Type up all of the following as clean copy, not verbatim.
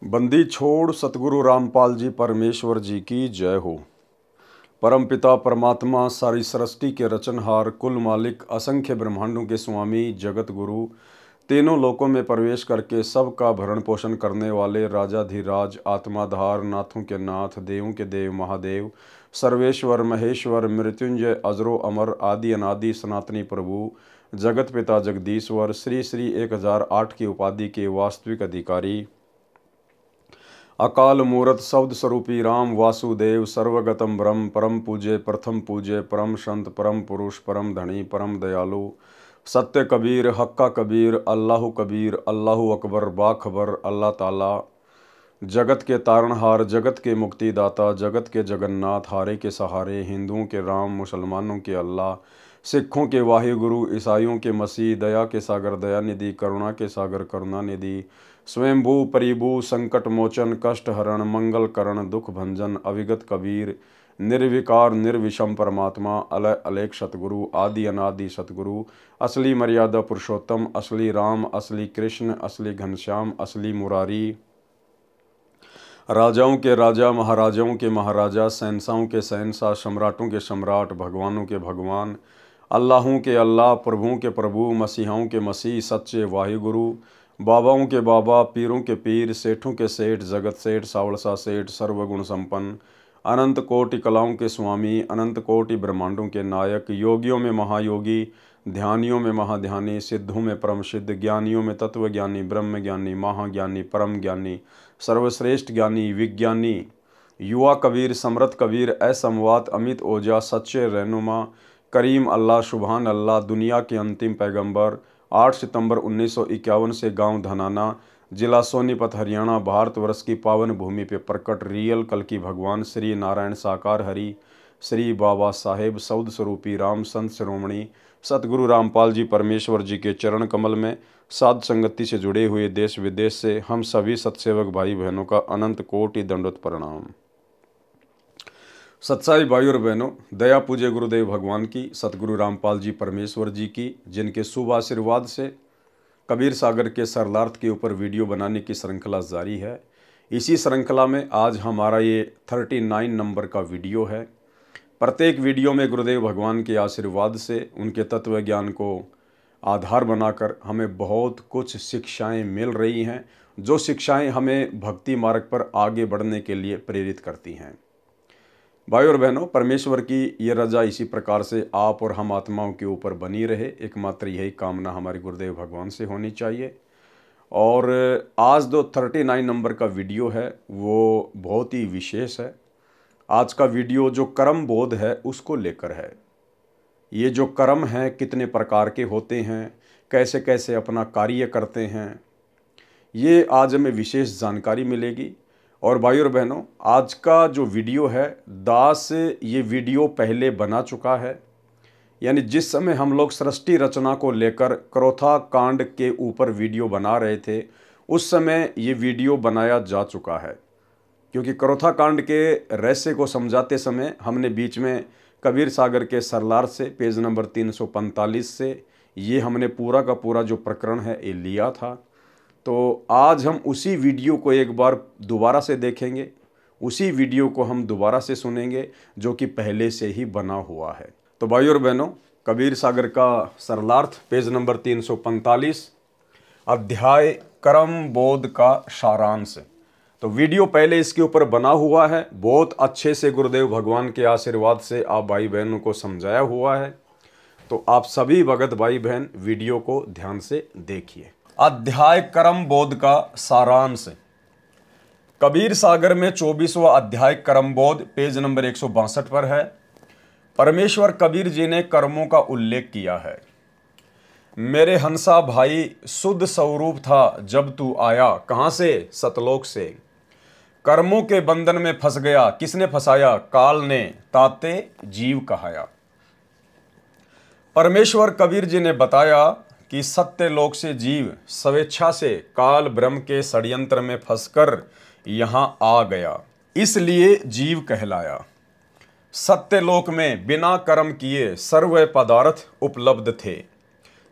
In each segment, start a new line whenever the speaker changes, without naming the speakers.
बंदी छोड़ सतगुरु रामपाल जी परमेश्वर जी की जय हो। परमपिता परमात्मा सारी सृष्टि के रचनहार, कुल मालिक, असंख्य ब्रह्मांडों के स्वामी, जगत गुरु, तीनों लोकों में प्रवेश करके सबका भरण पोषण करने वाले राजाधिराज, आत्माधार, नाथों के नाथ, देवों के देव, महादेव, सर्वेश्वर, महेश्वर, मृत्युंजय, अजरो अमर, आदि अनादि, सनातनी प्रभु, जगत पिता जगदीश्वर, श्री श्री 1008 की उपाधि के वास्तविक अधिकारी, अकाल मूरत शब्द स्वरूपी राम वासुदेव, सर्वगतम ब्रह्म, परम पूज्य, प्रथम पूज्य, परम संत, परम पुरुष, परम धनी, परम दयालु, सत्य कबीर, हक्का कबीर, अल्लाह कबीर, अल्लाह अकबर, बाखबर, अल्लाह ताला, जगत के तारणहार, जगत के मुक्तिदाता, जगत के जगन्नाथ, हारे के सहारे, हिंदुओं के राम, मुसलमानों के अल्लाह, सिखों के वाहिगुरु, ईसाइयों के मसीह, दया के सागर दयानिधि, करुणा के सागर करुणानिधि, स्वयंभू परिभू, संकट मोचन, कष्ट हरण, मंगल करण, दुख भंजन, अविगत कबीर, निर्विकार निर्विषम परमात्मा, अलय अलेख सतगुरु, आदि अनादि सतगुरु, असली मर्यादा पुरुषोत्तम, असली राम, असली कृष्ण, असली घनश्याम, असली मुरारी, राजाओं के राजा, महाराजाओं के महाराजा, शहंशाहों के शहंशाह, सम्राटों के सम्राट, भगवानों के भगवान, अल्लाहों के अल्लाह, प्रभुओं के प्रभु, मसीहाओं के मसीह, सच्चे वाहिगुरु, बाबाओं के बाबा, पीरों के पीर, सेठों के सेठ, जगत सेठ, सावड़सा सेठ, सर्वगुण संपन्न, अनंत कोटि कलाओं के स्वामी, अनंत कोटि ब्रह्मांडों के नायक, योगियों में महायोगी, ध्यानियों में महाध्यानी, सिद्धों में परम सिद्ध, ज्ञानियों में तत्वज्ञानी, ब्रह्म ज्ञानी, महाज्ञानी, परम ज्ञानी, सर्वश्रेष्ठ ज्ञानी, विज्ञानी, युवा कबीर, समृत कबीर, असमवात, अमित ओजा, सच्चे रहनुमा, करीम अल्लाह, सुबहान अल्लाह, दुनिया के अंतिम पैगंबर, 8 सितंबर 1951 से गांव धनाना, जिला सोनीपत, हरियाणा, भारतवर्ष की पावन भूमि पे प्रकट रियल कल की भगवान श्री नारायण साकार हरि, श्री बाबा साहेब सौद स्वरूपी राम संत शिरोमणि सतगुरु रामपाल जी परमेश्वर जी के चरण कमल में साध संगति से जुड़े हुए देश विदेश से हम सभी सत्सेवक भाई बहनों का अनंत कोटि दंडवत प्रणाम। सत्साई भाई और बहनों, दया पूज्य गुरुदेव भगवान की, सतगुरु रामपाल जी परमेश्वर जी की, जिनके शुभ आशीर्वाद से कबीर सागर के सरलार्थ के ऊपर वीडियो बनाने की श्रृंखला जारी है। इसी श्रृंखला में आज हमारा ये 39 नंबर का वीडियो है। प्रत्येक वीडियो में गुरुदेव भगवान के आशीर्वाद से, उनके तत्व ज्ञान को आधार बनाकर हमें बहुत कुछ शिक्षाएं मिल रही हैं, जो शिक्षाएं हमें भक्ति मार्ग पर आगे बढ़ने के लिए प्रेरित करती हैं। भाई और बहनों, परमेश्वर की ये रजा इसी प्रकार से आप और हम आत्माओं के ऊपर बनी रहे, एकमात्र यही कामना हमारे गुरुदेव भगवान से होनी चाहिए। और आज जो 39 नंबर का वीडियो है वो बहुत ही विशेष है। आज का वीडियो जो कर्म बोध है उसको लेकर है। ये जो कर्म हैं कितने प्रकार के होते हैं, कैसे कैसे अपना कार्य करते हैं, ये आज हमें विशेष जानकारी मिलेगी। और भाई और बहनों, आज का जो वीडियो है दास ये वीडियो पहले बना चुका है, यानी जिस समय हम लोग सृष्टि रचना को लेकर क्रोथा कांड के ऊपर वीडियो बना रहे थे उस समय ये वीडियो बनाया जा चुका है। क्योंकि क्रोथा कांड के रहस्य को समझाते समय हमने बीच में कबीर सागर के सरलार से पेज नंबर 345 से ये हमने पूरा का पूरा जो प्रकरण है ये लिया था। तो आज हम उसी वीडियो को एक बार दोबारा से देखेंगे, उसी वीडियो को हम दोबारा से सुनेंगे जो कि पहले से ही बना हुआ है। तो भाई और बहनों, कबीर सागर का सरलार्थ पेज नंबर 345, अध्याय कर्म बोध का सारांश। तो वीडियो पहले इसके ऊपर बना हुआ है, बहुत अच्छे से गुरुदेव भगवान के आशीर्वाद से आप भाई बहनों को समझाया हुआ है। तो आप सभी भगत भाई बहन वीडियो को ध्यान से देखिए। अध्याय कर्म बोध का सारांश। कबीर सागर में 24वां अध्याय कर्म बोध पेज नंबर 162 पर है। परमेश्वर कबीर जी ने कर्मों का उल्लेख किया है। मेरे हंसा भाई, शुद्ध स्वरूप था जब तू आया, कहां से? सतलोक से। कर्मों के बंधन में फंस गया, किसने फंसाया? काल ने, ताते जीव कहाया। परमेश्वर कबीर जी ने बताया कि सत्य लोक से जीव स्वेच्छा से काल ब्रह्म के षड्यंत्र में फंसकर यहां आ गया, इसलिए जीव कहलाया। सत्य लोक में बिना कर्म किए सर्व पदार्थ उपलब्ध थे।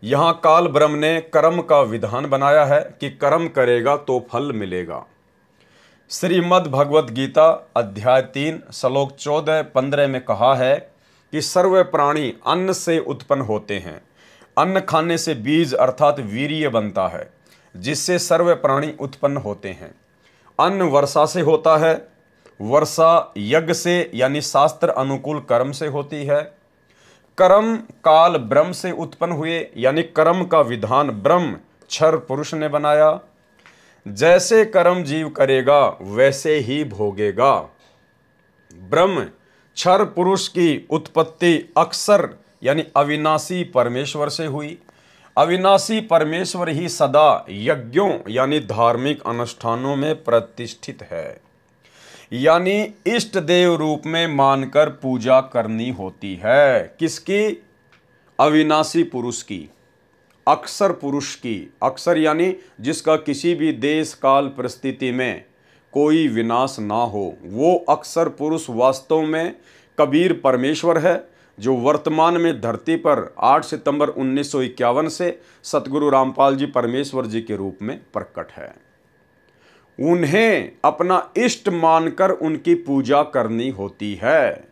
यहां काल ब्रह्म ने कर्म का विधान बनाया है कि कर्म करेगा तो फल मिलेगा। श्रीमद् भगवत गीता अध्याय 3 श्लोक 14-15 में कहा है कि सर्व प्राणी अन्न से उत्पन्न होते हैं। अन्न खाने से बीज अर्थात वीर्य बनता है, जिससे सर्व प्राणी उत्पन्न होते हैं। अन्न वर्षा से होता है, वर्षा यज्ञ से यानी शास्त्र अनुकूल कर्म से होती है। कर्म काल ब्रह्म से उत्पन्न हुए, यानी कर्म का विधान ब्रह्म क्षर पुरुष ने बनाया। जैसे कर्म जीव करेगा वैसे ही भोगेगा। ब्रह्म क्षर पुरुष की उत्पत्ति अक्षर यानी अविनाशी परमेश्वर से हुई। अविनाशी परमेश्वर ही सदा यज्ञों यानी धार्मिक अनुष्ठानों में प्रतिष्ठित है, यानी इष्ट देव रूप में मानकर पूजा करनी होती है। किसकी? अविनाशी पुरुष की, अक्षर पुरुष की। अक्षर यानी जिसका किसी भी देश काल परिस्थिति में कोई विनाश ना हो, वो अक्षर पुरुष वास्तव में कबीर परमेश्वर है, जो वर्तमान में धरती पर 8 सितंबर 1951 से सतगुरु रामपाल जी परमेश्वर जी के रूप में प्रकट है। उन्हें अपना इष्ट मानकर उनकी पूजा करनी होती है,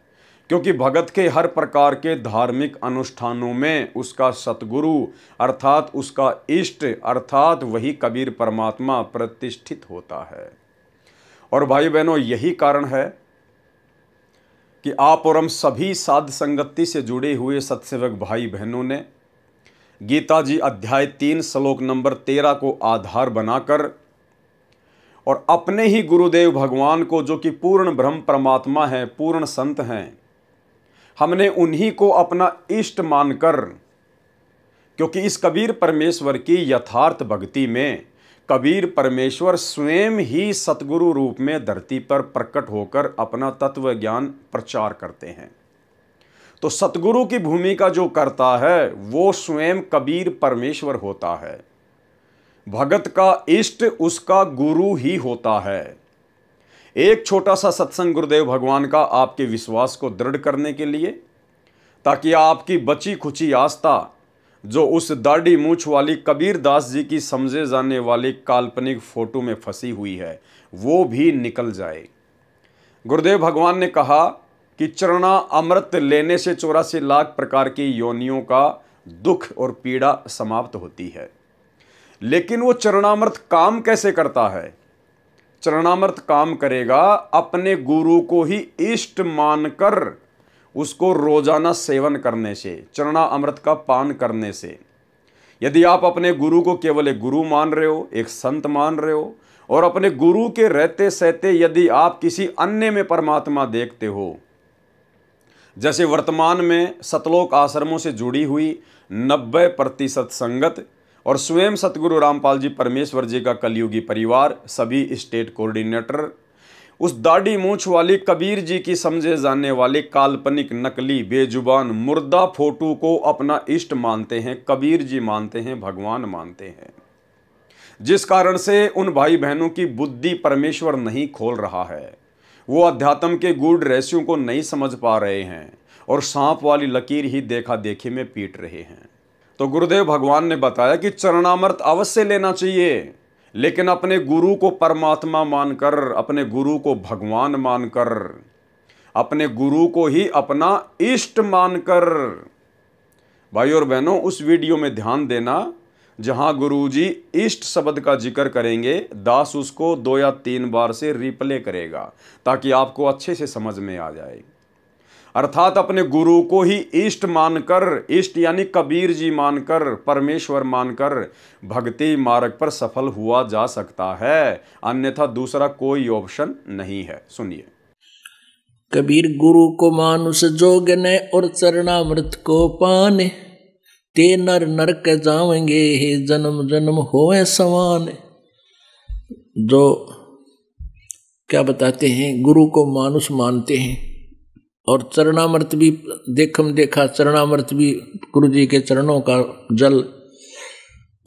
क्योंकि भगत के हर प्रकार के धार्मिक अनुष्ठानों में उसका सतगुरु अर्थात उसका इष्ट अर्थात वही कबीर परमात्मा प्रतिष्ठित होता है। और भाई बहनों, यही कारण है कि आप और हम सभी साध संगति से जुड़े हुए सत्सेवक भाई बहनों ने गीता जी अध्याय 3 श्लोक नंबर 13 को आधार बनाकर और अपने ही गुरुदेव भगवान को, जो कि पूर्ण ब्रह्म परमात्मा है, पूर्ण संत हैं, हमने उन्हीं को अपना इष्ट मानकर, क्योंकि इस कबीर परमेश्वर की यथार्थ भक्ति में कबीर परमेश्वर स्वयं ही सतगुरु रूप में धरती पर प्रकट होकर अपना तत्व ज्ञान प्रचार करते हैं। तो सतगुरु की भूमिका जो करता है वो स्वयं कबीर परमेश्वर होता है। भगत का इष्ट उसका गुरु ही होता है। एक छोटा सा सत्संग गुरुदेव भगवान का आपके विश्वास को दृढ़ करने के लिए, ताकि आपकी बची खुची आस्था जो उस दाढ़ी मूछ वाली कबीर दास जी की समझे जाने वाली काल्पनिक फोटो में फंसी हुई है वो भी निकल जाए। गुरुदेव भगवान ने कहा कि चरणा अमृत लेने से 84 लाख प्रकार की योनियों का दुख और पीड़ा समाप्त होती है। लेकिन वो चरणामृत काम कैसे करता है? चरणामृत काम करेगा अपने गुरु को ही इष्ट मानकर उसको रोजाना सेवन करने से, चरणा अमृत का पान करने से। यदि आप अपने गुरु को केवल एक गुरु मान रहे हो, एक संत मान रहे हो, और अपने गुरु के रहते सहते यदि आप किसी अन्य में परमात्मा देखते हो, जैसे वर्तमान में सतलोक आश्रमों से जुड़ी हुई 90% संगत और स्वयं सतगुरु रामपाल जी परमेश्वर जी का कलयुगी परिवार, सभी स्टेट कोऑर्डिनेटर, उस दाढ़ी मूछ वाली कबीर जी की समझे जाने वाली काल्पनिक नकली बेजुबान मुर्दा फोटो को अपना इष्ट मानते हैं, कबीर जी मानते हैं, भगवान मानते हैं, जिस कारण से उन भाई बहनों की बुद्धि परमेश्वर नहीं खोल रहा है। वो अध्यात्म के गूढ़ रहस्यों को नहीं समझ पा रहे हैं और सांप वाली लकीर ही देखा देखी में पीट रहे हैं। तो गुरुदेव भगवान ने बताया कि चरणामृत अवश्य लेना चाहिए, लेकिन अपने गुरु को परमात्मा मानकर, अपने गुरु को भगवान मानकर, अपने गुरु को ही अपना इष्ट मानकर। भाई और बहनों, उस वीडियो में ध्यान देना जहां गुरुजी इष्ट शब्द का जिक्र करेंगे, दास उसको 2 या 3 बार से रिप्ले करेगा ताकि आपको अच्छे से समझ में आ जाए। अर्थात अपने गुरु को ही इष्ट मानकर, इष्ट यानी कबीर जी मानकर, परमेश्वर मानकर भक्ति मार्ग पर सफल हुआ जा सकता है, अन्यथा दूसरा कोई ऑप्शन नहीं है। सुनिए।
कबीर गुरु को मानुष जोगने और चरणामृत को पाने, ते नर नरक जावेंगे हे जन्म जन्म होए समान। जो क्या बताते हैं, गुरु को मानुष मानते हैं और चरणामृत भी देखा, चरणामृत भी गुरु जी के चरणों का जल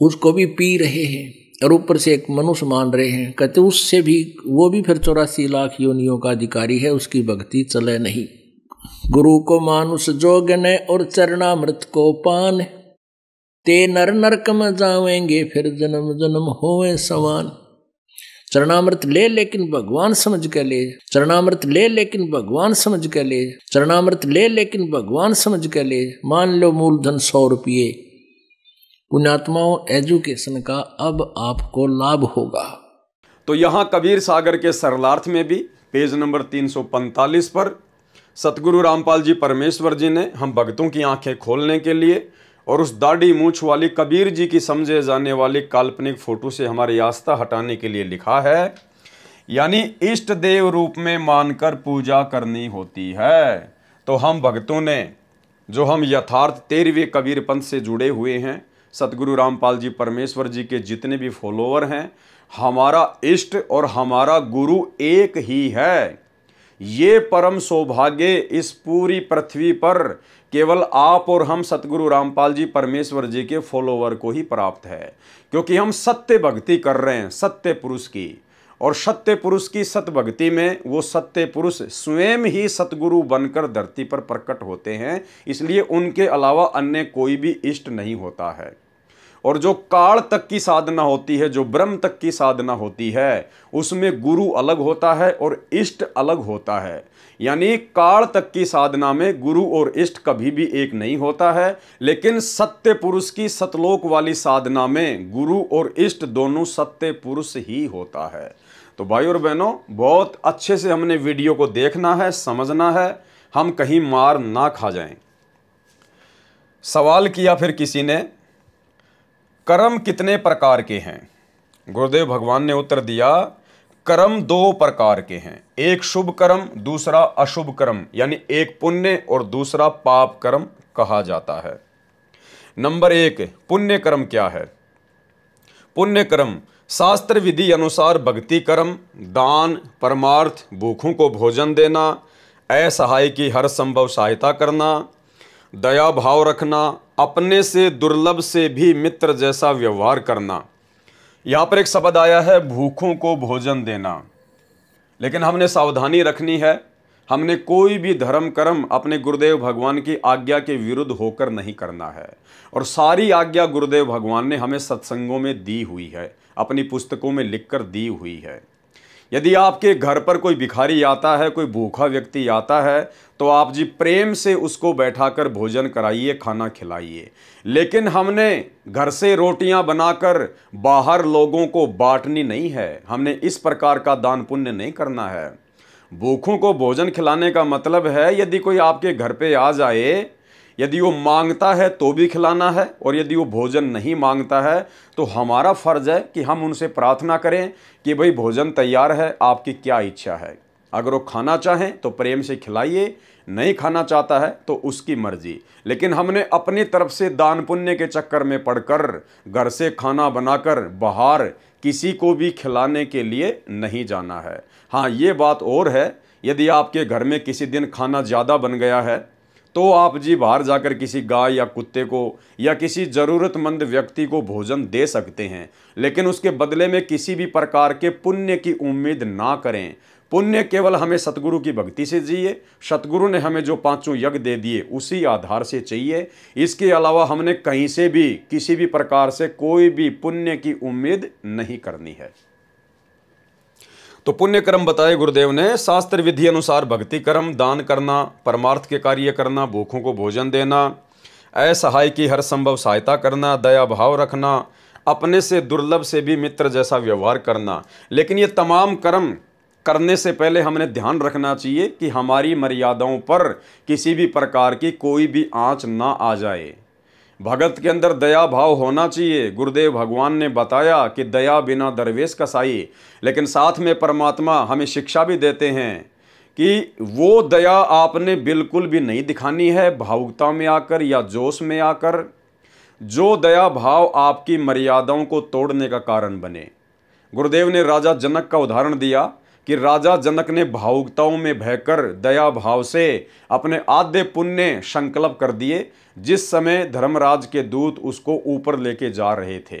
उसको भी पी रहे हैं और ऊपर से एक मनुष्य मान रहे हैं। कहते उससे भी, वो भी फिर 84 लाख योनियों का अधिकारी है, उसकी भक्ति चले नहीं। गुरु को मानुष जोगने और चरणामृत को पान, ते नर नरक में जावेंगे फिर जन्म जन्म होए समान। चरणामृत ले लेकिन भगवान समझ के ले, चरणामृत ले लेकिन भगवान समझ के ले, चरणामृत ले लेकिन भगवान समझ के ले। मान लो मूलधन 100 रुपये। पुण्यात्माओं, एजुकेशन का अब आपको लाभ होगा।
तो यहाँ कबीर सागर के सरलार्थ में भी पेज नंबर 345 पर सतगुरु रामपाल जी परमेश्वर जी ने हम भक्तों की आंखें खोलने के लिए और उस दाढ़ी मूछ वाली कबीर जी की समझे जाने वाली काल्पनिक फोटो से हमारी आस्था हटाने के लिए लिखा है, यानी इष्ट देव रूप में मानकर पूजा करनी होती है। तो हम भक्तों ने, जो हम यथार्थ 13वें कबीर पंथ से जुड़े हुए हैं, सतगुरु रामपाल जी परमेश्वर जी के जितने भी फॉलोअर हैं, हमारा इष्ट और हमारा गुरु एक ही है। ये परम सौभाग्य इस पूरी पृथ्वी पर केवल आप और हम सतगुरु रामपाल जी परमेश्वर जी के फॉलोवर को ही प्राप्त है, क्योंकि हम सत्य भक्ति कर रहे हैं सत्य पुरुष की, और सत्य पुरुष की सत्य भक्ति में वो सत्य पुरुष स्वयं ही सतगुरु बनकर धरती पर प्रकट होते हैं। इसलिए उनके अलावा अन्य कोई भी इष्ट नहीं होता है। और जो काल तक की साधना होती है, जो ब्रह्म तक की साधना होती है, उसमें गुरु अलग होता है और इष्ट अलग होता है। यानी काल तक की साधना में गुरु और इष्ट कभी भी एक नहीं होता है, लेकिन सत्य पुरुष की सतलोक वाली साधना में गुरु और इष्ट दोनों सत्य पुरुष ही होता है। तो भाई और बहनों, बहुत अच्छे से हमने वीडियो को देखना है, समझना है, हम कहीं मार ना खा जाएं। सवाल किया फिर किसी ने, कर्म कितने प्रकार के हैं? गुरुदेव भगवान ने उत्तर दिया, कर्म 2 प्रकार के हैं, एक शुभ कर्म, दूसरा अशुभ कर्म, यानी एक पुण्य और दूसरा पाप कर्म कहा जाता है। नंबर 1, पुण्य कर्म क्या है? पुण्य कर्म शास्त्र विधि अनुसार भक्ति कर्म, दान, परमार्थ, भूखों को भोजन देना, असहाय की हर संभव सहायता करना, दया भाव रखना, अपने से दुर्लभ से भी मित्र जैसा व्यवहार करना। यहाँ पर एक शब्द आया है भूखों को भोजन देना, लेकिन हमने सावधानी रखनी है। हमने कोई भी धर्म कर्म अपने गुरुदेव भगवान की आज्ञा के विरुद्ध होकर नहीं करना है, और सारी आज्ञा गुरुदेव भगवान ने हमें सत्संगों में दी हुई है, अपनी पुस्तकों में लिखकर दी हुई है। यदि आपके घर पर कोई भिखारी आता है, कोई भूखा व्यक्ति आता है, तो आप जी प्रेम से उसको बैठाकर भोजन कराइए, खाना खिलाइए। लेकिन हमने घर से रोटियां बनाकर बाहर लोगों को बांटनी नहीं है, हमने इस प्रकार का दान पुण्य नहीं करना है। भूखों को भोजन खिलाने का मतलब है, यदि कोई आपके घर पे आ जाए, यदि वो मांगता है तो भी खिलाना है, और यदि वो भोजन नहीं मांगता है तो हमारा फर्ज है कि हम उनसे प्रार्थना करें कि भाई भोजन तैयार है, आपकी क्या इच्छा है। अगर वो खाना चाहें तो प्रेम से खिलाइए, नहीं खाना चाहता है तो उसकी मर्जी। लेकिन हमने अपनी तरफ से दान पुण्य के चक्कर में पड़कर घर से खाना बनाकर बाहर किसी को भी खिलाने के लिए नहीं जाना है। हाँ, ये बात और है, यदि आपके घर में किसी दिन खाना ज़्यादा बन गया है तो आप जी बाहर जाकर किसी गाय या कुत्ते को या किसी ज़रूरतमंद व्यक्ति को भोजन दे सकते हैं, लेकिन उसके बदले में किसी भी प्रकार के पुण्य की उम्मीद ना करें। पुण्य केवल हमें सतगुरु की भक्ति से चाहिए, सतगुरु ने हमें जो 5 यज्ञ दे दिए उसी आधार से चाहिए। इसके अलावा हमने कहीं से भी किसी भी प्रकार से कोई भी पुण्य की उम्मीद नहीं करनी है। तो पुण्य कर्म बताए गुरुदेव ने, शास्त्र विधि अनुसार भक्ति कर्म, दान करना, परमार्थ के कार्य करना, भूखों को भोजन देना, असहाय की हर संभव सहायता करना, दया भाव रखना, अपने से दुर्लभ से भी मित्र जैसा व्यवहार करना। लेकिन ये तमाम कर्म करने से पहले हमने ध्यान रखना चाहिए कि हमारी मर्यादाओं पर किसी भी प्रकार की कोई भी आंच ना आ जाए। भगत के अंदर दया भाव होना चाहिए। गुरुदेव भगवान ने बताया कि दया बिना दरवेश कसाई, लेकिन साथ में परमात्मा हमें शिक्षा भी देते हैं कि वो दया आपने बिल्कुल भी नहीं दिखानी है भावुकता में आकर या जोश में आकर, जो दया भाव आपकी मर्यादाओं को तोड़ने का कारण बने। गुरुदेव ने राजा जनक का उदाहरण दिया कि राजा जनक ने भावुकताओं में बहकर दया भाव से अपने आधे पुण्य संकल्प कर दिए, जिस समय धर्मराज के दूत उसको ऊपर लेके जा रहे थे।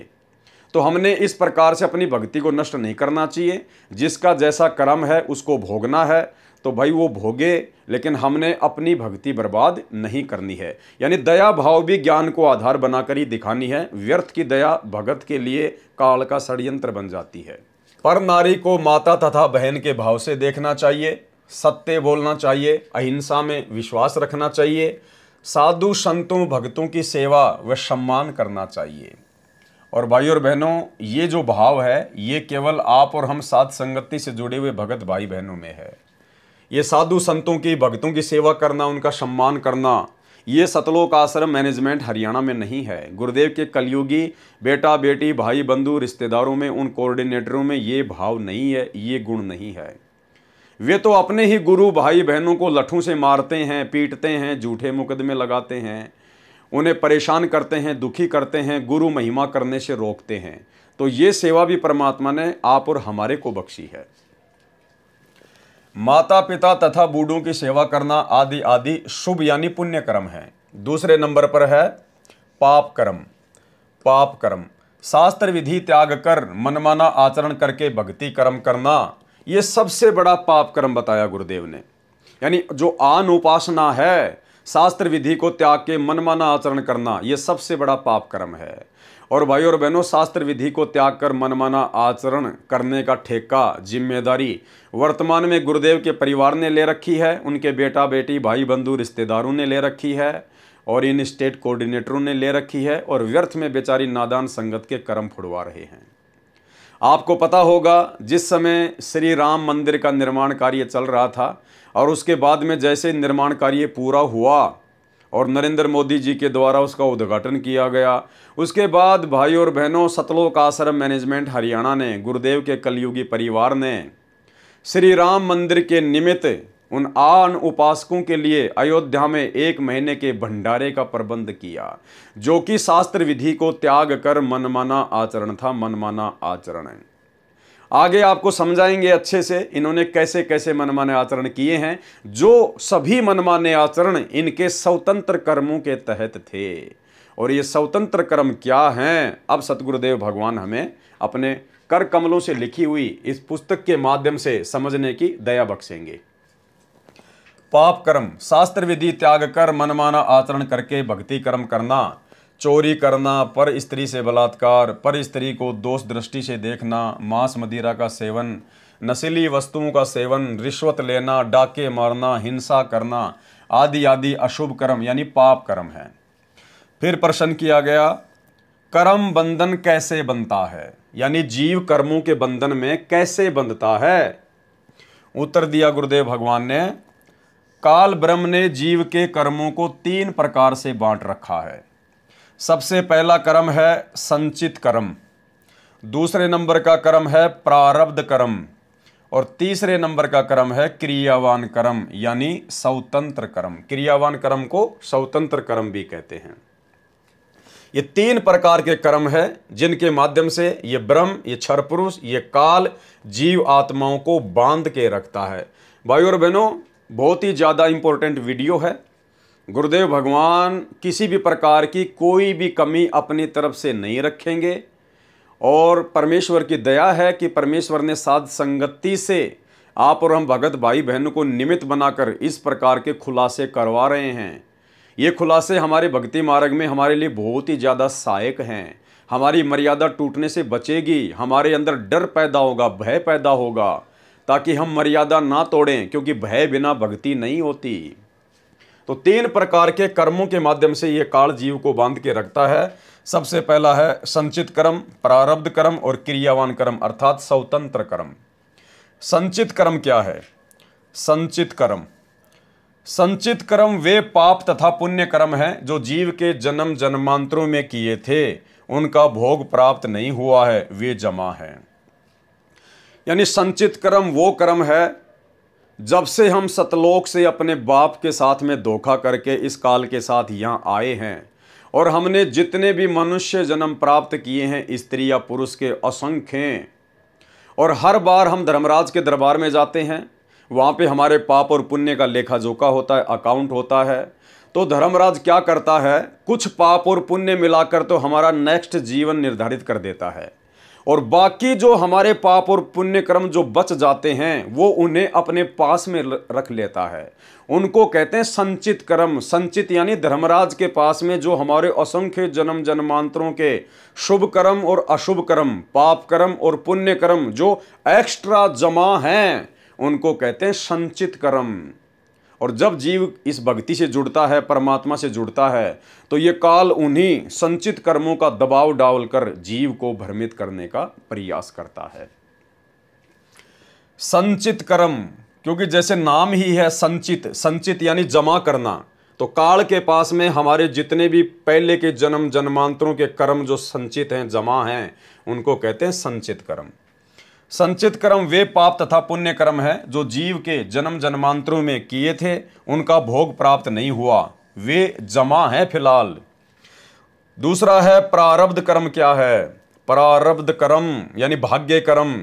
तो हमने इस प्रकार से अपनी भक्ति को नष्ट नहीं करना चाहिए। जिसका जैसा कर्म है उसको भोगना है तो भाई वो भोगे, लेकिन हमने अपनी भक्ति बर्बाद नहीं करनी है। यानी दया भाव भी ज्ञान को आधार बनाकर ही दिखानी है। व्यर्थ की दया भगत के लिए काल का षड्यंत्र बन जाती है। पर नारी को माता तथा बहन के भाव से देखना चाहिए, सत्य बोलना चाहिए, अहिंसा में विश्वास रखना चाहिए, साधु संतों भक्तों की सेवा व सम्मान करना चाहिए। और भाइयों और बहनों, ये जो भाव है ये केवल आप और हम साथ संगति से जुड़े हुए भगत भाई बहनों में है। ये साधु संतों की भक्तों की सेवा करना, उनका सम्मान करना, ये सतलोक आश्रम मैनेजमेंट हरियाणा में नहीं है। गुरुदेव के कलयुगी बेटा बेटी भाई बंधु रिश्तेदारों में, उन कोऑर्डिनेटरों में ये भाव नहीं है, ये गुण नहीं है। वे तो अपने ही गुरु भाई बहनों को लठों से मारते हैं, पीटते हैं, झूठे मुकदमे लगाते हैं, उन्हें परेशान करते हैं, दुखी करते हैं, गुरु महिमा करने से रोकते हैं। तो ये सेवा भी परमात्मा ने आप और हमारे को बख्शी है। माता पिता तथा बूढ़ों की सेवा करना आदि आदि शुभ यानी पुण्य कर्म है। दूसरे नंबर पर है पाप कर्म। पाप कर्म शास्त्र विधि त्याग कर मनमाना आचरण करके भक्ति कर्म करना, ये सबसे बड़ा पाप कर्म बताया गुरुदेव ने। यानी जो आन उपासना है, शास्त्र विधि को त्याग के मनमाना आचरण करना, ये सबसे बड़ा पाप कर्म है। और भाइयों और बहनों, शास्त्र विधि को त्याग कर मनमाना आचरण करने का ठेका, जिम्मेदारी वर्तमान में गुरुदेव के परिवार ने ले रखी है, उनके बेटा बेटी भाई बंधु रिश्तेदारों ने ले रखी है, और इन स्टेट कोऑर्डिनेटरों ने ले रखी है, और व्यर्थ में बेचारी नादान संगत के कर्म फुड़वा रहे हैं। आपको पता होगा, जिस समय श्री राम मंदिर का निर्माण कार्य चल रहा था और उसके बाद में जैसे निर्माण कार्य पूरा हुआ और नरेंद्र मोदी जी के द्वारा उसका उद्घाटन किया गया, उसके बाद भाई और बहनों, सतलोक आश्रम मैनेजमेंट हरियाणा ने, गुरुदेव के कलयुगी परिवार ने श्री राम मंदिर के निमित्त उन आन उपासकों के लिए अयोध्या में 1 महीने के भंडारे का प्रबंध किया, जो कि शास्त्र विधि को त्याग कर मनमाना आचरण था। मनमाना आचरण है, आगे आपको समझाएंगे अच्छे से इन्होंने कैसे कैसे मनमाने आचरण किए हैं, जो सभी मनमाने आचरण इनके स्वतंत्र कर्मों के तहत थे। और ये स्वतंत्र कर्म क्या हैं, अब सतगुरुदेव भगवान हमें अपने कर कमलों से लिखी हुई इस पुस्तक के माध्यम से समझने की दया बख्शेंगे। पाप कर्म शास्त्र विधि त्याग कर मनमाना आचरण करके भक्ति कर्म करना, चोरी करना, पर स्त्री से बलात्कार, पर स्त्री को दोष दृष्टि से देखना, मांस मदिरा का सेवन, नशीली वस्तुओं का सेवन, रिश्वत लेना, डाके मारना, हिंसा करना आदि आदि अशुभ कर्म यानी पाप कर्म है। फिर प्रश्न किया गया, कर्म बंधन कैसे बनता है, यानी जीव कर्मों के बंधन में कैसे बंधता है। उत्तर दिया गुरुदेव भगवान ने, काल ब्रह्म ने जीव के कर्मों को 3 प्रकार से बांट रखा है। सबसे पहला कर्म है संचित कर्म, दूसरे नंबर का कर्म है प्रारब्ध कर्म, और तीसरे नंबर का कर्म है क्रियावान कर्म यानी स्वतंत्र कर्म। क्रियावान कर्म को स्वतंत्र कर्म भी कहते हैं। ये 3 प्रकार के कर्म है जिनके माध्यम से ये ब्रह्म, ये क्षर पुरुष, ये काल जीव आत्माओं को बांध के रखता है। भाइयों और बहनों, बहुत ही ज़्यादा इंपॉर्टेंट वीडियो है। गुरुदेव भगवान किसी भी प्रकार की कोई भी कमी अपनी तरफ से नहीं रखेंगे, और परमेश्वर की दया है कि परमेश्वर ने साध संगति से आप और हम भगत भाई बहनों को निमित्त बनाकर इस प्रकार के खुलासे करवा रहे हैं। ये खुलासे हमारे भक्ति मार्ग में हमारे लिए बहुत ही ज़्यादा सहायक हैं। हमारी मर्यादा टूटने से बचेगी, हमारे अंदर डर पैदा होगा, भय पैदा होगा, ताकि हम मर्यादा ना तोड़ें, क्योंकि भय बिना भक्ति नहीं होती। तो 3 प्रकार के कर्मों के माध्यम से ये काल जीव को बांध के रखता है। सबसे पहला है संचित कर्म, प्रारब्ध कर्म और क्रियावान कर्म अर्थात स्वतंत्र कर्म। संचित कर्म क्या है? संचित कर्म, संचित कर्म वे पाप तथा पुण्य कर्म हैं जो जीव के जन्म जन्मांतरों में किए थे, उनका भोग प्राप्त नहीं हुआ है, वे जमा है। यानी संचित कर्म वो कर्म है जब से हम सतलोक से अपने बाप के साथ में धोखा करके इस काल के साथ यहाँ आए हैं, और हमने जितने भी मनुष्य जन्म प्राप्त किए हैं, स्त्री या पुरुष के असंख्य हैं, और हर बार हम धर्मराज के दरबार में जाते हैं, वहाँ पे हमारे पाप और पुण्य का लेखा जोखा होता है, अकाउंट होता है। तो धर्मराज क्या करता है, कुछ पाप और पुण्य मिलाकर तो हमारा नेक्स्ट जीवन निर्धारित कर देता है, और बाकी जो हमारे पाप और पुण्य कर्म जो बच जाते हैं वो उन्हें अपने पास में रख लेता है। उनको कहते हैं संचित कर्म। संचित यानी धर्मराज के पास में जो हमारे असंख्य जन्म जन्मांतरों के शुभ कर्म और अशुभ कर्म, पाप कर्म और पुण्य कर्म जो एक्स्ट्रा जमा हैं, उनको कहते हैं संचित कर्म। और जब जीव इस भक्ति से जुड़ता है, परमात्मा से जुड़ता है, तो ये काल उन्हीं संचित कर्मों का दबाव डालकर जीव को भ्रमित करने का प्रयास करता है। संचित कर्म, क्योंकि जैसे नाम ही है संचित, संचित यानी जमा करना, तो काल के पास में हमारे जितने भी पहले के जन्म जन्मांतरों के कर्म जो संचित हैं, जमा हैं, उनको कहते हैं संचित कर्म। संचित कर्म वे पाप तथा पुण्य कर्म है जो जीव के जन्म जन्मांतरों में किए थे, उनका भोग प्राप्त नहीं हुआ, वे जमा है फिलहाल। दूसरा है प्रारब्ध कर्म। क्या है प्रारब्ध कर्म? यानी भाग्य कर्म।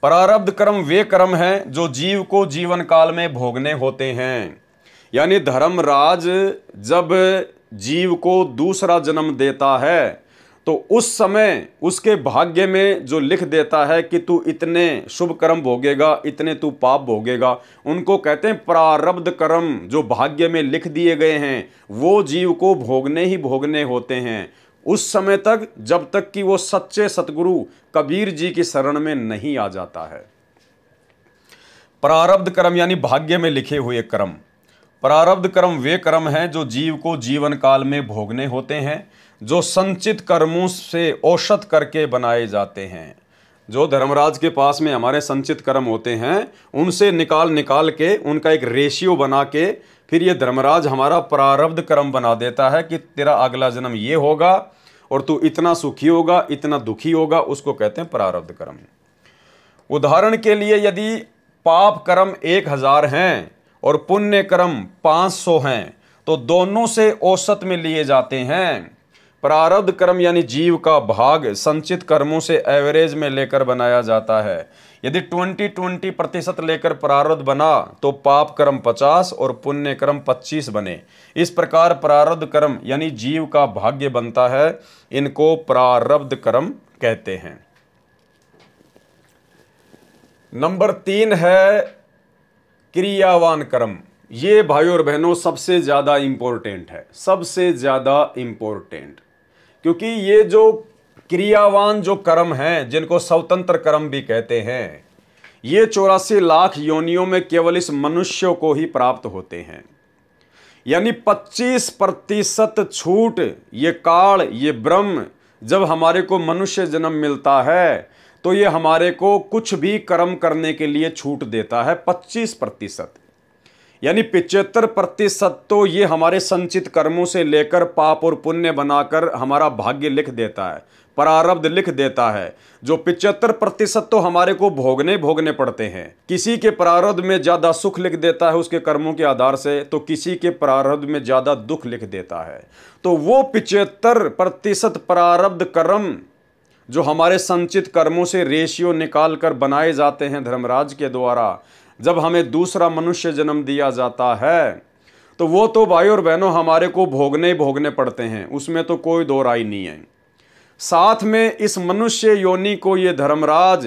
प्रारब्ध कर्म वे कर्म हैं जो जीव को जीवन काल में भोगने होते हैं। यानी धर्मराज जब जीव को दूसरा जन्म देता है तो उस समय उसके भाग्य में जो लिख देता है कि तू इतने शुभ कर्म भोगेगा, इतने तू पाप भोगेगा, उनको कहते हैं प्रारब्ध कर्म। जो भाग्य में लिख दिए गए हैं वो जीव को भोगने ही भोगने होते हैं उस समय तक, जब तक कि वो सच्चे सतगुरु कबीर जी की शरण में नहीं आ जाता है। प्रारब्ध कर्म यानी भाग्य में लिखे हुए कर्म। प्रारब्ध कर्म वे कर्म हैं जो जीव को जीवन काल में भोगने होते हैं, जो संचित कर्मों से औषध करके बनाए जाते हैं। जो धर्मराज के पास में हमारे संचित कर्म होते हैं उनसे निकाल के उनका एक रेशियो बना के फिर ये धर्मराज हमारा प्रारब्ध कर्म बना देता है कि तेरा अगला जन्म ये होगा और तू इतना सुखी होगा, इतना दुखी होगा, उसको कहते हैं प्रारब्ध कर्म। उदाहरण के लिए यदि पाप कर्म 1000 हैं और पुण्य कर्म 500 हैं तो दोनों से औसत में लिए जाते हैं। प्रारब्ध कर्म यानी जीव का भाग संचित कर्मों से एवरेज में लेकर बनाया जाता है। यदि 20% लेकर प्रारब्ध बना तो पाप कर्म 50 और पुण्य कर्म 25 बने। इस प्रकार प्रारब्ध कर्म यानी जीव का भाग्य बनता है, इनको प्रारब्ध कर्म कहते हैं। नंबर 3 है क्रियावान कर्म। ये भाइयों और बहनों सबसे ज़्यादा इंपॉर्टेंट है, सबसे ज़्यादा इंपॉर्टेंट, क्योंकि ये जो क्रियावान जो कर्म हैं जिनको स्वतंत्र कर्म भी कहते हैं, ये 84 लाख योनियों में केवल इस मनुष्य को ही प्राप्त होते हैं। यानी 25% छूट ये काल, ये ब्रह्म जब हमारे को मनुष्य जन्म मिलता है तो ये हमारे को कुछ भी कर्म करने के लिए छूट देता है। 25% यानी 75% तो ये हमारे संचित कर्मों से लेकर पाप और पुण्य बनाकर हमारा भाग्य लिख देता है, प्रारब्ध लिख देता है। जो 75% तो हमारे को भोगने पड़ते हैं। किसी के प्रारब्ध में ज़्यादा सुख लिख देता है उसके कर्मों के आधार से, तो किसी के प्रारब्ध में ज़्यादा दुख लिख देता है। तो वो 75% प्रारब्ध कर्म जो हमारे संचित कर्मों से रेशियो निकाल कर बनाए जाते हैं धर्मराज के द्वारा, जब हमें दूसरा मनुष्य जन्म दिया जाता है तो वो तो भाई और बहनों हमारे को भोगने पड़ते हैं, उसमें तो कोई दो राय नहीं है। साथ में इस मनुष्य योनि को ये धर्मराज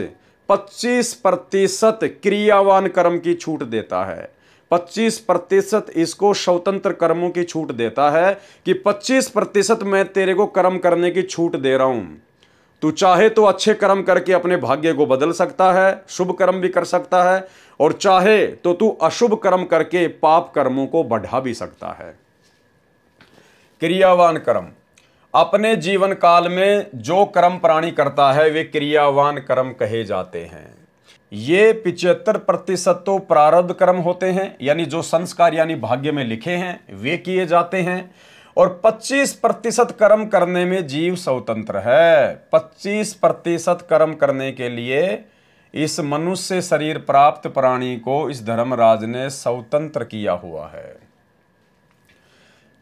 25% क्रियावान कर्म की छूट देता है। 25% इसको स्वतंत्र कर्मों की छूट देता है कि 25% मैं तेरे को कर्म करने की छूट दे रहा हूं। तू चाहे तो अच्छे कर्म करके अपने भाग्य को बदल सकता है, शुभ कर्म भी कर सकता है, और चाहे तो तू अशुभ कर्म करके पाप कर्मों को बढ़ा भी सकता है। क्रियावान कर्म, अपने जीवन काल में जो कर्म प्राणी करता है वे क्रियावान कर्म कहे जाते हैं। ये 75% तो प्रारब्ध कर्म होते हैं, यानी जो संस्कार यानी भाग्य में लिखे हैं वे किए जाते हैं, और 25% कर्म करने में जीव स्वतंत्र है। 25% कर्म करने के लिए इस मनुष्य शरीर प्राप्त प्राणी को इस धर्मराज ने स्वतंत्र किया हुआ है।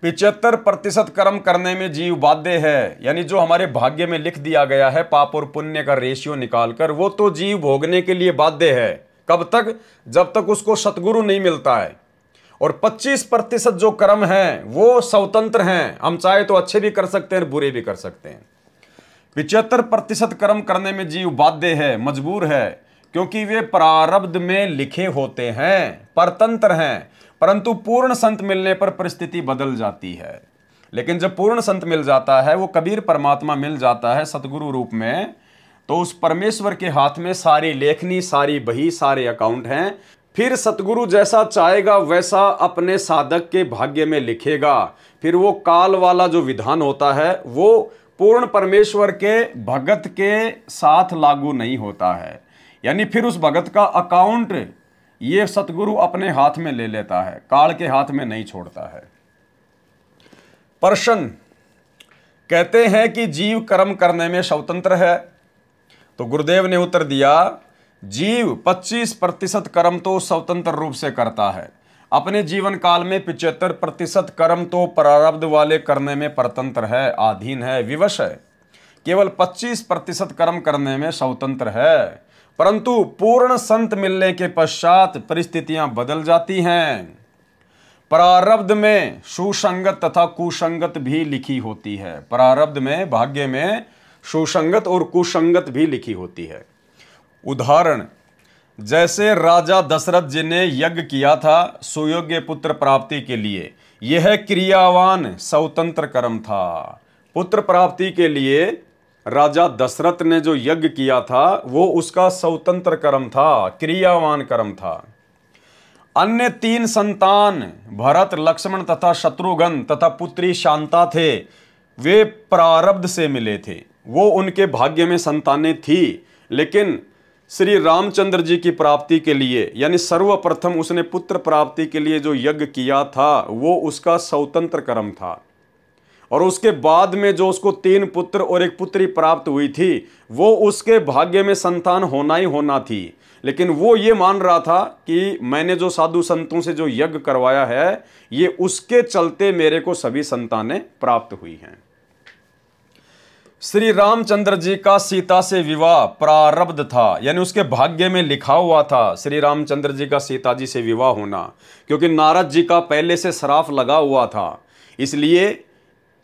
75% कर्म करने में जीव बाध्य है, यानी जो हमारे भाग्य में लिख दिया गया है पाप और पुण्य का रेशियो निकालकर, वो तो जीव भोगने के लिए बाध्य है। कब तक? जब तक उसको सतगुरु नहीं मिलता है। और 25% जो कर्म हैं वो स्वतंत्र हैं, हम चाहे तो अच्छे भी कर सकते हैं बुरे भी कर सकते हैं। 75% कर्म करने में जीव बाध्य है, मजबूर है, क्योंकि वे प्रारब्ध में लिखे होते हैं, परतंत्र हैं। परंतु पूर्ण संत मिलने पर परिस्थिति बदल जाती है। लेकिन जब पूर्ण संत मिल जाता है, वो कबीर परमात्मा मिल जाता है सतगुरु रूप में, तो उस परमेश्वर के हाथ में सारी लेखनी, सारी बही, सारे अकाउंट हैं। फिर सतगुरु जैसा चाहेगा वैसा अपने साधक के भाग्य में लिखेगा। फिर वो काल वाला जो विधान होता है वो पूर्ण परमेश्वर के भगत के साथ लागू नहीं होता है। यानी फिर उस भगत का अकाउंट ये सतगुरु अपने हाथ में ले लेता है, काल के हाथ में नहीं छोड़ता है। प्रश्न कहते हैं कि जीव कर्म करने में स्वतंत्र है, तो गुरुदेव ने उत्तर दिया, जीव 25% कर्म तो स्वतंत्र रूप से करता है। अपने जीवन काल में 75% कर्म तो प्रारब्ध वाले करने में परतंत्र है, अधीन है, विवश है। केवल 25% कर्म करने में स्वतंत्र है। परंतु पूर्ण संत मिलने के पश्चात परिस्थितियां बदल जाती हैं। प्रारब्ध में सुसंगत तथा कुसंगत भी लिखी होती है। प्रारब्ध में, भाग्य में सुसंगत और कुसंगत भी लिखी होती है। उदाहरण, जैसे राजा दशरथ जी ने यज्ञ किया था सुयोग्य पुत्र प्राप्ति के लिए, यह क्रियावान स्वतंत्र कर्म था। पुत्र प्राप्ति के लिए राजा दशरथ ने जो यज्ञ किया था वो उसका स्वतंत्र कर्म था, क्रियावान कर्म था। अन्य 3 संतान भरत, लक्ष्मण तथा शत्रुघ्न तथा पुत्री शांता थे, वे प्रारब्ध से मिले थे, वो उनके भाग्य में संतानें थी। लेकिन श्री रामचंद्र जी की प्राप्ति के लिए, यानी सर्वप्रथम उसने पुत्र प्राप्ति के लिए जो यज्ञ किया था वो उसका स्वतंत्र कर्म था। और उसके बाद में जो उसको 3 पुत्र और 1 पुत्री प्राप्त हुई थी वो उसके भाग्य में संतान होना ही होना थी। लेकिन वो ये मान रहा था कि मैंने जो साधु संतों से जो यज्ञ करवाया है ये उसके चलते मेरे को सभी संतानें प्राप्त हुई हैं। श्री रामचंद्र जी का सीता से विवाह प्रारब्ध था, यानी उसके भाग्य में लिखा हुआ था श्री रामचंद्र जी का सीता जी से विवाह होना, क्योंकि नारद जी का पहले से श्राप लगा हुआ था। इसलिए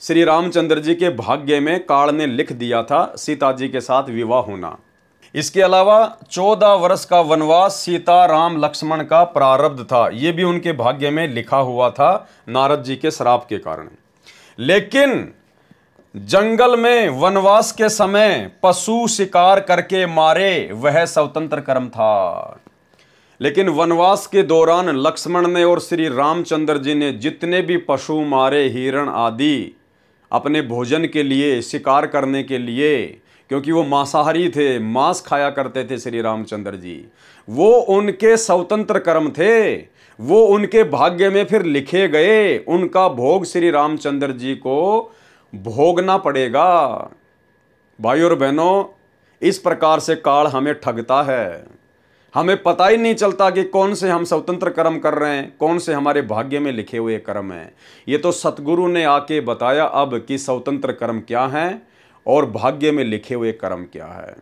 श्री रामचंद्र जी के भाग्य में काल ने लिख दिया था सीता जी के साथ विवाह होना। इसके अलावा 14 वर्ष का वनवास सीता राम लक्ष्मण का प्रारब्ध था, ये भी उनके भाग्य में लिखा हुआ था नारद जी के श्राप के कारण। लेकिन जंगल में वनवास के समय पशु शिकार करके मारे, वह स्वतंत्र कर्म था। लेकिन वनवास के दौरान लक्ष्मण ने और श्री रामचंद्र जी ने जितने भी पशु मारे, हिरण आदि, अपने भोजन के लिए, शिकार करने के लिए, क्योंकि वो मांसाहारी थे, मांस खाया करते थे श्री रामचंद्र जी, वो उनके स्वतंत्र कर्म थे, वो उनके भाग्य में फिर लिखे गए। उनका भोग श्री रामचंद्र जी को भोगना पड़ेगा। भाइयों और बहनों, इस प्रकार से काल हमें ठगता है। हमें पता ही नहीं चलता कि कौन से हम स्वतंत्र कर्म कर रहे हैं, कौन से हमारे भाग्य में लिखे हुए कर्म हैं। ये तो सतगुरु ने आके बताया अब कि स्वतंत्र कर्म क्या हैं और भाग्य में लिखे हुए कर्म क्या है।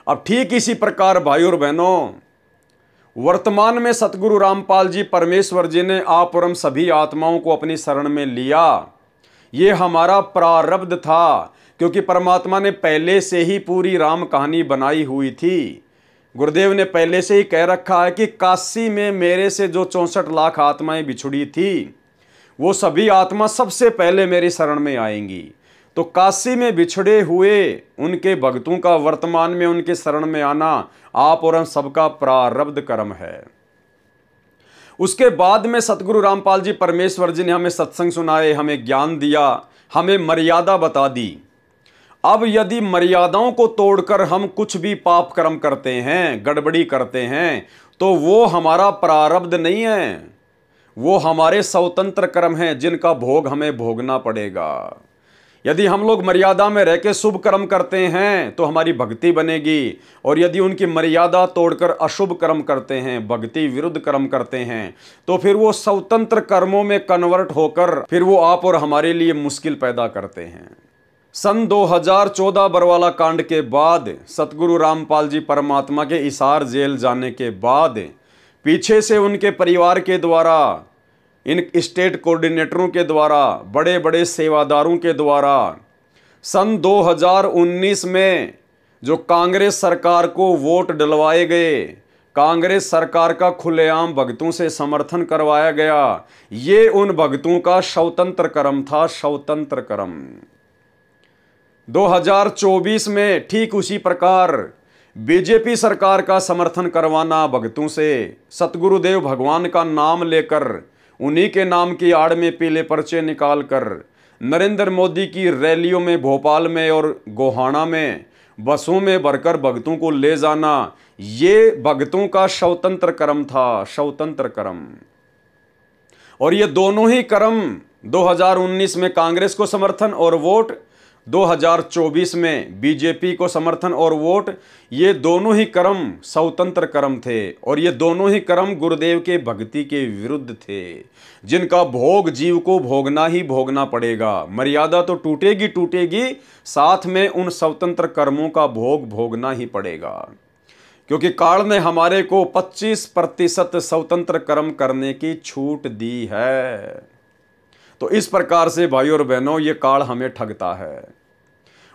अब ठीक इसी प्रकार भाइयों और बहनों, वर्तमान में सतगुरु रामपाल जी परमेश्वर जी ने आप और हम सभी आत्माओं को अपनी शरण में लिया। ये हमारा प्रारब्ध था, क्योंकि परमात्मा ने पहले से ही पूरी राम कहानी बनाई हुई थी। गुरुदेव ने पहले से ही कह रखा है कि काशी में मेरे से जो 64 लाख आत्माएं बिछुड़ी थी वो सभी आत्मा सबसे पहले मेरी शरण में आएंगी। तो काशी में बिछड़े हुए उनके भक्तों का वर्तमान में उनके शरण में आना आप और हम सबका प्रारब्ध कर्म है। उसके बाद में सतगुरु रामपाल जी परमेश्वर जी ने हमें सत्संग सुनाए, हमें ज्ञान दिया, हमें मर्यादा बता दी। अब यदि मर्यादाओं को तोड़कर हम कुछ भी पाप कर्म करते हैं, गड़बड़ी करते हैं, तो वो हमारा प्रारब्ध नहीं है, वो हमारे स्वतंत्र कर्म हैं जिनका भोग हमें भोगना पड़ेगा। यदि हम लोग मर्यादा में रह के शुभ कर्म करते हैं तो हमारी भक्ति बनेगी, और यदि उनकी मर्यादा तोड़कर अशुभ कर्म करते हैं, भक्ति विरुद्ध कर्म करते हैं, तो फिर वो स्वतंत्र कर्मों में कन्वर्ट होकर फिर वो आप और हमारे लिए मुश्किल पैदा करते हैं। सन 2014 बरवाला कांड के बाद सतगुरु रामपाल जी परमात्मा के हिसार जेल जाने के बाद पीछे से उनके परिवार के द्वारा, इन स्टेट कोऑर्डिनेटरों के द्वारा, बड़े बड़े सेवादारों के द्वारा सन 2019 में जो कांग्रेस सरकार को वोट डलवाए गए, कांग्रेस सरकार का खुलेआम भगतों से समर्थन करवाया गया, ये उन भगतों का शवतंत्र कर्म था, शवतंत्र कर्म। 2024 में ठीक उसी प्रकार बीजेपी सरकार का समर्थन करवाना भगतों से, सतगुरुदेव भगवान का नाम लेकर, उन्हीं के नाम की आड़ में पीले पर्चे निकालकर नरेंद्र मोदी की रैलियों में भोपाल में और गोहाना में बसों में भरकर भगतों को ले जाना, ये भगतों का शवतंत्र कर्म था, शवतंत्र कर्म। और ये दोनों ही कर्म 2019 में कांग्रेस को समर्थन और वोट, 2024 में बीजेपी को समर्थन और वोट, ये दोनों ही कर्म स्वतंत्र कर्म थे। और ये दोनों ही कर्म गुरुदेव के भक्ति के विरुद्ध थे, जिनका भोग जीव को भोगना ही भोगना पड़ेगा। मर्यादा तो टूटेगी टूटेगी, साथ में उन स्वतंत्र कर्मों का भोग भोगना ही पड़ेगा, क्योंकि काल ने हमारे को 25% स्वतंत्र कर्म करने की छूट दी है। तो इस प्रकार से भाइयों और बहनों, ये काल हमें ठगता है।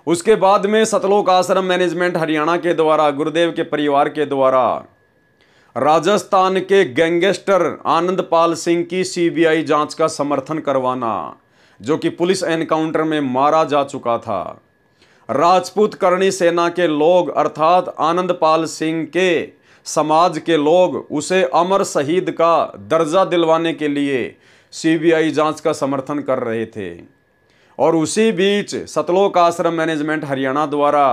उसके बाद में सतलोक आश्रम मैनेजमेंट हरियाणा के द्वारा, गुरुदेव के परिवार के द्वारा, राजस्थान के गैंगस्टर आनंदपाल सिंह की सीबीआई जांच का समर्थन करवाना, जो कि पुलिस एनकाउंटर में मारा जा चुका था। राजपूत करणी सेना के लोग अर्थात आनंदपाल सिंह के समाज के लोग उसे अमर शहीद का दर्जा दिलवाने के लिए सीबीआई जांच का समर्थन कर रहे थे। और उसी बीच सतलोक आश्रम मैनेजमेंट हरियाणा द्वारा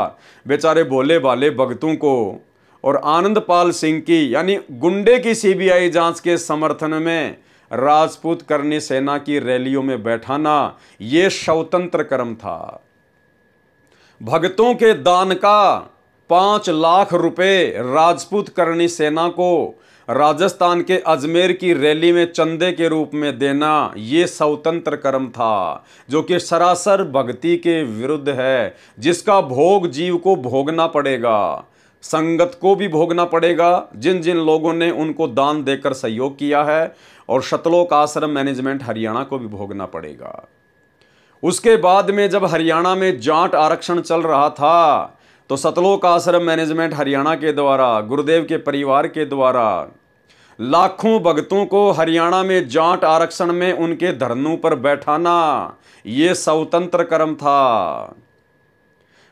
बेचारे भोले भाले भगतों को और आनंदपाल सिंह की यानी गुंडे की सीबीआई जांच के समर्थन में राजपूत करणी सेना की रैलियों में बैठाना, ये स्वतंत्र कर्म था। भगतों के दान का 5 लाख रुपए राजपूत करणी सेना को राजस्थान के अजमेर की रैली में चंदे के रूप में देना, ये स्वतंत्र कर्म था, जो कि सरासर भक्ति के विरुद्ध है, जिसका भोग जीव को भोगना पड़ेगा, संगत को भी भोगना पड़ेगा, जिन जिन लोगों ने उनको दान देकर सहयोग किया है, और सतलोक आश्रम मैनेजमेंट हरियाणा को भी भोगना पड़ेगा। उसके बाद में जब हरियाणा में जाट आरक्षण चल रहा था, तो सतलोक आश्रम मैनेजमेंट हरियाणा के द्वारा, गुरुदेव के परिवार के द्वारा लाखों भक्तों को हरियाणा में जाट आरक्षण में उनके धरनों पर बैठाना, ये स्वतंत्र कर्म था।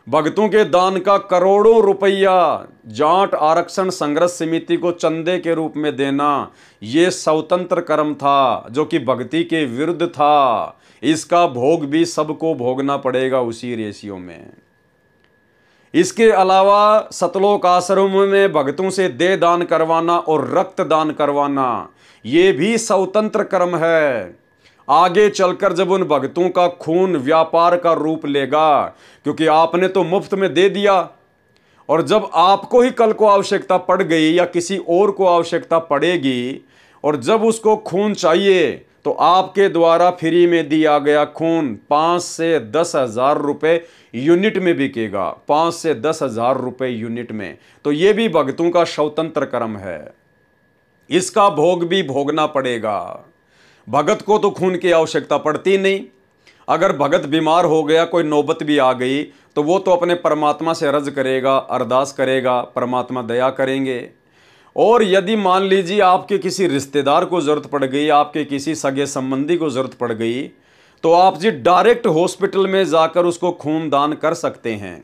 भक्तों के दान का करोड़ों रुपया जाट आरक्षण संघर्ष समिति को चंदे के रूप में देना, ये स्वतंत्र कर्म था, जो कि भक्ति के विरुद्ध था। इसका भोग भी सबको भोगना पड़ेगा उसी रेशियो में। इसके अलावा सतलोक आश्रम में भक्तों से देह दान करवाना और रक्त दान करवाना, ये भी स्वतंत्र कर्म है। आगे चलकर जब उन भक्तों का खून व्यापार का रूप लेगा, क्योंकि आपने तो मुफ्त में दे दिया, और जब आपको ही कल को आवश्यकता पड़ गई या किसी और को आवश्यकता पड़ेगी, और जब उसको खून चाहिए, तो आपके द्वारा फ्री में दिया गया खून 5 से 10 हजार रुपये यूनिट में बिकेगा, 5 से 10 हजार रुपये यूनिट में। तो ये भी भक्तों का स्वतंत्र कर्म है, इसका भोग भी भोगना पड़ेगा। भगत को तो खून की आवश्यकता पड़ती नहीं, अगर भगत बीमार हो गया, कोई नौबत भी आ गई, तो वो तो अपने परमात्मा से अर्ज करेगा, अरदास करेगा, परमात्मा दया करेंगे। और यदि मान लीजिए आपके किसी रिश्तेदार को ज़रूरत पड़ गई, आपके किसी सगे संबंधी को ज़रूरत पड़ गई, तो आप जी डायरेक्ट हॉस्पिटल में जाकर उसको खून दान कर सकते हैं।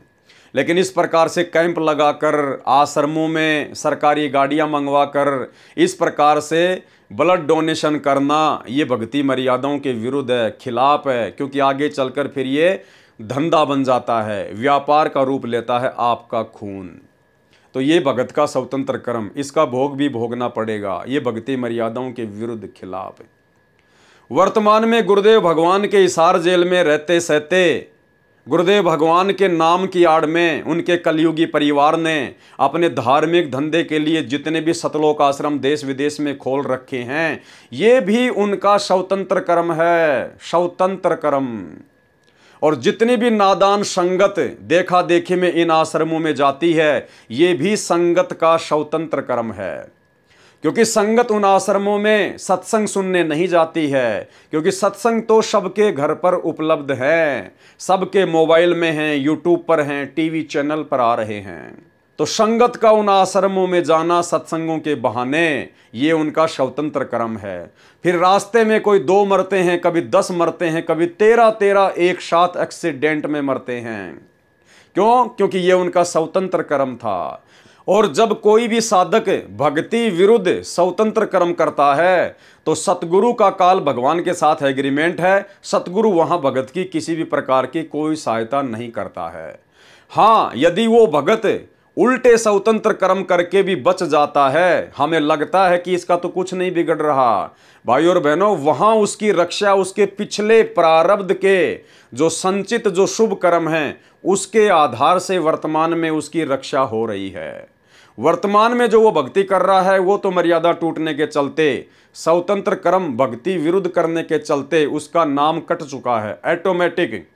लेकिन इस प्रकार से कैंप लगाकर, आश्रमों में सरकारी गाड़ियां मंगवाकर इस प्रकार से ब्लड डोनेशन करना, ये भक्ति मर्यादाओं के विरुद्ध है, खिलाफ है, क्योंकि आगे चलकर फिर ये धंधा बन जाता है, व्यापार का रूप लेता है आपका खून। तो ये भगत का स्वतंत्र कर्म, इसका भोग भी भोगना पड़ेगा, ये भक्ति मर्यादाओं के विरुद्ध खिलाफ है। वर्तमान में गुरुदेव भगवान के हिसार जेल में रहते सहते, गुरुदेव भगवान के नाम की आड़ में उनके कलयुगी परिवार ने अपने धार्मिक धंधे के लिए जितने भी सतलोक आश्रम देश विदेश में खोल रखे हैं, ये भी उनका स्वतंत्र कर्म है, स्वतंत्र कर्म। और जितनी भी नादान संगत देखा देखी में इन आश्रमों में जाती है, ये भी संगत का स्वतंत्र कर्म है, क्योंकि संगत उन आश्रमों में सत्संग सुनने नहीं जाती है, क्योंकि सत्संग तो सबके घर पर उपलब्ध है, सबके मोबाइल में हैं, यूट्यूब पर हैं, टीवी चैनल पर आ रहे हैं। तो संगत का उन आश्रमों में जाना सत्संगों के बहाने, ये उनका स्वतंत्र कर्म है। फिर रास्ते में कोई 2 मरते हैं, कभी 10 मरते हैं, कभी 13 एक साथ एक्सीडेंट में मरते हैं। क्यों? क्योंकि ये उनका स्वतंत्र कर्म था। और जब कोई भी साधक भक्ति विरुद्ध स्वतंत्र कर्म करता है तो सतगुरु का काल भगवान के साथ एग्रीमेंट है, सतगुरु वहां भगत की किसी भी प्रकार की कोई सहायता नहीं करता है। हाँ, यदि वो भगत उल्टे स्वतंत्र कर्म करके भी बच जाता है, हमें लगता है कि इसका तो कुछ नहीं बिगड़ रहा, भाई और बहनों, वहां उसकी रक्षा उसके पिछले प्रारब्ध के जो संचित जो शुभ कर्म हैं उसके आधार से वर्तमान में उसकी रक्षा हो रही है। वर्तमान में जो वो भक्ति कर रहा है वो तो मर्यादा टूटने के चलते, स्वतंत्र कर्म भक्ति विरुद्ध करने के चलते उसका नाम कट चुका है ऑटोमेटिक।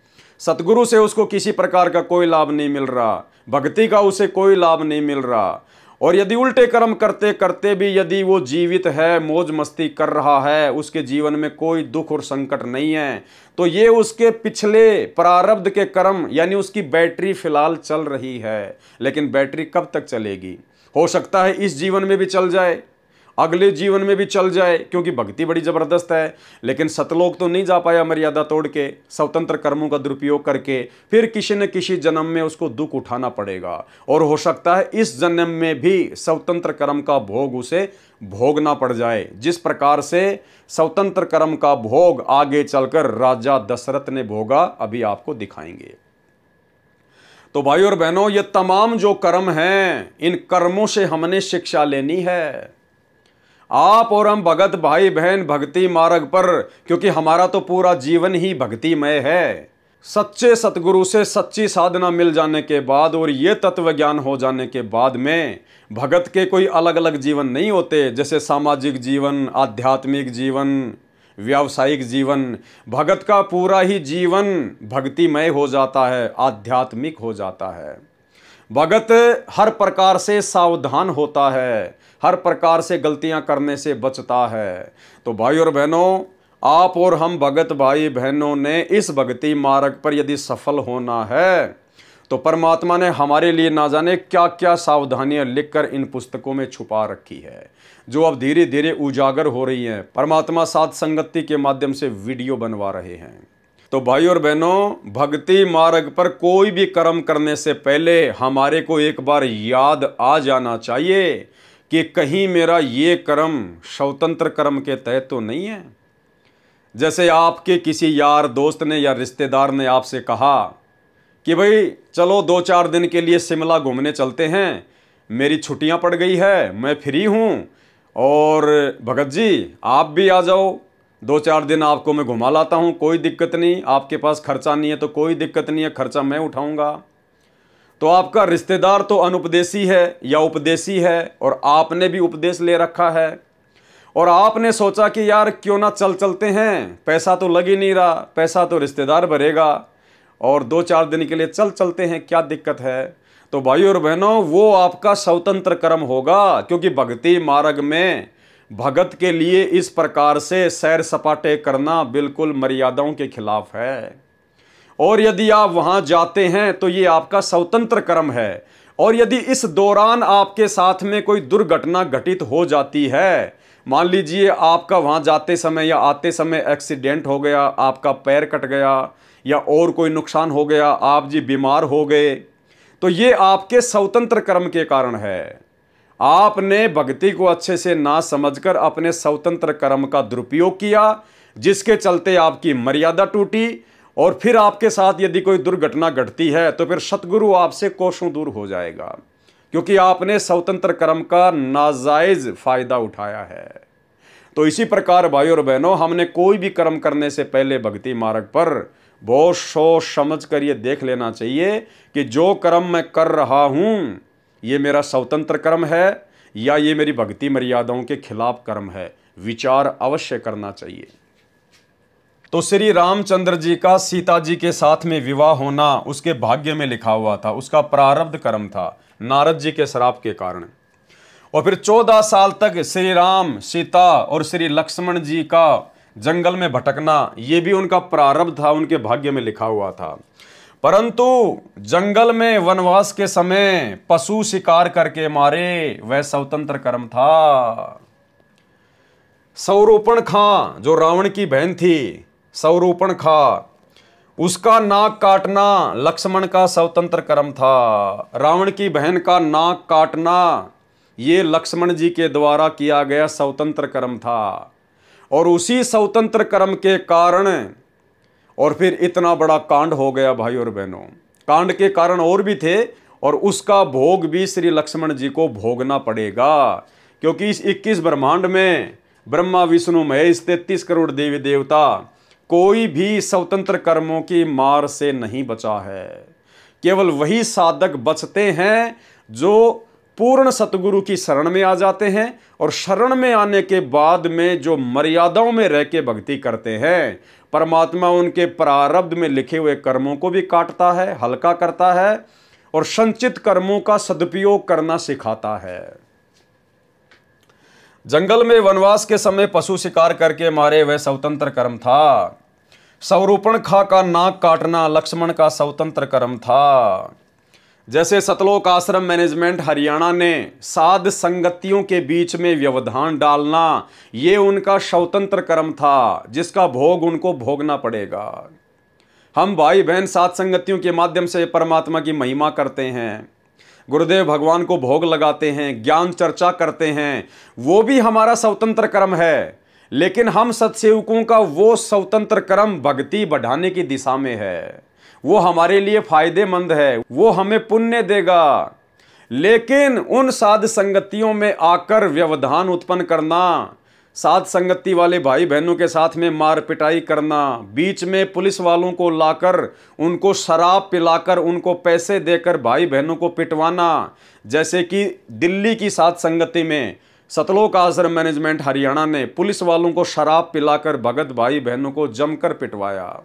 सतगुरु से उसको किसी प्रकार का कोई लाभ नहीं मिल रहा, भक्ति का उसे कोई लाभ नहीं मिल रहा। और यदि उल्टे कर्म करते करते भी यदि वो जीवित है, मौज मस्ती कर रहा है, उसके जीवन में कोई दुख और संकट नहीं है, तो ये उसके पिछले प्रारब्ध के कर्म, यानी उसकी बैटरी फिलहाल चल रही है। लेकिन बैटरी कब तक चलेगी? हो सकता है इस जीवन में भी चल जाए, अगले जीवन में भी चल जाए, क्योंकि भक्ति बड़ी जबरदस्त है। लेकिन सतलोक तो नहीं जा पाया मर्यादा तोड़ के, स्वतंत्र कर्मों का दुरुपयोग करके, फिर किसी न किसी जन्म में उसको दुख उठाना पड़ेगा। और हो सकता है इस जन्म में भी स्वतंत्र कर्म का भोग उसे भोगना पड़ जाए, जिस प्रकार से स्वतंत्र कर्म का भोग आगे चलकर राजा दशरथ ने भोगा, अभी आपको दिखाएंगे। तो भाई और बहनों, ये तमाम जो कर्म हैं, इन कर्मों से हमने शिक्षा लेनी है। आप और हम भगत भाई बहन भक्ति मार्ग पर, क्योंकि हमारा तो पूरा जीवन ही भक्तिमय है। सच्चे सतगुरु से सच्ची साधना मिल जाने के बाद और ये तत्व ज्ञान हो जाने के बाद में भगत के कोई अलग अलग जीवन नहीं होते, जैसे सामाजिक जीवन, आध्यात्मिक जीवन, व्यावसायिक जीवन। भगत का पूरा ही जीवन भक्तिमय हो जाता है, आध्यात्मिक हो जाता है। भगत हर प्रकार से सावधान होता है, हर प्रकार से गलतियां करने से बचता है। तो भाई और बहनों, आप और हम भगत भाई बहनों ने इस भक्ति मार्ग पर यदि सफल होना है तो परमात्मा ने हमारे लिए ना जाने क्या क्या सावधानियां लिखकर इन पुस्तकों में छुपा रखी है, जो अब धीरे धीरे उजागर हो रही हैं। परमात्मा साथ संगति के माध्यम से वीडियो बनवा रहे हैं। तो भाई और बहनों, भक्ति मार्ग पर कोई भी कर्म करने से पहले हमारे को एक बार याद आ जाना चाहिए कि कहीं मेरा ये कर्म स्वतंत्र कर्म के तहत तो नहीं है। जैसे आपके किसी यार दोस्त ने या रिश्तेदार ने आपसे कहा कि भाई चलो 2-4 दिन के लिए शिमला घूमने चलते हैं, मेरी छुट्टियां पड़ गई है, मैं फ्री हूं, और भगत जी आप भी आ जाओ, 2-4 दिन आपको मैं घुमा लाता हूं, कोई दिक्कत नहीं, आपके पास खर्चा नहीं है तो कोई दिक्कत नहीं है, खर्चा मैं उठाऊंगा। तो आपका रिश्तेदार तो अनुपदेशी है या उपदेशी है, और आपने भी उपदेश ले रखा है, और आपने सोचा कि यार क्यों ना चलते हैं, पैसा तो लग ही नहीं रहा, पैसा तो रिश्तेदार भरेगा, और 2-4 दिन के लिए चलते हैं, क्या दिक्कत है। तो भाई और बहनों, वो आपका स्वतंत्र कर्म होगा, क्योंकि भक्ति मार्ग में भगत के लिए इस प्रकार से सैर सपाटे करना बिल्कुल मर्यादाओं के खिलाफ है। और यदि आप वहां जाते हैं तो ये आपका स्वतंत्र कर्म है। और यदि इस दौरान आपके साथ में कोई दुर्घटना घटित हो जाती है, मान लीजिए आपका वहां जाते समय या आते समय एक्सीडेंट हो गया, आपका पैर कट गया या और कोई नुकसान हो गया, आप जी बीमार हो गए, तो ये आपके स्वतंत्र कर्म के कारण है। आपने भक्ति को अच्छे से ना समझकर अपने स्वतंत्र कर्म का दुरुपयोग किया, जिसके चलते आपकी मर्यादा टूटी, और फिर आपके साथ यदि कोई दुर्घटना घटती है तो फिर सतगुरु आपसे कोसों दूर हो जाएगा, क्योंकि आपने स्वतंत्र कर्म का नाजायज फायदा उठाया है। तो इसी प्रकार भाई और बहनों, हमने कोई भी कर्म करने से पहले भक्ति मार्ग पर बहुत सोच समझ कर ये देख लेना चाहिए कि जो कर्म मैं कर रहा हूं ये मेरा स्वतंत्र कर्म है या ये मेरी भक्ति मर्यादाओं के खिलाफ कर्म है। विचार अवश्य करना चाहिए। तो श्री रामचंद्र जी का सीता जी के साथ में विवाह होना उसके भाग्य में लिखा हुआ था, उसका प्रारब्ध कर्म था नारद जी के श्राप के कारण। और फिर 14 साल तक श्री राम, सीता और श्री लक्ष्मण जी का जंगल में भटकना, ये भी उनका प्रारब्ध था, उनके भाग्य में लिखा हुआ था। परंतु जंगल में वनवास के समय पशु शिकार करके मारे, वह स्वतंत्र कर्म था। सौरूपणखा जो रावण की बहन थी, सौरूपणखा, उसका नाक काटना लक्ष्मण का स्वतंत्र कर्म था। रावण की बहन का नाक काटना ये लक्ष्मण जी के द्वारा किया गया स्वतंत्र कर्म था। और उसी स्वतंत्र कर्म के कारण और फिर इतना बड़ा कांड हो गया भाई और बहनों। कांड के कारण और भी थे, और उसका भोग भी श्री लक्ष्मण जी को भोगना पड़ेगा, क्योंकि इस 21 ब्रह्मांड में ब्रह्मा विष्णु महेश 33 करोड़ देवी देवता, कोई भी स्वतंत्र कर्मों की मार से नहीं बचा है। केवल वही साधक बचते हैं जो पूर्ण सतगुरु की शरण में आ जाते हैं, और शरण में आने के बाद में जो मर्यादाओं में रह के भक्ति करते हैं, परमात्मा उनके प्रारब्ध में लिखे हुए कर्मों को भी काटता है, हल्का करता है, और संचित कर्मों का सदुपयोग करना सिखाता है। जंगल में वनवास के समय पशु शिकार करके मारे, वह स्वतंत्र कर्म था। सौरूपणखा का नाक काटना लक्ष्मण का स्वतंत्र कर्म था। जैसे सतलोक आश्रम मैनेजमेंट हरियाणा ने साध संगतियों के बीच में व्यवधान डालना, ये उनका स्वतंत्र कर्म था, जिसका भोग उनको भोगना पड़ेगा। हम भाई बहन साध संगतियों के माध्यम से परमात्मा की महिमा करते हैं, गुरुदेव भगवान को भोग लगाते हैं, ज्ञान चर्चा करते हैं, वो भी हमारा स्वतंत्र कर्म है। लेकिन हम सत्सेवकों का वो स्वतंत्र कर्म भक्ति बढ़ाने की दिशा में है, वो हमारे लिए फायदेमंद है, वो हमें पुण्य देगा। लेकिन उन साध संगतियों में आकर व्यवधान उत्पन्न करना, साध संगति वाले भाई बहनों के साथ में मार पिटाई करना, बीच में पुलिस वालों को लाकर उनको शराब पिलाकर उनको पैसे देकर भाई बहनों को पिटवाना, जैसे कि दिल्ली की साध संगति में सतलोक आश्रम मैनेजमेंट हरियाणा ने पुलिस वालों को शराब पिलाकर भगत भाई बहनों को जमकर पिटवाया,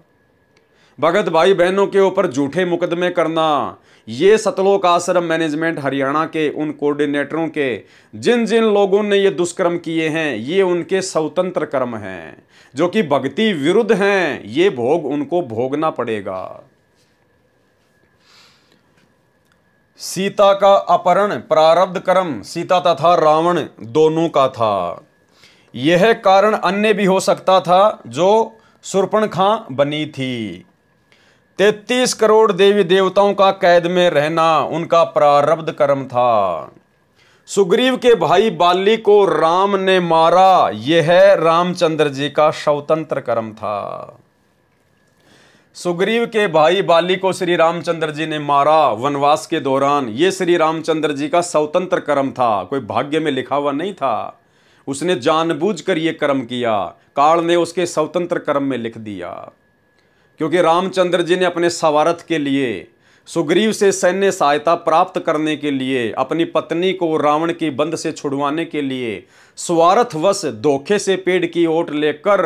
भगत भाई बहनों के ऊपर झूठे मुकदमे करना, ये सतलोक आश्रम मैनेजमेंट हरियाणा के उन कोऑर्डिनेटरों के जिन जिन लोगों ने ये दुष्कर्म किए हैं, ये उनके स्वतंत्र कर्म हैं, जो कि भक्ति विरुद्ध हैं। ये भोग उनको भोगना पड़ेगा। सीता का अपहरण प्रारब्ध कर्म सीता तथा रावण दोनों का था। यह कारण अन्य भी हो सकता था, जो शूर्पणखा बनी थी। 33 करोड़ देवी देवताओं का कैद में रहना उनका प्रारब्ध कर्म था। सुग्रीव के भाई बाली को राम ने मारा, यह रामचंद्र जी का स्वतंत्र कर्म था। सुग्रीव के भाई बाली को श्री रामचंद्र जी ने मारा वनवास के दौरान, यह श्री रामचंद्र जी का स्वतंत्र कर्म था, कोई भाग्य में लिखा हुआ नहीं था। उसने जानबूझकर यह कर्म किया, काल ने उसके स्वतंत्र कर्म में लिख दिया। क्योंकि रामचंद्र जी ने अपने स्वार्थ के लिए, सुग्रीव से सैन्य सहायता प्राप्त करने के लिए, अपनी पत्नी को रावण की बंद से छुड़वाने के लिए स्वार्थवश धोखे से पेड़ की ओट लेकर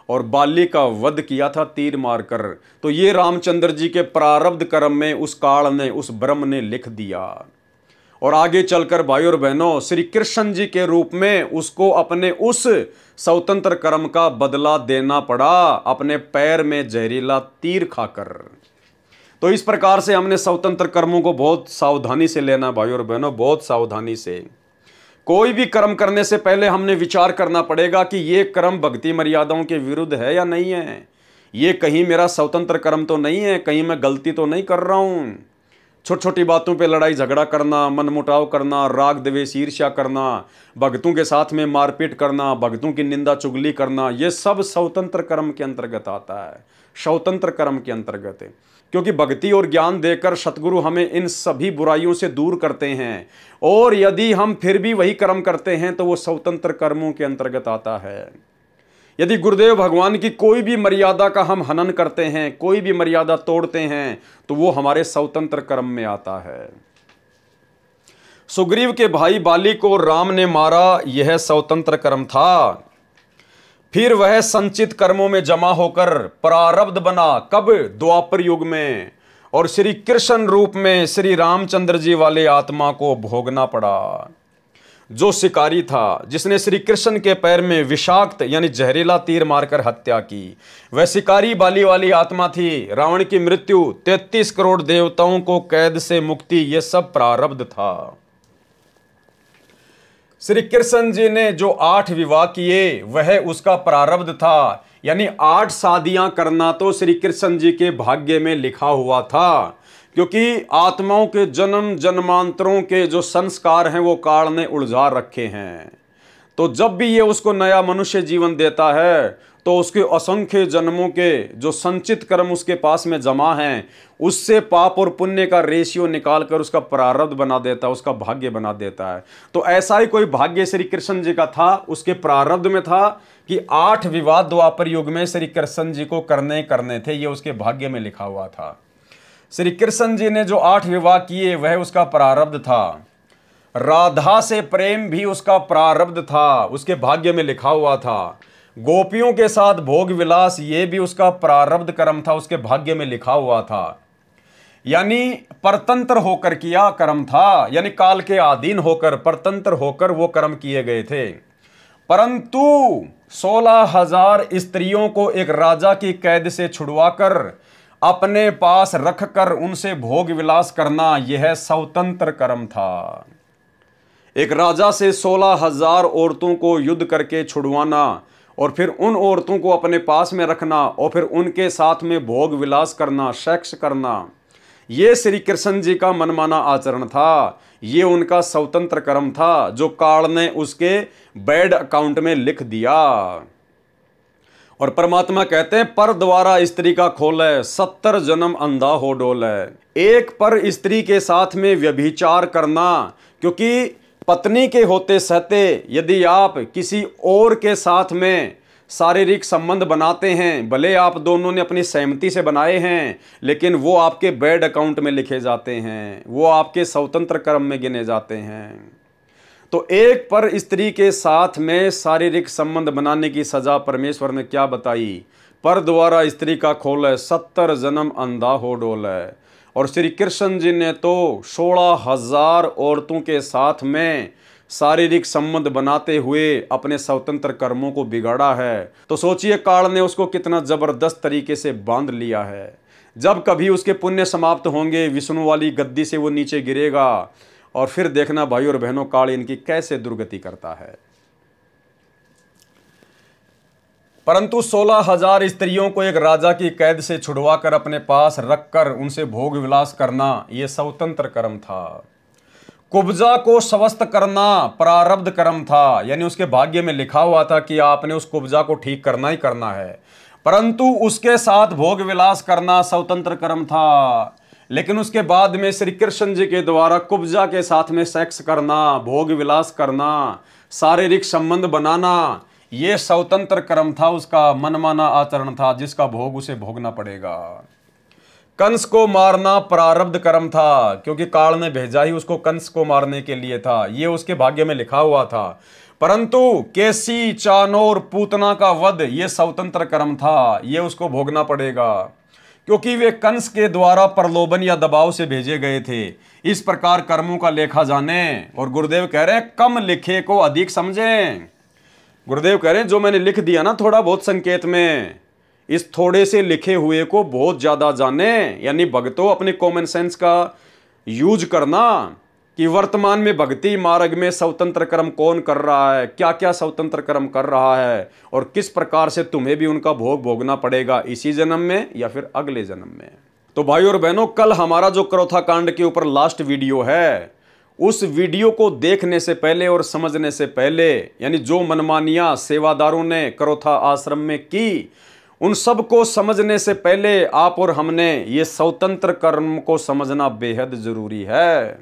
और बाली का वध किया था तीर मारकर। तो ये रामचंद्र जी के प्रारब्ध कर्म में उस काल ने, उस ब्रह्म ने लिख दिया। और आगे चलकर भाई और बहनों, श्री कृष्ण जी के रूप में उसको अपने उस स्वतंत्र कर्म का बदला देना पड़ा, अपने पैर में जहरीला तीर खाकर। तो इस प्रकार से हमने स्वतंत्र कर्मों को बहुत सावधानी से लेना भाई और बहनों, बहुत सावधानी से। कोई भी कर्म करने से पहले हमने विचार करना पड़ेगा कि ये कर्म भक्ति मर्यादाओं के विरुद्ध है या नहीं है, ये कहीं मेरा स्वतंत्र कर्म तो नहीं है, कहीं मैं गलती तो नहीं कर रहा हूँ। छोटी छोटी बातों पे लड़ाई झगड़ा करना, मनमुटाव करना, राग द्वेष ईर्ष्या करना, भक्तों के साथ में मारपीट करना, भक्तों की निंदा चुगली करना, ये सब स्वतंत्र कर्म के अंतर्गत आता है, स्वतंत्र कर्म के अंतर्गत है। क्योंकि भक्ति और ज्ञान देकर सतगुरु हमें इन सभी बुराइयों से दूर करते हैं, और यदि हम फिर भी वही कर्म करते हैं तो वो स्वतंत्र कर्मों के अंतर्गत आता है। यदि गुरुदेव भगवान की कोई भी मर्यादा का हम हनन करते हैं, कोई भी मर्यादा तोड़ते हैं, तो वो हमारे स्वतंत्र कर्म में आता है। सुग्रीव के भाई बाली को राम ने मारा, यह स्वतंत्र कर्म था। फिर वह संचित कर्मों में जमा होकर प्रारब्ध बना, कब? द्वापर युग में, और श्री कृष्ण रूप में श्री रामचंद्र जी वाले आत्मा को भोगना पड़ा। जो शिकारी था, जिसने श्री कृष्ण के पैर में विषाक्त यानी जहरीला तीर मारकर हत्या की, वह शिकारी बाली वाली आत्मा थी। रावण की मृत्यु, 33 करोड़ देवताओं को कैद से मुक्ति, यह सब प्रारब्ध था। श्री कृष्ण जी ने जो 8 विवाह किए वह उसका प्रारब्ध था, यानी 8 शादियां करना तो श्री कृष्ण जी के भाग्य में लिखा हुआ था, क्योंकि आत्माओं के जन्म जन्मांतरों के जो संस्कार हैं वो काल ने उलझा रखे हैं। तो जब भी ये उसको नया मनुष्य जीवन देता है तो उसके असंख्य जन्मों के जो संचित कर्म उसके पास में जमा हैं, उससे पाप और पुण्य का रेशियो निकालकर उसका प्रारब्ध बना देता है, उसका भाग्य बना देता है। तो ऐसा ही कोई भाग्य श्री कृष्ण जी का था, उसके प्रारब्ध में था कि 8 विवाह द्वापर युग में श्री कृष्ण जी को करने थे, ये उसके भाग्य में लिखा हुआ था। श्री कृष्ण जी ने जो 8 विवाह किए वह उसका प्रारब्ध था। राधा से प्रेम भी उसका प्रारब्ध था, उसके भाग्य में लिखा हुआ था। गोपियों के साथ भोग विलास ये भी उसका प्रारब्ध कर्म था, उसके भाग्य में लिखा हुआ था। यानी परतंत्र होकर किया कर्म था, यानी काल के अधीन होकर परतंत्र होकर वो कर्म किए गए थे। परंतु 16,000 स्त्रियों को एक राजा की कैद से छुड़वाकर अपने पास रखकर उनसे भोग विलास करना, यह स्वतंत्र कर्म था। एक राजा से 16,000 औरतों को युद्ध करके छुड़वाना और फिर उन औरतों को अपने पास में रखना और फिर उनके साथ में भोग विलास करना, सेक्स करना, यह श्री कृष्ण जी का मनमाना आचरण था। ये उनका स्वतंत्र कर्म था जो काल ने उसके बैड अकाउंट में लिख दिया। और परमात्मा कहते हैं, पर द्वारा स्त्री का खोले 70 जन्म अंधा हो डोले। एक पर स्त्री के साथ में व्यभिचार करना, क्योंकि पत्नी के होते सहते यदि आप किसी और के साथ में शारीरिक संबंध बनाते हैं, भले आप दोनों ने अपनी सहमति से बनाए हैं, लेकिन वो आपके बैड अकाउंट में लिखे जाते हैं, वो आपके स्वतंत्र कर्म में गिने जाते हैं। तो एक पर स्त्री के साथ में शारीरिक संबंध बनाने की सजा परमेश्वर ने क्या बताई? पर द्वारा स्त्री का खोले 70 जन्म अंधा हो डोले। और श्री कृष्ण जी ने तो 16,000 औरतों के साथ में शारीरिक संबंध बनाते हुए अपने स्वतंत्र कर्मों को बिगाड़ा है। तो सोचिए काल ने उसको कितना जबरदस्त तरीके से बांध लिया है। जब कभी उसके पुण्य समाप्त होंगे, विष्णु वाली गद्दी से वो नीचे गिरेगा और फिर देखना भाई और बहनों, काल इनकी कैसे दुर्गति करता है। परंतु 16,000 स्त्रियों को एक राजा की कैद से छुड़वाकर अपने पास रखकर उनसे भोग विलास करना, यह स्वतंत्र कर्म था। कुब्जा को स्वस्थ करना प्रारब्ध कर्म था, यानी उसके भाग्य में लिखा हुआ था कि आपने उस कुब्जा को ठीक करना ही करना है। परंतु उसके साथ भोग विलास करना स्वतंत्र कर्म था। लेकिन उसके बाद में श्री कृष्ण जी के द्वारा कुब्जा के साथ में सेक्स करना, भोग विलास करना, शारीरिक संबंध बनाना, यह स्वतंत्र कर्म था, उसका मनमाना आचरण था, जिसका भोग उसे भोगना पड़ेगा। कंस को मारना प्रारब्ध कर्म था, क्योंकि काल ने भेजा ही उसको कंस को मारने के लिए था, यह उसके भाग्य में लिखा हुआ था। परंतु केसी, चानोर, पूतना का वध यह स्वतंत्र कर्म था, यह उसको भोगना पड़ेगा, क्योंकि वे कंस के द्वारा प्रलोभन या दबाव से भेजे गए थे। इस प्रकार कर्मों का लेखा जाने। और गुरुदेव कह रहे हैं, कम लिखे को अधिक समझें। गुरुदेव कह रहे हैं, जो मैंने लिख दिया ना थोड़ा बहुत संकेत में, इस थोड़े से लिखे हुए को बहुत ज्यादा जाने। यानी भक्तों, अपने कॉमन सेंस का यूज करना कि वर्तमान में भक्ति मार्ग में स्वतंत्र कर्म कौन कर रहा है, क्या क्या स्वतंत्र कर्म कर रहा है और किस प्रकार से तुम्हें भी उनका भोग भोगना पड़ेगा, इसी जन्म में या फिर अगले जन्म में। तो भाई और बहनों, कल हमारा जो क्रोथा कांड के ऊपर लास्ट वीडियो है, उस वीडियो को देखने से पहले और समझने से पहले, यानी जो मनमानियां सेवादारों ने क्रोथा आश्रम में की, उन सब को समझने से पहले आप और हमने ये स्वतंत्र कर्म को समझना बेहद जरूरी है।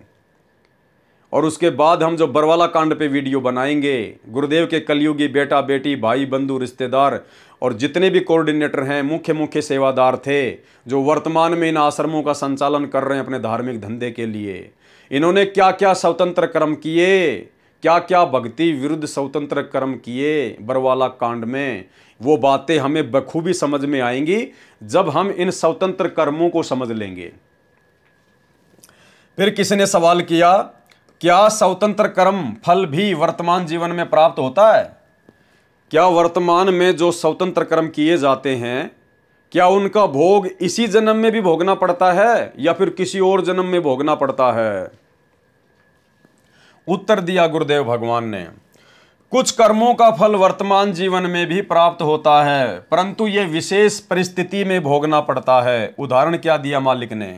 और उसके बाद हम जो बरवाला कांड पे वीडियो बनाएंगे, गुरुदेव के कलयुगी बेटा बेटी, भाई बंधु रिश्तेदार और जितने भी कोऑर्डिनेटर हैं, मुख्य सेवादार थे, जो वर्तमान में इन आश्रमों का संचालन कर रहे हैं अपने धार्मिक धंधे के लिए, इन्होंने क्या क्या स्वतंत्र कर्म किए, क्या क्या भक्ति विरुद्ध स्वतंत्र कर्म किए बरवाला कांड में, वो बातें हमें बखूबी समझ में आएंगी जब हम इन स्वतंत्र कर्मों को समझ लेंगे। फिर किसी ने सवाल किया क्या स्वतंत्र कर्म फल भी वर्तमान जीवन में प्राप्त होता है? क्या वर्तमान में जो स्वतंत्र कर्म किए जाते हैं, क्या उनका भोग इसी जन्म में भी भोगना पड़ता है या फिर किसी और जन्म में भोगना पड़ता है? उत्तर दिया गुरुदेव भगवान ने, कुछ कर्मों का फल वर्तमान जीवन में भी प्राप्त होता है, परंतु यह विशेष परिस्थिति में भोगना पड़ता है। उदाहरण क्या दिया मालिक ने?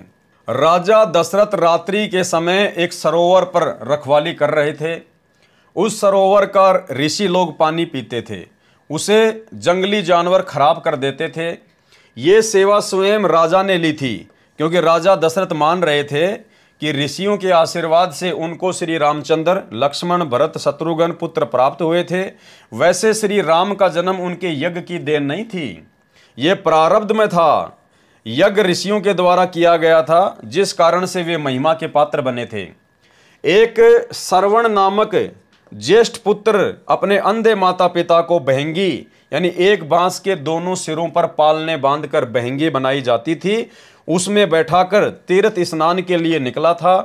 राजा दशरथ रात्रि के समय एक सरोवर पर रखवाली कर रहे थे। उस सरोवर का ऋषि लोग पानी पीते थे, उसे जंगली जानवर खराब कर देते थे। ये सेवा स्वयं राजा ने ली थी, क्योंकि राजा दशरथ मान रहे थे कि ऋषियों के आशीर्वाद से उनको श्री रामचंद्र, लक्ष्मण, भरत, शत्रुघ्न पुत्र प्राप्त हुए थे। वैसे श्री राम का जन्म उनके यज्ञ की देन नहीं थी, ये प्रारब्ध में था। यज्ञ ऋषियों के द्वारा किया गया था, जिस कारण से वे महिमा के पात्र बने थे। एक श्रवण नामक ज्येष्ठ पुत्र अपने अंधे माता पिता को बहंगी, यानी एक बांस के दोनों सिरों पर पालने बांधकर बहंगी बनाई जाती थी, उसमें बैठाकर तीर्थ स्नान के लिए निकला था।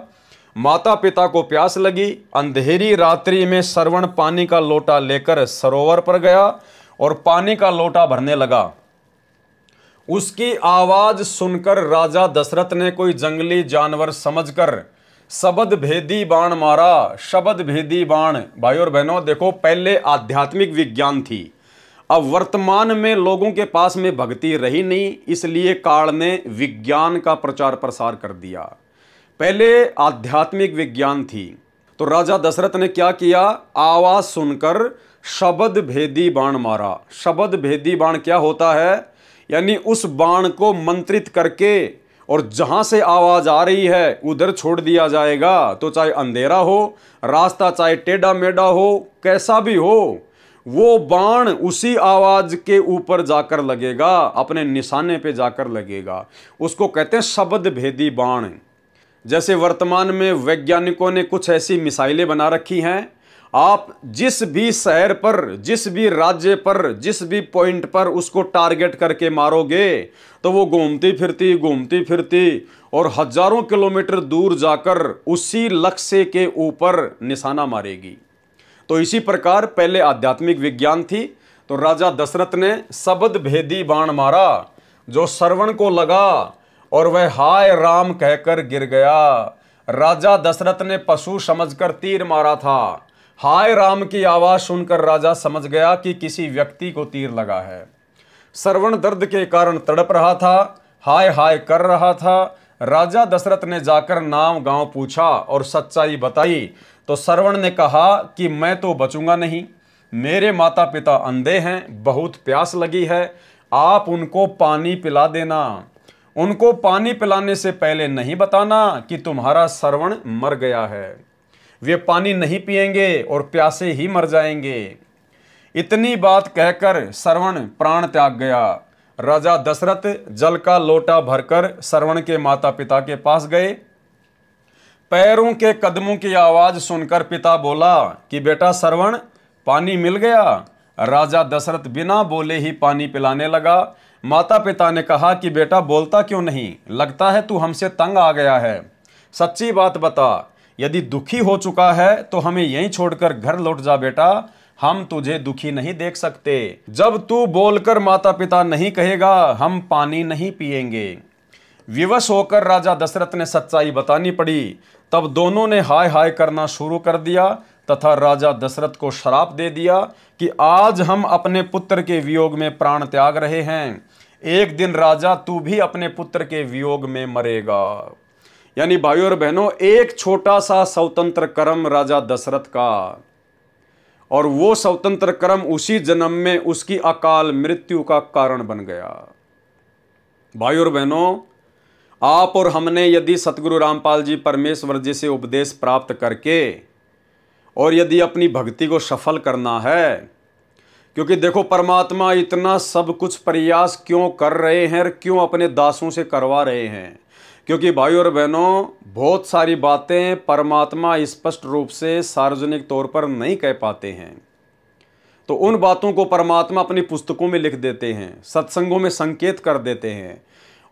माता पिता को प्यास लगी। अंधेरी रात्रि में श्रवण पानी का लोटा लेकर सरोवर पर गया और पानी का लोटा भरने लगा। उसकी आवाज सुनकर राजा दशरथ ने कोई जंगली जानवर समझकर शब्द भेदी बाण मारा। शब्द भेदी बाण, भाई और बहनों देखो, पहले आध्यात्मिक विज्ञान थी, अब वर्तमान में लोगों के पास में भक्ति रही नहीं, इसलिए काल ने विज्ञान का प्रचार प्रसार कर दिया। पहले आध्यात्मिक विज्ञान थी, तो राजा दशरथ ने क्या किया? आवाज सुनकर शब्द भेदी बाण मारा। शब्द भेदी बाण क्या होता है? यानी उस बाण को मंत्रित करके और जहां से आवाज आ रही है उधर छोड़ दिया जाएगा। तो चाहे अंधेरा हो, रास्ता चाहे टेढ़ा मेढ़ा हो, कैसा भी हो, वो बाण उसी आवाज के ऊपर जाकर लगेगा, अपने निशाने पे जाकर लगेगा। उसको कहते हैं शब्द भेदी बाण। जैसे वर्तमान में वैज्ञानिकों ने कुछ ऐसी मिसाइलें बना रखी हैं, आप जिस भी शहर पर, जिस भी राज्य पर, जिस भी पॉइंट पर उसको टारगेट करके मारोगे तो वो घूमती फिरती और हजारों किलोमीटर दूर जाकर उसी लक्ष्य के ऊपर निशाना मारेगी। तो इसी प्रकार पहले आध्यात्मिक विज्ञान थी, तो राजा दशरथ ने शब्द भेदी बाण मारा, जो श्रवण को लगा और वह हाय राम कहकर गिर गया। राजा दशरथ ने पशु समझकर तीर मारा था। हाय राम की आवाज सुनकर राजा समझ गया कि किसी व्यक्ति को तीर लगा है। श्रवण दर्द के कारण तड़प रहा था, हाय हाय कर रहा था। राजा दशरथ ने जाकर नाम गांव पूछा और सच्चाई बताई, तो श्रवण ने कहा कि मैं तो बचूंगा नहीं, मेरे माता पिता अंधे हैं, बहुत प्यास लगी है, आप उनको पानी पिला देना। उनको पानी पिलाने से पहले नहीं बताना कि तुम्हारा श्रवण मर गया है। वे पानी नहीं पिएंगे और प्यासे ही मर जाएंगे। इतनी बात कहकर श्रवण प्राण त्याग गया। राजा दशरथ जल का लोटा भरकर श्रवण के माता पिता के पास गए। पैरों के कदमों की आवाज सुनकर पिता बोला कि बेटा श्रवण, पानी मिल गया। राजा दशरथ बिना बोले ही पानी पिलाने लगा। माता पिता ने कहा कि बेटा बोलता क्यों नहीं, लगता है तू हमसे तंग आ गया है, सच्ची बात बता, यदि दुखी हो चुका है तो हमें यहीं छोड़कर घर लौट जा बेटा, हम तुझे दुखी नहीं देख सकते। जब तू बोलकर माता पिता नहीं कहेगा हम पानी नहीं पिएंगे। विवश होकर राजा दशरथ ने सच्चाई बतानी पड़ी। तब दोनों ने हाय हाय करना शुरू कर दिया तथा राजा दशरथ को श्राप दे दिया कि आज हम अपने पुत्र के वियोग में प्राण त्याग रहे हैं, एक दिन राजा तू भी अपने पुत्र के वियोग में मरेगा। यानी भाइयों और बहनों, एक छोटा सा स्वतंत्र कर्म राजा दशरथ का, और वो स्वतंत्र कर्म उसी जन्म में उसकी अकाल मृत्यु का कारण बन गया। भाइयों और बहनों, आप और हमने यदि सतगुरु रामपाल जी परमेश्वर जी से उपदेश प्राप्त करके और यदि अपनी भक्ति को सफल करना है, क्योंकि देखो परमात्मा इतना सब कुछ प्रयास क्यों कर रहे हैं और क्यों अपने दासों से करवा रहे हैं, क्योंकि भाइयों और बहनों बहुत सारी बातें परमात्मा स्पष्ट रूप से सार्वजनिक तौर पर नहीं कह पाते हैं, तो उन बातों को परमात्मा अपनी पुस्तकों में लिख देते हैं, सत्संगों में संकेत कर देते हैं,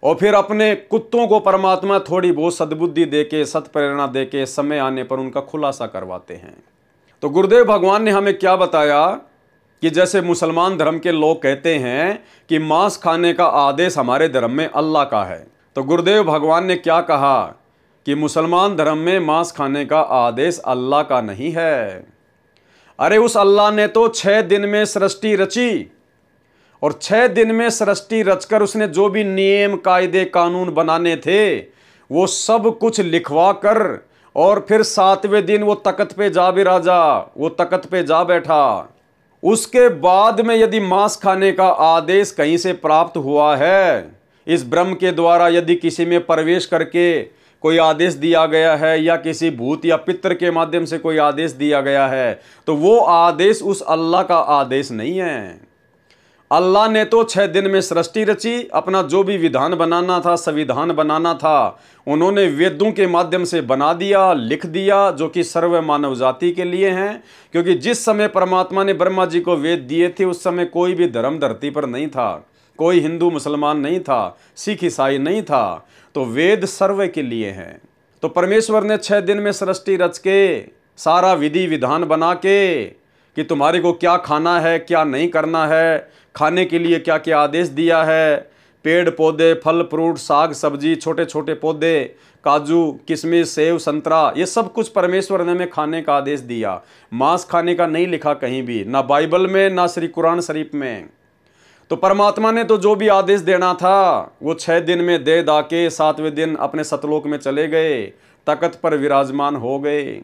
और फिर अपने कुत्तों को परमात्मा थोड़ी बहुत सद्बुद्धि देके, सत्प्रेरणा देके समय आने पर उनका खुलासा करवाते हैं। तो गुरुदेव भगवान ने हमें क्या बताया कि जैसे मुसलमान धर्म के लोग कहते हैं कि मांस खाने का आदेश हमारे धर्म में अल्लाह का है, तो गुरुदेव भगवान ने क्या कहा कि मुसलमान धर्म में मांस खाने का आदेश अल्लाह का नहीं है। अरे उस अल्लाह ने तो 6 दिन में सृष्टि रची और 6 दिन में सृष्टि रचकर उसने जो भी नियम कायदे कानून बनाने थे वो सब कुछ लिखवा कर और फिर 7वें दिन वो तख्त पे जा बिराजा, वो तख्त पे जा बैठा। उसके बाद में यदि मांस खाने का आदेश कहीं से प्राप्त हुआ है, इस ब्रह्म के द्वारा यदि किसी में प्रवेश करके कोई आदेश दिया गया है या किसी भूत या पितर के माध्यम से कोई आदेश दिया गया है, तो वो आदेश उस अल्लाह का आदेश नहीं है। अल्लाह ने तो 6 दिन में सृष्टि रची, अपना जो भी विधान बनाना था, संविधान बनाना था, उन्होंने वेदों के माध्यम से बना दिया, लिख दिया, जो कि सर्व मानव जाति के लिए हैं। क्योंकि जिस समय परमात्मा ने ब्रह्मा जी को वेद दिए थे उस समय कोई भी धर्म धरती पर नहीं था, कोई हिंदू मुसलमान नहीं था, सिख ईसाई नहीं था, तो वेद सर्व के लिए हैं। तो परमेश्वर ने 6 दिन में सृष्टि रच के सारा विधि विधान बना के कि तुम्हारे को क्या खाना है, क्या नहीं करना है, खाने के लिए क्या क्या आदेश दिया है, पेड़ पौधे, फल फ्रूट, साग सब्जी, छोटे छोटे पौधे, काजू किशमिश सेव संतरा, ये सब कुछ परमेश्वर ने हमें खाने का आदेश दिया। मांस खाने का नहीं लिखा कहीं भी, ना बाइबल में ना श्री कुरान शरीफ में। तो परमात्मा ने तो जो भी आदेश देना था वो 6 दिन में दे दा के 7वें दिन अपने सतलोक में चले गए, तख्त पर विराजमान हो गए।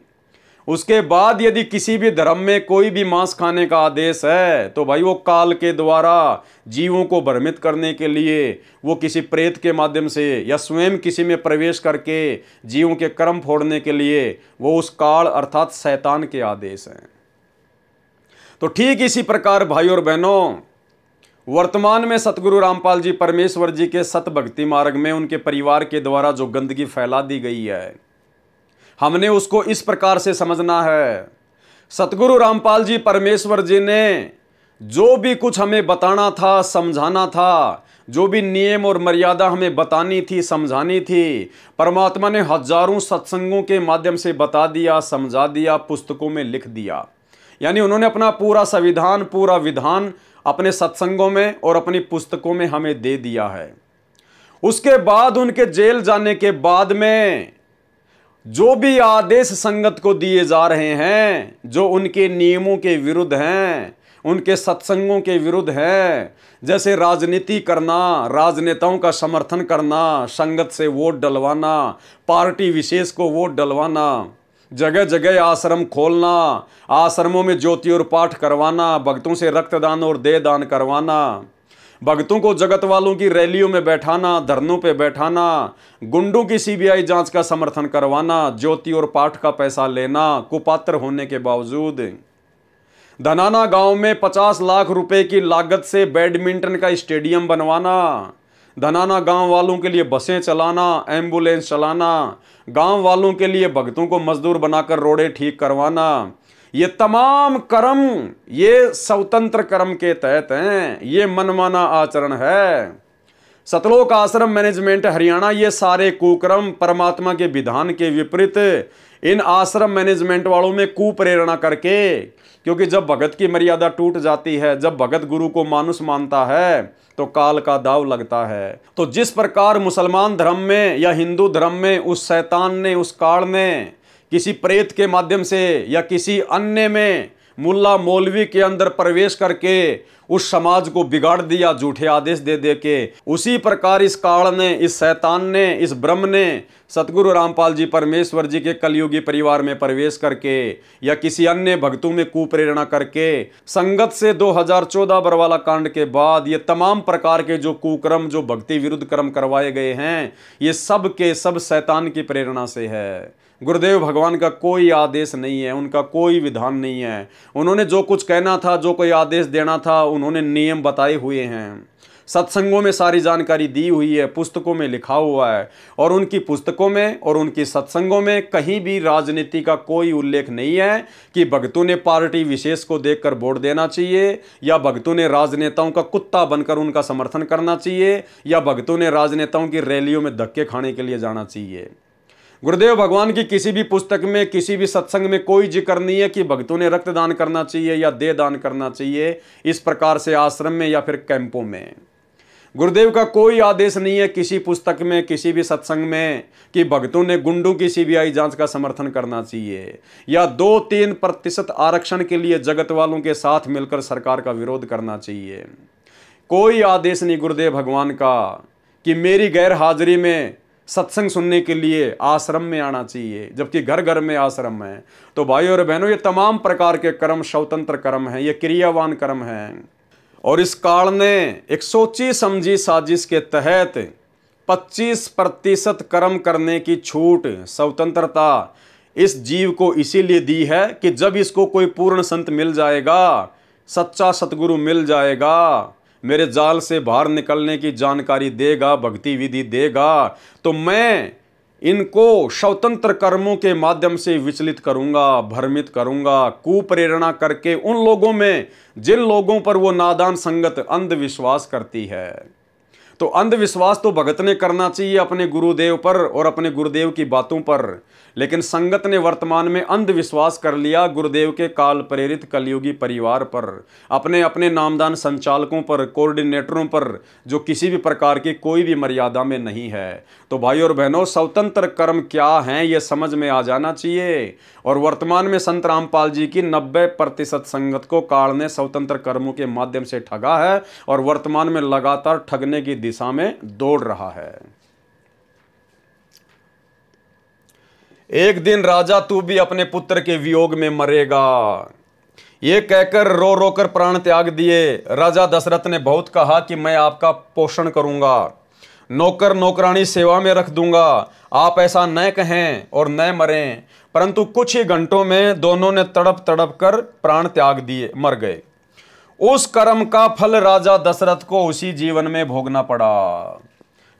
उसके बाद यदि किसी भी धर्म में कोई भी मांस खाने का आदेश है तो भाई वो काल के द्वारा जीवों को भ्रमित करने के लिए, वो किसी प्रेत के माध्यम से या स्वयं किसी में प्रवेश करके जीवों के कर्म फोड़ने के लिए, वो उस काल अर्थात शैतान के आदेश हैं। तो ठीक इसी प्रकार भाई और बहनों, वर्तमान में सतगुरु रामपाल जी परमेश्वर जी के सत भक्ति मार्ग में उनके परिवार के द्वारा जो गंदगी फैला दी गई है, हमने उसको इस प्रकार से समझना है। सतगुरु रामपाल जी परमेश्वर जी ने जो भी कुछ हमें बताना था, समझाना था, जो भी नियम और मर्यादा हमें बतानी थी, समझानी थी, परमात्मा ने हजारों सत्संगों के माध्यम से बता दिया, समझा दिया, पुस्तकों में लिख दिया। यानी उन्होंने अपना पूरा संविधान, पूरा विधान अपने सत्संगों में और अपनी पुस्तकों में हमें दे दिया है। उसके बाद उनके जेल जाने के बाद में जो भी आदेश संगत को दिए जा रहे हैं, जो उनके नियमों के विरुद्ध हैं, उनके सत्संगों के विरुद्ध हैं, जैसे राजनीति करना, राजनेताओं का समर्थन करना, संगत से वोट डलवाना, पार्टी विशेष को वोट डलवाना, जगह जगह आश्रम खोलना, आश्रमों में ज्योति और पाठ करवाना, भक्तों से रक्तदान और देह दान करवाना, भक्तों को जगत वालों की रैलियों में बैठाना, धरनों पे बैठाना, गुंडों की सीबीआई जांच का समर्थन करवाना, ज्योति और पाठ का पैसा लेना कुपात्र होने के बावजूद। धनाना गांव में 50 लाख रुपए की लागत से बैडमिंटन का स्टेडियम बनवाना, धनाना गांव वालों के लिए बसें चलाना, एम्बुलेंस चलाना, गांव वालों के लिए भक्तों को मजदूर बनाकर रोडें ठीक करवाना, ये तमाम कर्म ये स्वतंत्र कर्म के तहत हैं। ये मनमाना आचरण है। सतलोक आश्रम मैनेजमेंट हरियाणा, ये सारे कुकर्म परमात्मा के विधान के विपरीत इन आश्रम मैनेजमेंट वालों में कुप्रेरणा करके, क्योंकि जब भगत की मर्यादा टूट जाती है, जब भगत गुरु को मानुष मानता है तो काल का दाव लगता है। तो जिस प्रकार मुसलमान धर्म में या हिंदू धर्म में उस शैतान ने, उस काल ने किसी प्रेत के माध्यम से या किसी अन्य में मुल्ला मौलवी के अंदर प्रवेश करके उस समाज को बिगाड़ दिया झूठे आदेश दे दे के, उसी प्रकार इस काल ने, इस शैतान ने, इस ब्रह्म ने सतगुरु रामपाल जी परमेश्वर जी के कलयुगी परिवार में प्रवेश करके या किसी अन्य भक्तों में कुप्रेरणा करके संगत से 2014 बरवाला कांड के बाद ये तमाम प्रकार के जो कुकर्म, जो भक्ति विरुद्ध कर्म करवाए गए हैं, ये सब के सब शैतान की प्रेरणा से है। गुरुदेव भगवान का कोई आदेश नहीं है, उनका कोई विधान नहीं है। उन्होंने जो कुछ कहना था, जो कोई आदेश देना था, उन्होंने नियम बताए हुए हैं। सत्संगों में सारी जानकारी दी हुई है, पुस्तकों में लिखा हुआ है, और उनकी पुस्तकों में और उनकी सत्संगों में कहीं भी राजनीति का कोई उल्लेख नहीं है कि भक्तों ने पार्टी विशेष को देखकर वोट देना चाहिए, या भक्तों ने राजनेताओं का कुत्ता बनकर उनका समर्थन करना चाहिए, या भक्तों ने राजनेताओं की रैलियों में धक्के खाने के लिए जाना चाहिए। गुरुदेव भगवान की किसी भी पुस्तक में, किसी भी सत्संग में कोई जिक्र नहीं है कि भक्तों ने रक्तदान करना चाहिए या देह दान करना चाहिए इस प्रकार से आश्रम में या फिर कैंपों में। गुरुदेव का कोई आदेश नहीं है किसी पुस्तक में, किसी भी सत्संग में कि भक्तों ने गुंडों की सीबीआई जांच का समर्थन करना चाहिए या 2-3% आरक्षण के लिए जगत वालों के साथ मिलकर सरकार का विरोध करना चाहिए। कोई आदेश नहीं गुरुदेव भगवान का कि मेरी गैर हाजिरी में सत्संग सुनने के लिए आश्रम में आना चाहिए, जबकि घर घर में आश्रम है। तो भाइयों और बहनों, ये तमाम प्रकार के कर्म स्वतंत्र कर्म हैं, ये क्रियावान कर्म हैं, और इस काल ने एक सोची समझी साजिश के तहत 25% कर्म करने की छूट, स्वतंत्रता इस जीव को इसीलिए दी है कि जब इसको कोई पूर्ण संत मिल जाएगा, सच्चा सतगुरु मिल जाएगा, मेरे जाल से बाहर निकलने की जानकारी देगा, भक्ति विधि देगा, तो मैं इनको स्वतंत्र कर्मों के माध्यम से विचलित करूंगा, भ्रमित करूंगा, कुप्रेरणा करके उन लोगों में जिन लोगों पर वो नादान संगत अंधविश्वास करती है। तो अंधविश्वास तो भगत ने करना चाहिए अपने गुरुदेव पर और अपने गुरुदेव की बातों पर, लेकिन संगत ने वर्तमान में अंधविश्वास कर लिया गुरुदेव के काल प्रेरित कलयुगी परिवार पर, अपने अपने नामदान संचालकों पर, कोऑर्डिनेटरों पर, जो किसी भी प्रकार की कोई भी मर्यादा में नहीं है। तो भाई और बहनों, स्वतंत्र कर्म क्या हैं ये समझ में आ जाना चाहिए। और वर्तमान में संत रामपाल जी की 90% संगत को काल ने स्वतंत्र कर्मों के माध्यम से ठगा है और वर्तमान में लगातार ठगने की दिशा में दौड़ रहा है। एक दिन राजा तू भी अपने पुत्र के वियोग में मरेगा, ये कहकर रो रो कर प्राण त्याग दिए। राजा दशरथ ने बहुत कहा कि मैं आपका पोषण करूंगा, नौकर नौकरानी सेवा में रख दूंगा, आप ऐसा न कहें और न मरें। परंतु कुछ ही घंटों में दोनों ने तड़प तड़प कर प्राण त्याग दिए, मर गए। उस कर्म का फल राजा दशरथ को उसी जीवन में भोगना पड़ा,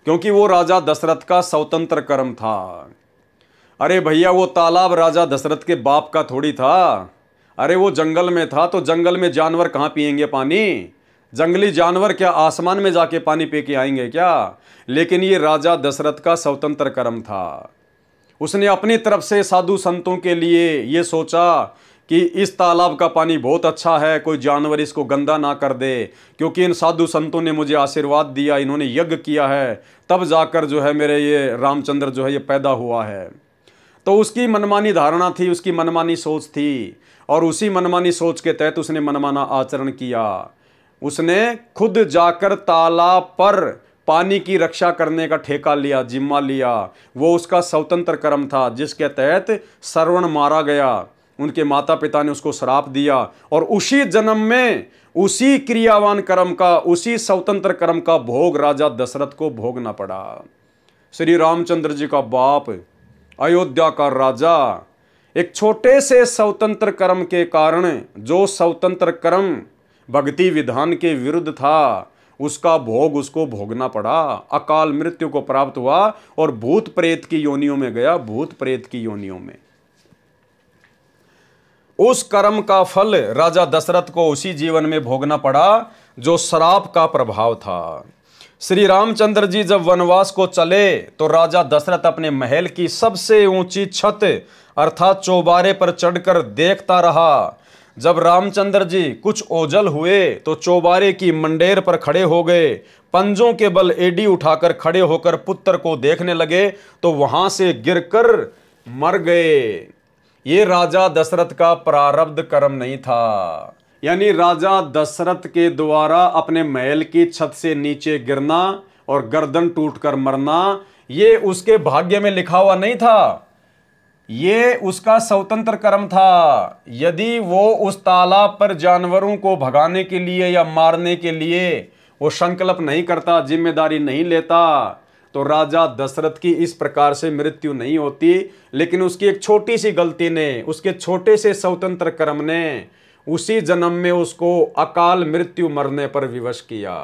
क्योंकि वो राजा दशरथ का स्वतंत्र कर्म था। अरे भैया, वो तालाब राजा दशरथ के बाप का थोड़ी था। अरे वो जंगल में था, तो जंगल में जानवर कहाँ पिएंगे पानी? जंगली जानवर क्या आसमान में जाके पानी पी के आएंगे क्या? लेकिन ये राजा दशरथ का स्वतंत्र कर्म था। उसने अपनी तरफ से साधु संतों के लिए ये सोचा कि इस तालाब का पानी बहुत अच्छा है, कोई जानवर इसको गंदा ना कर दे, क्योंकि इन साधु संतों ने मुझे आशीर्वाद दिया, इन्होंने यज्ञ किया है, तब जाकर जो है मेरे ये रामचंद्र जो है ये पैदा हुआ है। तो उसकी मनमानी धारणा थी, उसकी मनमानी सोच थी, और उसी मनमानी सोच के तहत उसने मनमाना आचरण किया। उसने खुद जाकर तालाब पर पानी की रक्षा करने का ठेका लिया, जिम्मा लिया। वो उसका स्वतंत्र कर्म था, जिसके तहत श्रवण मारा गया। उनके माता पिता ने उसको श्राप दिया, और उसी जन्म में उसी क्रियावान कर्म का, उसी स्वतंत्र कर्म का भोग राजा दशरथ को भोगना पड़ा। श्री रामचंद्र जी का बाप, अयोध्या का राजा, एक छोटे से स्वतंत्र कर्म के कारण, जो स्वतंत्र कर्म भक्ति विधान के विरुद्ध था, उसका भोग उसको भोगना पड़ा। अकाल मृत्यु को प्राप्त हुआ और भूत प्रेत की योनियों में गया, भूत प्रेत की योनियों में। उस कर्म का फल राजा दशरथ को उसी जीवन में भोगना पड़ा जो श्राप का प्रभाव था। श्री रामचंद्र जी जब वनवास को चले तो राजा दशरथ अपने महल की सबसे ऊंची छत अर्थात चौबारे पर चढ़कर देखता रहा। जब रामचंद्र जी कुछ ओझल हुए तो चौबारे की मंडेर पर खड़े हो गए, पंजों के बल एडी उठाकर खड़े होकर पुत्र को देखने लगे तो वहां से गिरकर मर गए। ये राजा दशरथ का प्रारब्ध कर्म नहीं था, यानी राजा दशरथ के द्वारा अपने महल की छत से नीचे गिरना और गर्दन टूटकर मरना, ये उसके भाग्य में लिखा हुआ नहीं था, ये उसका स्वतंत्र कर्म था। यदि वो उस तालाब पर जानवरों को भगाने के लिए या मारने के लिए वो संकल्प नहीं करता, जिम्मेदारी नहीं लेता, तो राजा दशरथ की इस प्रकार से मृत्यु नहीं होती। लेकिन उसकी एक छोटी सी गलती ने, उसके छोटे से स्वतंत्र कर्म ने उसी जन्म में उसको अकाल मृत्यु मरने पर विवश किया।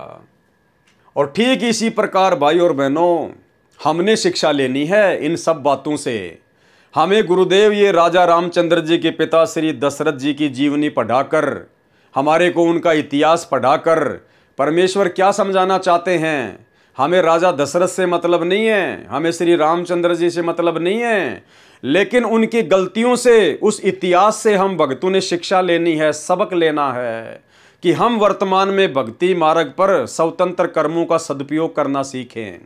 और ठीक इसी प्रकार भाई और बहनों, हमने शिक्षा लेनी है इन सब बातों से। हमें गुरुदेव ये राजा रामचंद्र जी के पिता श्री दशरथ जी की जीवनी पढ़ाकर, हमारे को उनका इतिहास पढ़ाकर परमेश्वर क्या समझाना चाहते हैं। हमें राजा दशरथ से मतलब नहीं है, हमें श्री रामचंद्र जी से मतलब नहीं है, लेकिन उनकी गलतियों से, उस इतिहास से हम भक्तों ने शिक्षा लेनी है, सबक लेना है कि हम वर्तमान में भक्ति मार्ग पर स्वतंत्र कर्मों का सदुपयोग करना सीखें।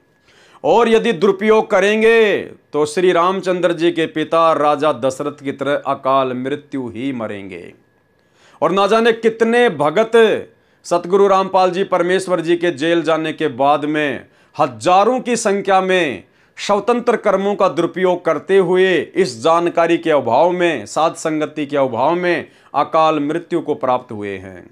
और यदि दुरुपयोग करेंगे तो श्री रामचंद्र जी के पिता राजा दशरथ की तरह अकाल मृत्यु ही मरेंगे। और ना जाने कितने भगत सतगुरु रामपाल जी परमेश्वर जी के जेल जाने के बाद में हजारों की संख्या में स्वतंत्र कर्मों का दुरुपयोग करते हुए इस जानकारी के अभाव में, साध संगति के अभाव में अकाल मृत्यु को प्राप्त हुए हैं।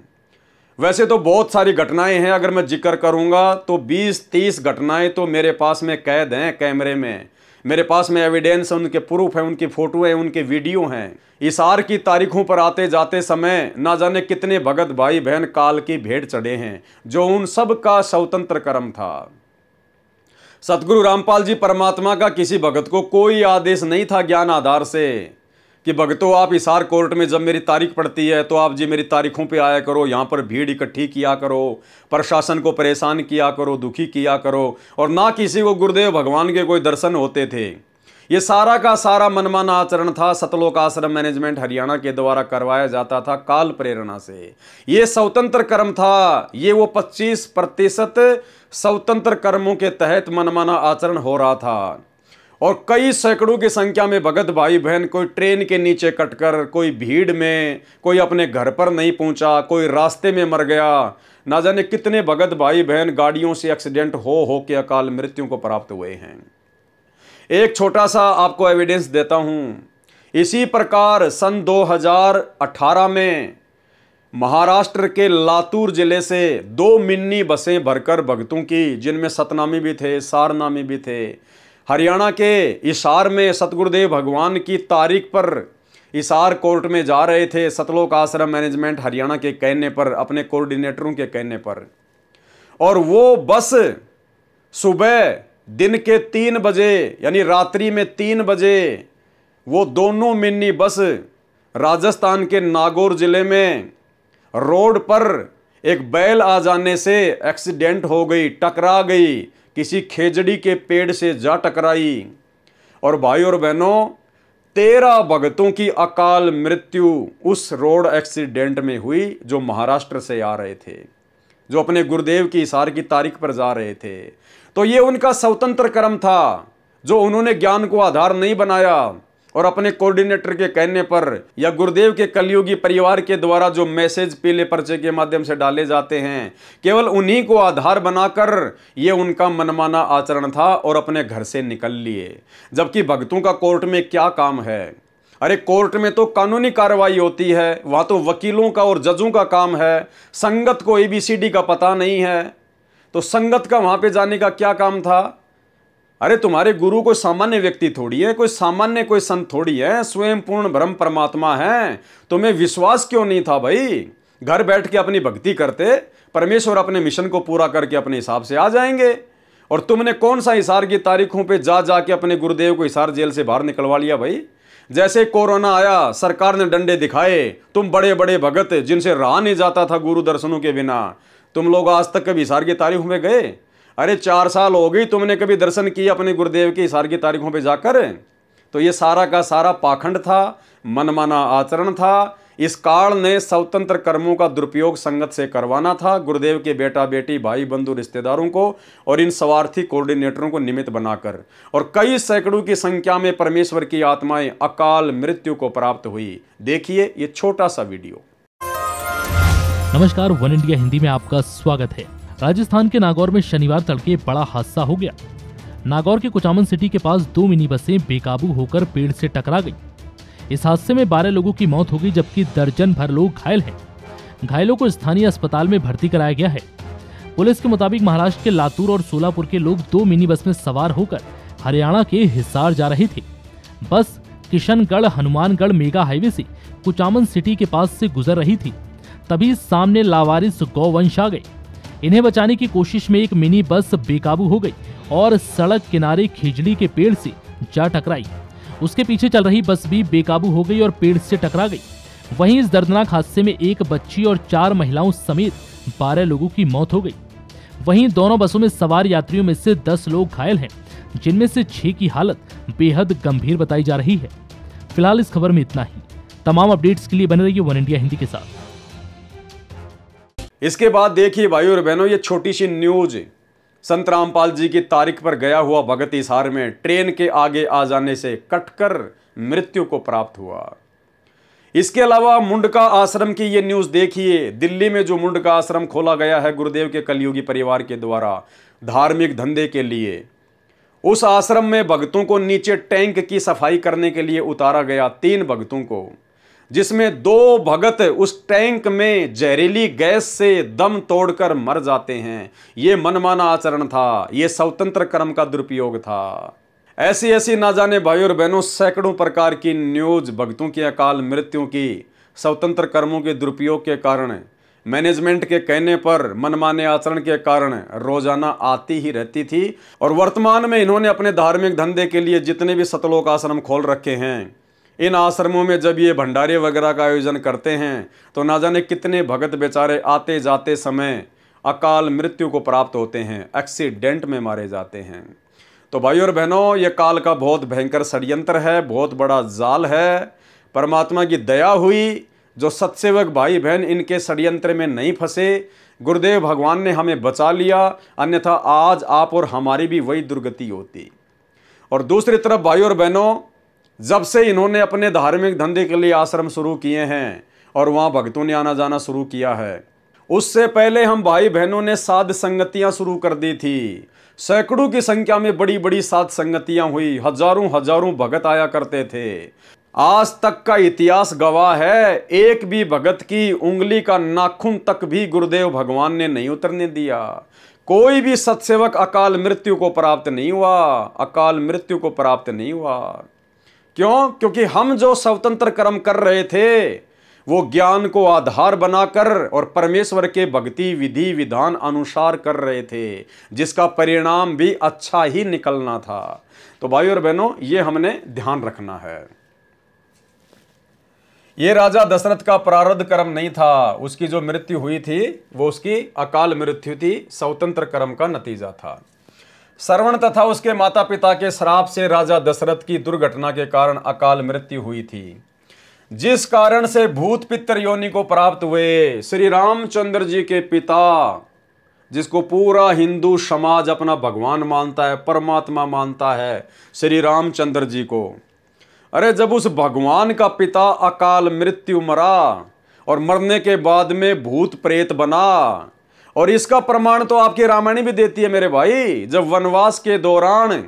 वैसे तो बहुत सारी घटनाएं हैं, अगर मैं जिक्र करूंगा तो 20-30 घटनाएं तो मेरे पास में कैद हैं कैमरे में, मेरे पास में एविडेंस है, उनके प्रूफ है, उनकी फोटो है, उनके वीडियो हैं। इशार की तारीखों पर आते जाते समय ना जाने कितने भगत भाई बहन काल की भेंट चढ़े हैं, जो उन सब का स्वतंत्र कर्म था। सतगुरु रामपाल जी परमात्मा का किसी भगत को कोई आदेश नहीं था ज्ञान आधार से कि भगतों आप हिसार कोर्ट में जब मेरी तारीख पड़ती है तो आप जी मेरी तारीखों पे आया करो, यहाँ पर भीड़ इकट्ठी किया करो, प्रशासन को परेशान किया करो, दुखी किया करो, और ना किसी को गुरुदेव भगवान के कोई दर्शन होते थे। ये सारा का सारा मनमाना आचरण था, सतलोक आश्रम मैनेजमेंट हरियाणा के द्वारा करवाया जाता था काल प्रेरणा से। ये स्वतंत्र कर्म था, ये वो 25% स्वतंत्र कर्मों के तहत मनमाना आचरण हो रहा था। और कई सैकड़ों की संख्या में भगत भाई बहन कोई ट्रेन के नीचे कटकर, कोई भीड़ में, कोई अपने घर पर नहीं पहुंचा, कोई रास्ते में मर गया, ना जाने कितने भगत भाई बहन गाड़ियों से एक्सीडेंट हो के अकाल मृत्यु को प्राप्त हुए हैं। एक छोटा सा आपको एविडेंस देता हूं। इसी प्रकार सन 2018 में महाराष्ट्र के लातूर जिले से 2 मिनी बसें भरकर भक्तों की, जिनमें सतनामी भी थे, सारनामी भी थे, हरियाणा के इशार में सतगुरुदेव भगवान की तारीख पर इशार कोर्ट में जा रहे थे, सतलोक आश्रम मैनेजमेंट हरियाणा के कहने पर, अपने कोऑर्डिनेटरों के कहने पर। और वो बस सुबह दिन के 3 बजे यानी रात्रि में 3 बजे वो दोनों मिनी बस राजस्थान के नागौर जिले में रोड पर एक बैल आ जाने से एक्सीडेंट हो गई, टकरा गई, किसी खेजड़ी के पेड़ से जा टकराई। और भाई और बहनों 13 भगतों की अकाल मृत्यु उस रोड एक्सीडेंट में हुई, जो महाराष्ट्र से आ रहे थे, जो अपने गुरुदेव की इशार की तारीख पर जा रहे थे। तो ये उनका स्वतंत्र कर्म था, जो उन्होंने ज्ञान को आधार नहीं बनाया और अपने कोऑर्डिनेटर के कहने पर या गुरुदेव के कलयुगी परिवार के द्वारा जो मैसेज पीले पर्चे के माध्यम से डाले जाते हैं, केवल उन्हीं को आधार बनाकर ये उनका मनमाना आचरण था और अपने घर से निकल लिए। जबकि भक्तों का कोर्ट में क्या काम है? अरे कोर्ट में तो कानूनी कार्रवाई होती है, वहां तो वकीलों का और जजों का काम है। संगत को ABCD का पता नहीं है, तो संगत का वहां पे जाने का क्या काम था? अरे तुम्हारे गुरु कोई सामान्य व्यक्ति थोड़ी है, कोई सामान्य कोई संत थोड़ी है, स्वयं पूर्ण ब्रह्म परमात्मा है। तुम्हें विश्वास क्यों नहीं था भाई? घर बैठ के अपनी भक्ति करते, परमेश्वर अपने मिशन को पूरा करके अपने हिसाब से आ जाएंगे। और तुमने कौन सा हिसार की तारीखों पे जा के अपने गुरुदेव को हिसार जेल से बाहर निकलवा लिया भाई? जैसे कोरोना आया, सरकार ने डंडे दिखाए, तुम बड़े बड़े भगत जिनसे रहा नहीं जाता था गुरु दर्शनों के बिना, तुम लोग आज तक कभी हिसार की तारीखों में गए? अरे 4 साल हो गई, तुमने कभी दर्शन किए अपने गुरुदेव की हिसार की तारीखों पे जाकर? तो ये सारा का सारा पाखंड था, मनमाना आचरण था। इस काल ने स्वतंत्र कर्मों का दुरुपयोग संगत से करवाना था, गुरुदेव के बेटा बेटी भाई बंधु रिश्तेदारों को और इन स्वार्थी कोऑर्डिनेटरों को निमित्त बनाकर। और कई सैकड़ों की संख्या में परमेश्वर की आत्माएं अकाल मृत्यु को प्राप्त हुई। देखिए ये छोटा सा वीडियो।
नमस्कार, वन इंडिया हिंदी में आपका स्वागत है। राजस्थान के नागौर में शनिवार तड़के बड़ा हादसा हो गया। नागौर के कुचामन सिटी के पास 2 मिनी बसें बेकाबू होकर पेड़ से टकरा गई। इस हादसे में 12 लोगों की मौत हो गई, जबकि दर्जन भर लोग घायल हैं। घायलों को स्थानीय अस्पताल में भर्ती कराया गया है। पुलिस के मुताबिक महाराष्ट्र के लातूर और सोलापुर के लोग 2 मिनी बस में सवार होकर हरियाणा के हिसार जा रहे थे। बस किशनगढ़ हनुमानगढ़ मेगा हाईवे से कुचामन सिटी के पास से गुजर रही थी, तभी सामने लावारिस गौवंश आ गए। इन्हें बचाने की कोशिश में एक मिनी बस बेकाबू हो गई और सड़क किनारे खिजड़ी के पेड़ से जा टकराई। उसके पीछे चल रही बस भी बेकाबू हो गई और पेड़ से टकरा गई। वहीं इस दर्दनाक हादसे में एक बच्ची और 4 महिलाओं समेत 12 लोगों की मौत हो गई। वहीं दोनों बसों में सवार यात्रियों में से 10 लोग घायल हैं, जिनमें से 6 की हालत बेहद गंभीर बताई जा रही है। फिलहाल इस खबर में इतना ही। तमाम अपडेट्स के लिए बने रहिए वन इंडिया हिंदी के साथ।
इसके बाद देखिए भाइयों और बहनों, ये छोटी सी न्यूज, संत रामपाल जी की तारीख पर गया हुआ भगत हिसार में ट्रेन के आगे आ जाने से कटकर मृत्यु को प्राप्त हुआ। इसके अलावा मुंडका आश्रम की ये न्यूज देखिए। दिल्ली में जो मुंडका आश्रम खोला गया है गुरुदेव के कलयुगी परिवार के द्वारा धार्मिक धंधे के लिए, उस आश्रम में भक्तों को नीचे टैंक की सफाई करने के लिए उतारा गया, 3 भक्तों को, जिसमें 2 भगत उस टैंक में जहरीली गैस से दम तोड़कर मर जाते हैं। यह मनमाना आचरण था, यह स्वतंत्र कर्म का दुरुपयोग था। ऐसी ऐसी ना जाने भाइयों और बहनों सैकड़ों प्रकार की न्यूज भक्तों की अकाल मृत्यु की स्वतंत्र कर्मों के दुरुपयोग के कारण, मैनेजमेंट के कहने पर, मनमाने आचरण के कारण रोजाना आती ही रहती थी। और वर्तमान में इन्होंने अपने धार्मिक धंधे के लिए जितने भी सतलोक आश्रम खोल रखे हैं, इन आश्रमों में जब ये भंडारे वगैरह का आयोजन करते हैं तो ना जाने कितने भगत बेचारे आते जाते समय अकाल मृत्यु को प्राप्त होते हैं, एक्सीडेंट में मारे जाते हैं। तो भाइयों और बहनों, ये काल का बहुत भयंकर षड्यंत्र है, बहुत बड़ा जाल है। परमात्मा की दया हुई जो सत्सेवक भाई बहन इनके षड्यंत्र में नहीं फंसे, गुरुदेव भगवान ने हमें बचा लिया, अन्यथा आज आप और हमारी भी वही दुर्गति होती। और दूसरी तरफ भाइयों और बहनों, जब से इन्होंने अपने धार्मिक धंधे के लिए आश्रम शुरू किए हैं और वहाँ भक्तों ने आना जाना शुरू किया है, उससे पहले हम भाई बहनों ने साध संगतियाँ शुरू कर दी थी। सैकड़ों की संख्या में बड़ी बड़ी साध संगतियाँ हुई, हजारों हजारों भगत आया करते थे। आज तक का इतिहास गवाह है, एक भी भगत की उंगली का नाखून तक भी गुरुदेव भगवान ने नहीं उतरने दिया। कोई भी सत्सेवक अकाल मृत्यु को प्राप्त नहीं हुआ, अकाल मृत्यु को प्राप्त नहीं हुआ। क्यों? क्योंकि हम जो स्वतंत्र कर्म कर रहे थे वो ज्ञान को आधार बनाकर और परमेश्वर के भक्ति विधि विधान अनुसार कर रहे थे, जिसका परिणाम भी अच्छा ही निकलना था। तो भाइयों और बहनों, ये हमने ध्यान रखना है। ये राजा दशरथ का प्रारब्ध कर्म नहीं था, उसकी जो मृत्यु हुई थी वो उसकी अकाल मृत्यु थी, स्वतंत्र कर्म का नतीजा था। श्रवण तथा उसके माता पिता के श्राप से राजा दशरथ की दुर्घटना के कारण अकाल मृत्यु हुई थी, जिस कारण से भूत पितर योनि को प्राप्त हुए। श्री रामचंद्र जी के पिता, जिसको पूरा हिंदू समाज अपना भगवान मानता है, परमात्मा मानता है, श्री रामचंद्र जी को, अरे जब उस भगवान का पिता अकाल मृत्यु मरा और मरने के बाद में भूत प्रेत बना, और इसका प्रमाण तो आपकी रामायण भी देती है मेरे भाई। जब वनवास के दौरान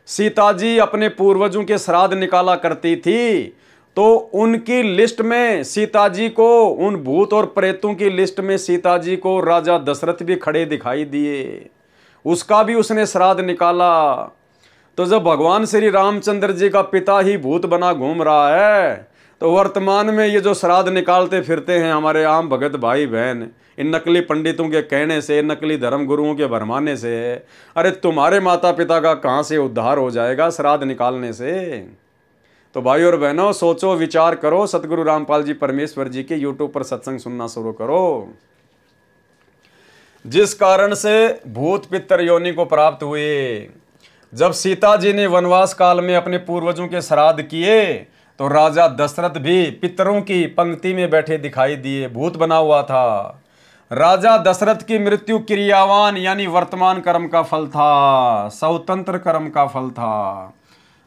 सीता जी अपने पूर्वजों के श्राद्ध निकाला करती थी तो उनकी लिस्ट में सीता जी को, उन भूत और प्रेतों की लिस्ट में सीता जी को राजा दशरथ भी खड़े दिखाई दिए, उसका भी उसने श्राद्ध निकाला। तो जब भगवान श्री रामचंद्र जी का पिता ही भूत बना घूम रहा है, तो वर्तमान में ये जो श्राद्ध निकालते फिरते हैं हमारे आम भगत भाई बहन, इन नकली पंडितों के कहने से, नकली धर्म गुरुओं के भरमाने से, अरे तुम्हारे माता पिता का कहाँ से उद्धार हो जाएगा श्राद्ध निकालने से? तो भाइयों और बहनों, सोचो, विचार करो, सतगुरु रामपाल जी परमेश्वर जी के यूट्यूब पर सत्संग सुनना शुरू करो। जिस कारण से भूत पितर योनि को प्राप्त हुए। जब सीता जी ने वनवास काल में अपने पूर्वजों के श्राद्ध किए तो राजा दशरथ भी पितरों की पंक्ति में बैठे दिखाई दिए, भूत बना हुआ था। राजा दशरथ की मृत्यु क्रियावान यानी वर्तमान कर्म का फल था, स्वतंत्र कर्म का फल था।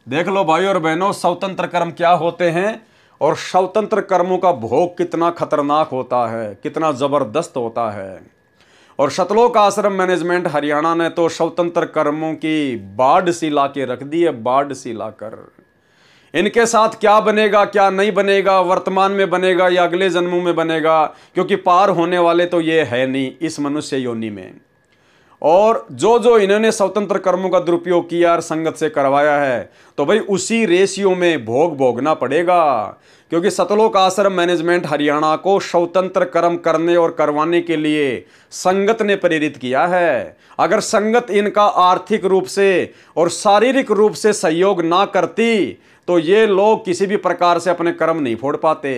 देख लो भाइयों और बहनों, स्वतंत्र कर्म क्या होते हैं और स्वतंत्र कर्मों का भोग कितना खतरनाक होता है, कितना जबरदस्त होता है। और सतलोक आश्रम मैनेजमेंट हरियाणा ने तो स्वतंत्र कर्मों की बाढ़ सी ला के रख दी है, बाढ़ सी लाकर। इनके साथ क्या बनेगा क्या नहीं बनेगा, वर्तमान में बनेगा या अगले जन्मों में बनेगा, क्योंकि पार होने वाले तो ये है नहीं इस मनुष्य योनि में। और जो जो इन्होंने स्वतंत्र कर्मों का दुरुपयोग किया और संगत से करवाया है, तो भाई उसी रेशियो में भोग भोगना पड़ेगा। क्योंकि सतलोक आश्रम मैनेजमेंट हरियाणा को स्वतंत्र कर्म करने और करवाने के लिए संगत ने प्रेरित किया है। अगर संगत इनका आर्थिक रूप से और शारीरिक रूप से सहयोग ना करती तो ये लोग किसी भी प्रकार से अपने कर्म नहीं फोड़ पाते।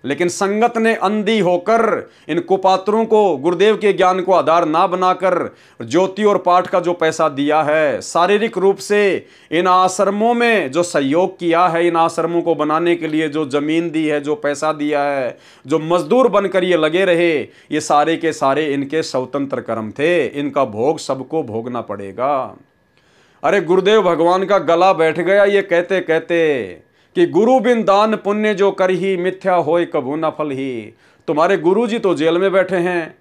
लेकिन संगत ने अंधी होकर इन कुपात्रों को गुरुदेव के ज्ञान को आधार ना बनाकर ज्योति और पाठ का जो पैसा दिया है, शारीरिक रूप से इन आश्रमों में जो सहयोग किया है, इन आश्रमों को बनाने के लिए जो जमीन दी है, जो पैसा दिया है, जो मजदूर बनकर ये लगे रहे, ये सारे के सारे इनके स्वतंत्र कर्म थे। इनका भोग सबको भोगना पड़ेगा। अरे गुरुदेव भगवान का गला बैठ गया ये कहते कहते कि गुरु बिन दान पुण्य जो कर ही मिथ्या होए कभू न फल ही। तुम्हारे गुरु जी तो जेल में बैठे हैं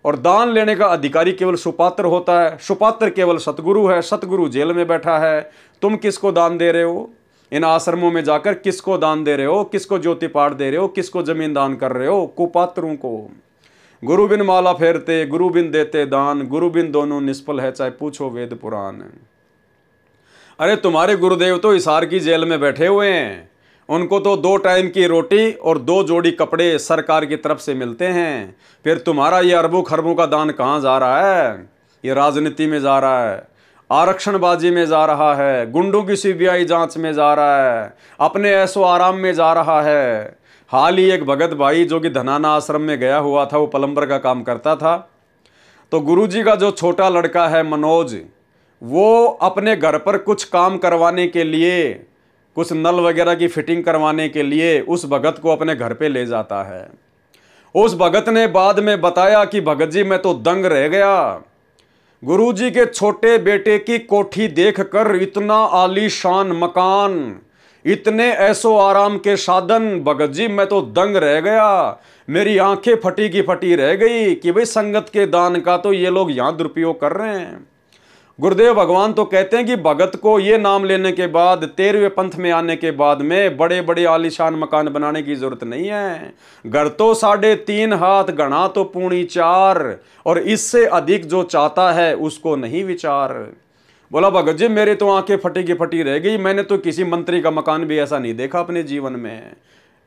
और दान लेने का अधिकारी केवल सुपात्र होता है, सुपात्र केवल सतगुरु है, सतगुरु जेल में बैठा है। तुम किसको दान दे रहे हो? इन आश्रमों में जाकर किसको दान दे रहे हो? किसको ज्योति पाठ दे रहे हो? किसको जमीन दान कर रहे हो? कुपात्रों को। गुरु बिन माला फेरते, गुरु बिन देते दान, गुरु बिन दोनों निष्फल है, चाहे पूछो वेद पुराण। अरे तुम्हारे गुरुदेव तो हिसार की जेल में बैठे हुए हैं, उनको तो 2 टाइम की रोटी और 2 जोड़ी कपड़े सरकार की तरफ से मिलते हैं। फिर तुम्हारा ये अरबों खरबों का दान कहाँ जा रहा है? ये राजनीति में जा रहा है, आरक्षणबाजी में जा रहा है, गुंडों की सीबीआई जांच में जा रहा है, अपने ऐसो आराम में जा रहा है। हाल ही एक भगत भाई जो कि धनाना आश्रम में गया हुआ था, वो प्लम्बर का काम करता था, तो गुरुजी का जो छोटा लड़का है मनोज, वो अपने घर पर कुछ काम करवाने के लिए, कुछ नल वगैरह की फिटिंग करवाने के लिए उस भगत को अपने घर पे ले जाता है। उस भगत ने बाद में बताया कि भगत जी मैं तो दंग रह गया, गुरुजी के छोटे बेटे की कोठी देखकर, इतना आलीशान मकान, इतने ऐसो आराम के साधन, भगत जी मैं तो दंग रह गया। मेरी आंखें फटी की फटी रह गई कि भाई संगत के दान का तो ये लोग यहां दुरुपयोग कर रहे हैं। गुरुदेव भगवान तो कहते हैं कि भगत को ये नाम लेने के बाद, 13वें पंथ में आने के बाद में बड़े बड़े आलीशान मकान बनाने की जरूरत नहीं है। घर तो 3.5 हाथ, घना तो 4.25, और इससे अधिक जो चाहता है उसको नहीं विचार। बोला भगत जी मेरे तो आंखें फटी की फटी रह गई, मैंने तो किसी मंत्री का मकान भी ऐसा नहीं देखा अपने जीवन में।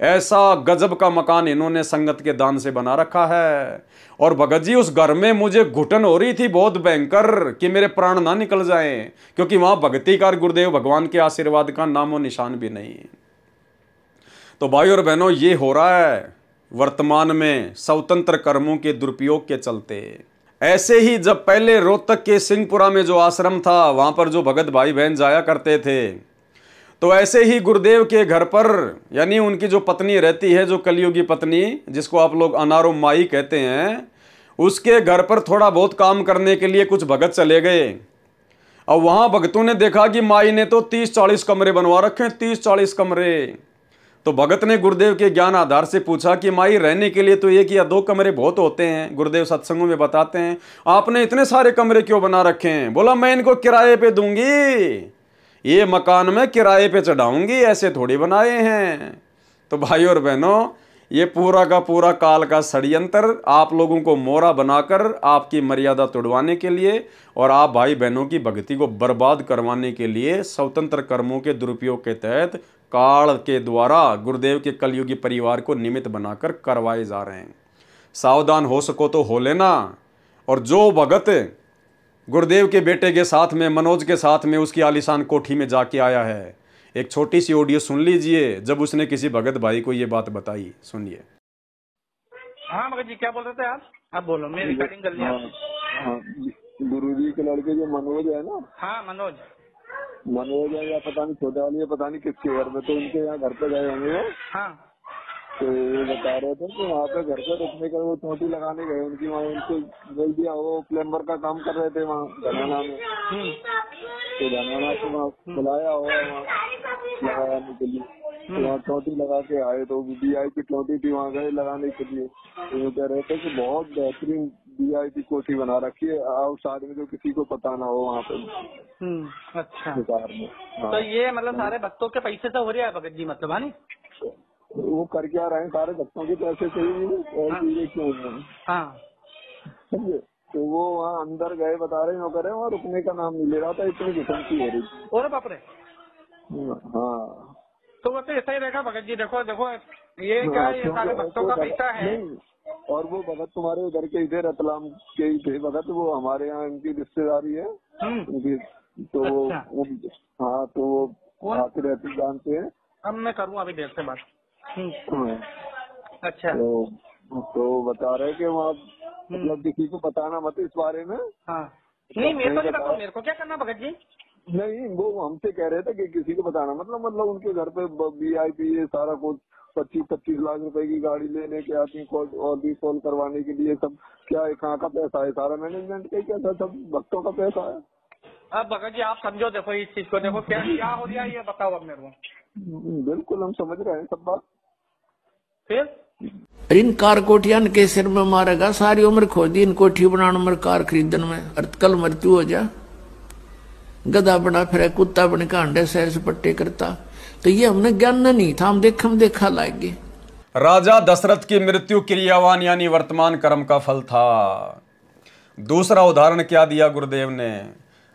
ऐसा गजब का मकान इन्होंने संगत के दान से बना रखा है। और भगत जी उस घर में मुझे घुटन हो रही थी बहुत भयंकर कि मेरे प्राण ना निकल जाएं, क्योंकि वहां भक्तिकार गुरुदेव भगवान के आशीर्वाद का नामो निशान भी नहीं। तो भाई और बहनों, ये हो रहा है वर्तमान में स्वतंत्र कर्मों के दुरुपयोग के चलते। ऐसे ही जब पहले रोहतक के सिंहपुरा में जो आश्रम था, वहां पर जो भगत भाई बहन जाया करते थे, तो ऐसे ही गुरुदेव के घर पर, यानी उनकी जो पत्नी रहती है, जो कलियुगी पत्नी, जिसको आप लोग अनारो माई कहते हैं, उसके घर पर थोड़ा बहुत काम करने के लिए कुछ भगत चले गए। और वहां भगतों ने देखा कि माई ने तो 30-40 कमरे बनवा रखे हैं, 30-40 कमरे। तो भगत ने गुरुदेव के ज्ञान आधार से पूछा कि माई रहने के लिए तो 1 या 2 कमरे बहुत होते हैं। गुरुदेव सत्संगों में बताते हैं, आपने इतने सारे कमरे क्यों बना रखे हैं? बोला मैं इनको किराए पे दूंगी, ये मकान में किराए पे चढ़ाऊंगी, ऐसे थोड़ी बनाए हैं। तो भाई और बहनों, ये पूरा का पूरा काल का षड्यंत्र आप लोगों को मोहरा बनाकर आपकी मर्यादा तोड़वाने के लिए और आप भाई बहनों की भक्ति को बर्बाद करवाने के लिए स्वतंत्र कर्मों के दुरुपयोग के तहत काल के द्वारा गुरुदेव के कलयुगी परिवार को निमित्त बनाकर करवाए जा रहे हैं। सावधान हो सको तो हो लेना। और जो भगत गुरुदेव के बेटे के साथ में, मनोज के साथ में उसकी आलीशान कोठी में जाके आया है, एक छोटी सी ऑडियो सुन लीजिए जब उसने किसी भगत भाई को ये बात बताई। सुनिए।
हाँ भगत जी क्या बोल रहे थे आप बोलो, मैं रिकॉर्डिंग कर लिया।
गुरुजी के लड़के जो मनोज है ना,
हाँ मनोज
है या पता नहीं छोटे वाली है, पता नहीं किसके घर में, तो उनके यहाँ घर पे गए होंगे वो।
हाँ
तो ये बता रहे थे कि वहाँ पे घर पे रुकने का वो चोटी लगाने गए उनकी, वहाँ उनको बोल दिया, वो प्लम्बर का काम कर रहे थे वहाँ धनाना में, तो धनाना से वहाँ बुलाया हुआ वहाँ लगाने के लिए, तो वहाँ चोटी लगा के आए, तो VIP चोटी थी, वहाँ गए लगाने के लिए। तो वो कह रहे थे कि बहुत बेहतरीन VIP कोठी बना रखी है आउटसाइड में, जो किसी को पता ना हो वहाँ पे।
अच्छा
में। हाँ।
तो ये मतलब सारे भक्तों के पैसे से हो रहा है भगत जी, मतलब है नी?
वो कर क्या रहे हैं, सारे भक्तों के पैसे चाहिए और चीजें क्यों हैं?
हाँ
समझे? तो वो वहाँ अंदर गए, बता रहे नौकर है, वहाँ रुकने का नाम नहीं ले रहा था, इतनी घुसंती हो रही थी।
और बाप रे।
हाँ
तो वो तो ऐसा ही रहेगा भगत जी। देखो देखो ये क्या है, ये सारे भक्तों का पैसा है।
नहीं, और वो भगत तुम्हारे उधर के इधर रतलाम के ही थे भगत, वो हमारे यहाँ इनकी रिश्तेदारी है उनकी, तो हाँ तो वो आते रहते जानते हैं।
अब मैं करूँ अभी देर से बात। अच्छा
तो बता रहे कि वहाँ मतलब किसी को बताना मत इस बारे में।
हाँ नहीं मेरे को नहीं बताओ, मेरे को क्या करना भगत जी।
नहीं वो हमसे कह रहे थे कि किसी को बताना मतलब उनके घर पे VIP ये सारा कुछ 25-25 लाख रुपए की गाड़ी लेने के आदमी को और भी कॉल करवाने के लिए सब क्या है, कहाँ का पैसा है, सारा मैनेजमेंट का क्या था, सब भक्तों का पैसा है।
अब भगत जी आप समझो, देखो इस चीज को देखो क्या हो गया ये बताओ अब मेरे को।
बिल्कुल हम समझ रहे हैं सब बात।
फिर
इन कार कोठियान के सिर में मारेगा, सारी उम्र खोदी इन कोठी बनाने में, कार खरीदन में, और कल मृत्यु हो जा, गधा बना फिर कुत्ता बन के अंडे सैर से पट्टे करता। तो ये हमने ज्ञान नहीं था, हम देखा लाएंगे।
राजा दशरथ की मृत्यु क्रियावान यानी वर्तमान कर्म का फल था। दूसरा उदाहरण क्या दिया गुरुदेव ने,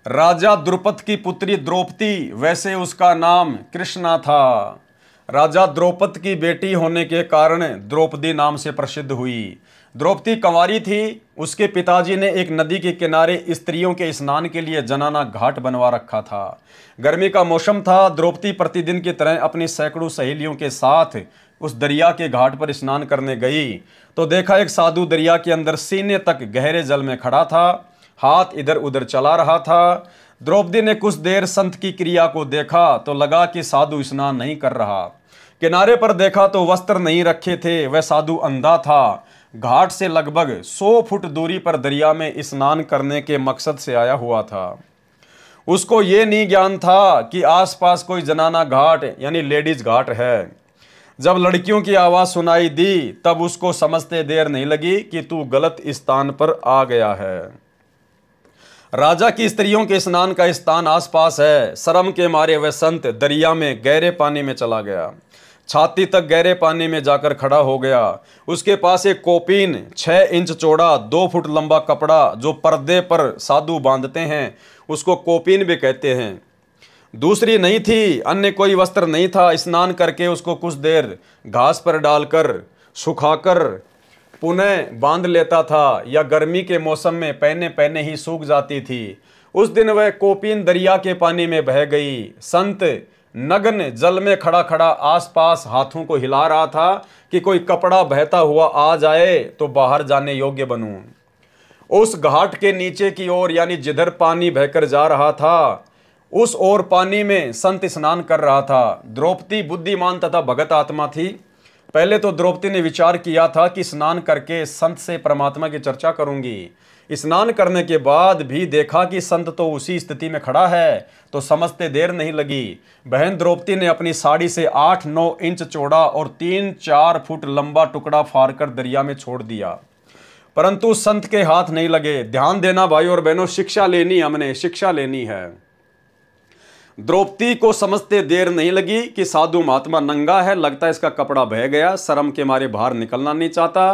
राजा द्रुपद की पुत्री द्रौपदी, वैसे उसका नाम कृष्णा था। राजा द्रौपद की बेटी होने के कारण द्रौपदी नाम से प्रसिद्ध हुई। द्रौपदी कंवारी थी। उसके पिताजी ने एक नदी के किनारे स्त्रियों के स्नान के लिए जनाना घाट बनवा रखा था। गर्मी का मौसम था। द्रौपदी प्रतिदिन की तरह अपनी सैकड़ों सहेलियों के साथ उस दरिया के घाट पर स्नान करने गई तो देखा एक साधु दरिया के अंदर सीने तक गहरे जल में खड़ा था, हाथ इधर उधर चला रहा था। द्रौपदी ने कुछ देर संत की क्रिया को देखा तो लगा कि साधु स्नान नहीं कर रहा। किनारे पर देखा तो वस्त्र नहीं रखे थे, वह साधु अंधा था। घाट से लगभग 100 फुट दूरी पर दरिया में स्नान करने के मकसद से आया हुआ था। उसको ये नहीं ज्ञान था कि आसपास कोई जनाना घाट यानी लेडीज घाट है। जब लड़कियों की आवाज सुनाई दी तब उसको समझते देर नहीं लगी कि तू गलत स्थान पर आ गया है। राजा की स्त्रियों के स्नान का स्थान आसपास है। शर्म के मारे वह संत दरिया में गहरे पानी में चला गया। छाती तक गहरे पानी में जाकर खड़ा हो गया। उसके पास एक कोपीन 6 इंच चौड़ा 2 फुट लंबा कपड़ा जो पर्दे पर साधु बांधते हैं उसको कोपीन भी कहते हैं। दूसरी नहीं थी, अन्य कोई वस्त्र नहीं था। स्नान करके उसको कुछ देर घास पर डालकर सुखाकर पुनः बांध लेता था या गर्मी के मौसम में पहने ही सूख जाती थी। उस दिन वह कोपीन दरिया के पानी में बह गई। संत नग्न जल में खड़ा खड़ा आसपास हाथों को हिला रहा था कि कोई कपड़ा बहता हुआ आ जाए तो बाहर जाने योग्य बनूं। उस घाट के नीचे की ओर यानी जिधर पानी बहकर जा रहा था उस ओर पानी में संत स्नान कर रहा था। द्रौपदी बुद्धिमान तथा भगत आत्मा थी। पहले तो द्रौपदी ने विचार किया था कि स्नान करके संत से परमात्मा की चर्चा करूंगी। स्नान करने के बाद भी देखा कि संत तो उसी स्थिति में खड़ा है तो समझते देर नहीं लगी। बहन द्रौपदी ने अपनी साड़ी से 8-9 इंच चौड़ा और 3-4 फुट लंबा टुकड़ा फाड़कर दरिया में छोड़ दिया, परंतु संत के हाथ नहीं लगे। ध्यान देना भाई और बहनों, शिक्षा लेनी, हमने शिक्षा लेनी है। द्रौपदी को समझते देर नहीं लगी कि साधु महात्मा नंगा है, लगता है इसका कपड़ा बह गया, शर्म के मारे बाहर निकलना नहीं चाहता,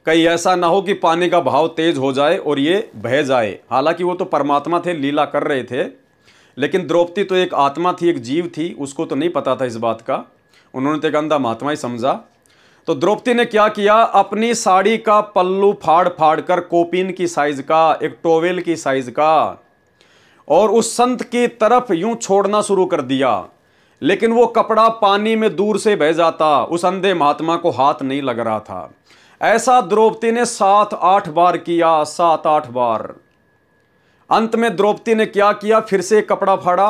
कहीं ऐसा ना हो कि पानी का भाव तेज हो जाए और ये बह जाए। हालांकि वो तो परमात्मा थे, लीला कर रहे थे, लेकिन द्रौपदी तो एक आत्मा थी, एक जीव थी, उसको तो नहीं पता था इस बात का। उन्होंने तो एक अंधा महात्मा ही समझा। तो द्रौपदी ने क्या किया, अपनी साड़ी का पल्लू फाड़ फाड़ कर कोपीन की साइज का, एक टोवेल की साइज का, और उस संत की तरफ यूं छोड़ना शुरू कर दिया। लेकिन वो कपड़ा पानी में दूर से बह जाता, उस अंधे महात्मा को हाथ नहीं लग रहा था। ऐसा द्रौपदी ने 7-8 बार किया, 7-8 बार। अंत में द्रौपदी ने क्या किया, फिर से कपड़ा फाड़ा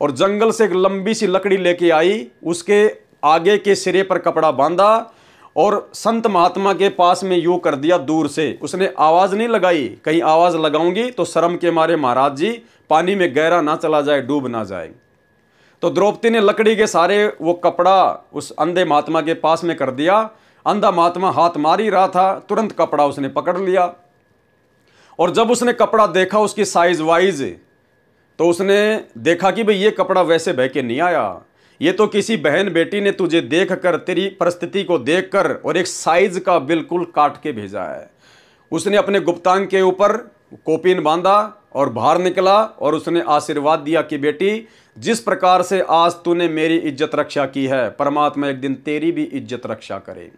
और जंगल से एक लंबी सी लकड़ी लेके आई, उसके आगे के सिरे पर कपड़ा बांधा और संत महात्मा के पास में यूं कर दिया दूर से। उसने आवाज नहीं लगाई, कहीं आवाज लगाऊंगी तो शर्म के मारे महाराज जी पानी में गहरा ना चला जाए, डूब ना जाए। तो द्रौपदी ने लकड़ी के सारे वो कपड़ा उस अंधे महात्मा के पास में कर दिया। अंधा महात्मा हाथ मार ही रहा था, तुरंत कपड़ा उसने पकड़ लिया और जब उसने कपड़ा देखा उसकी साइज वाइज, तो उसने देखा कि भाई ये कपड़ा वैसे बह के नहीं आया, ये तो किसी बहन बेटी ने तुझे देखकर, तेरी परिस्थिति को देखकर और एक साइज का बिल्कुल काट के भेजा है। उसने अपने गुप्तांग के ऊपर कोपीन बांधा और बाहर निकला और उसने आशीर्वाद दिया कि बेटी, जिस प्रकार से आज तूने मेरी इज्जत रक्षा की है, परमात्मा एक दिन तेरी भी इज्जत रक्षा करे।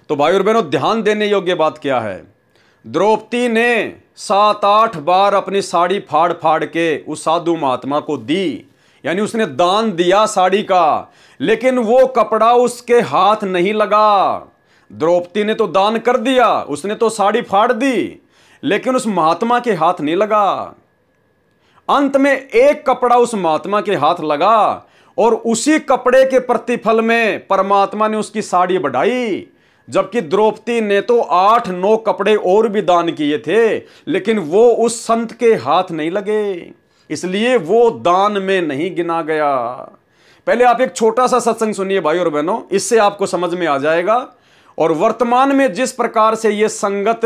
तो भाई और बहनों, ध्यान देने योग्य बात क्या है, द्रौपदी ने 7-8 बार अपनी साड़ी फाड़ फाड़ के उस साधु महात्मा को दी, यानी उसने दान दिया साड़ी का, लेकिन वो कपड़ा उसके हाथ नहीं लगा। द्रौपदी ने तो दान कर दिया, उसने तो साड़ी फाड़ दी, लेकिन उस महात्मा के हाथ नहीं लगा। अंत में एक कपड़ा उस महात्मा के हाथ लगा और उसी कपड़े के प्रतिफल में परमात्मा ने उसकी साड़ी बढ़ाई। जबकि द्रौपदी ने तो 8-9 कपड़े और भी दान किए थे, लेकिन वो उस संत के हाथ नहीं लगे, इसलिए वो दान में नहीं गिना गया। पहले आप एक छोटा सा सत्संग सुनिए भाई और बहनों, इससे आपको समझ में आ जाएगा। और वर्तमान में जिस प्रकार से ये संगत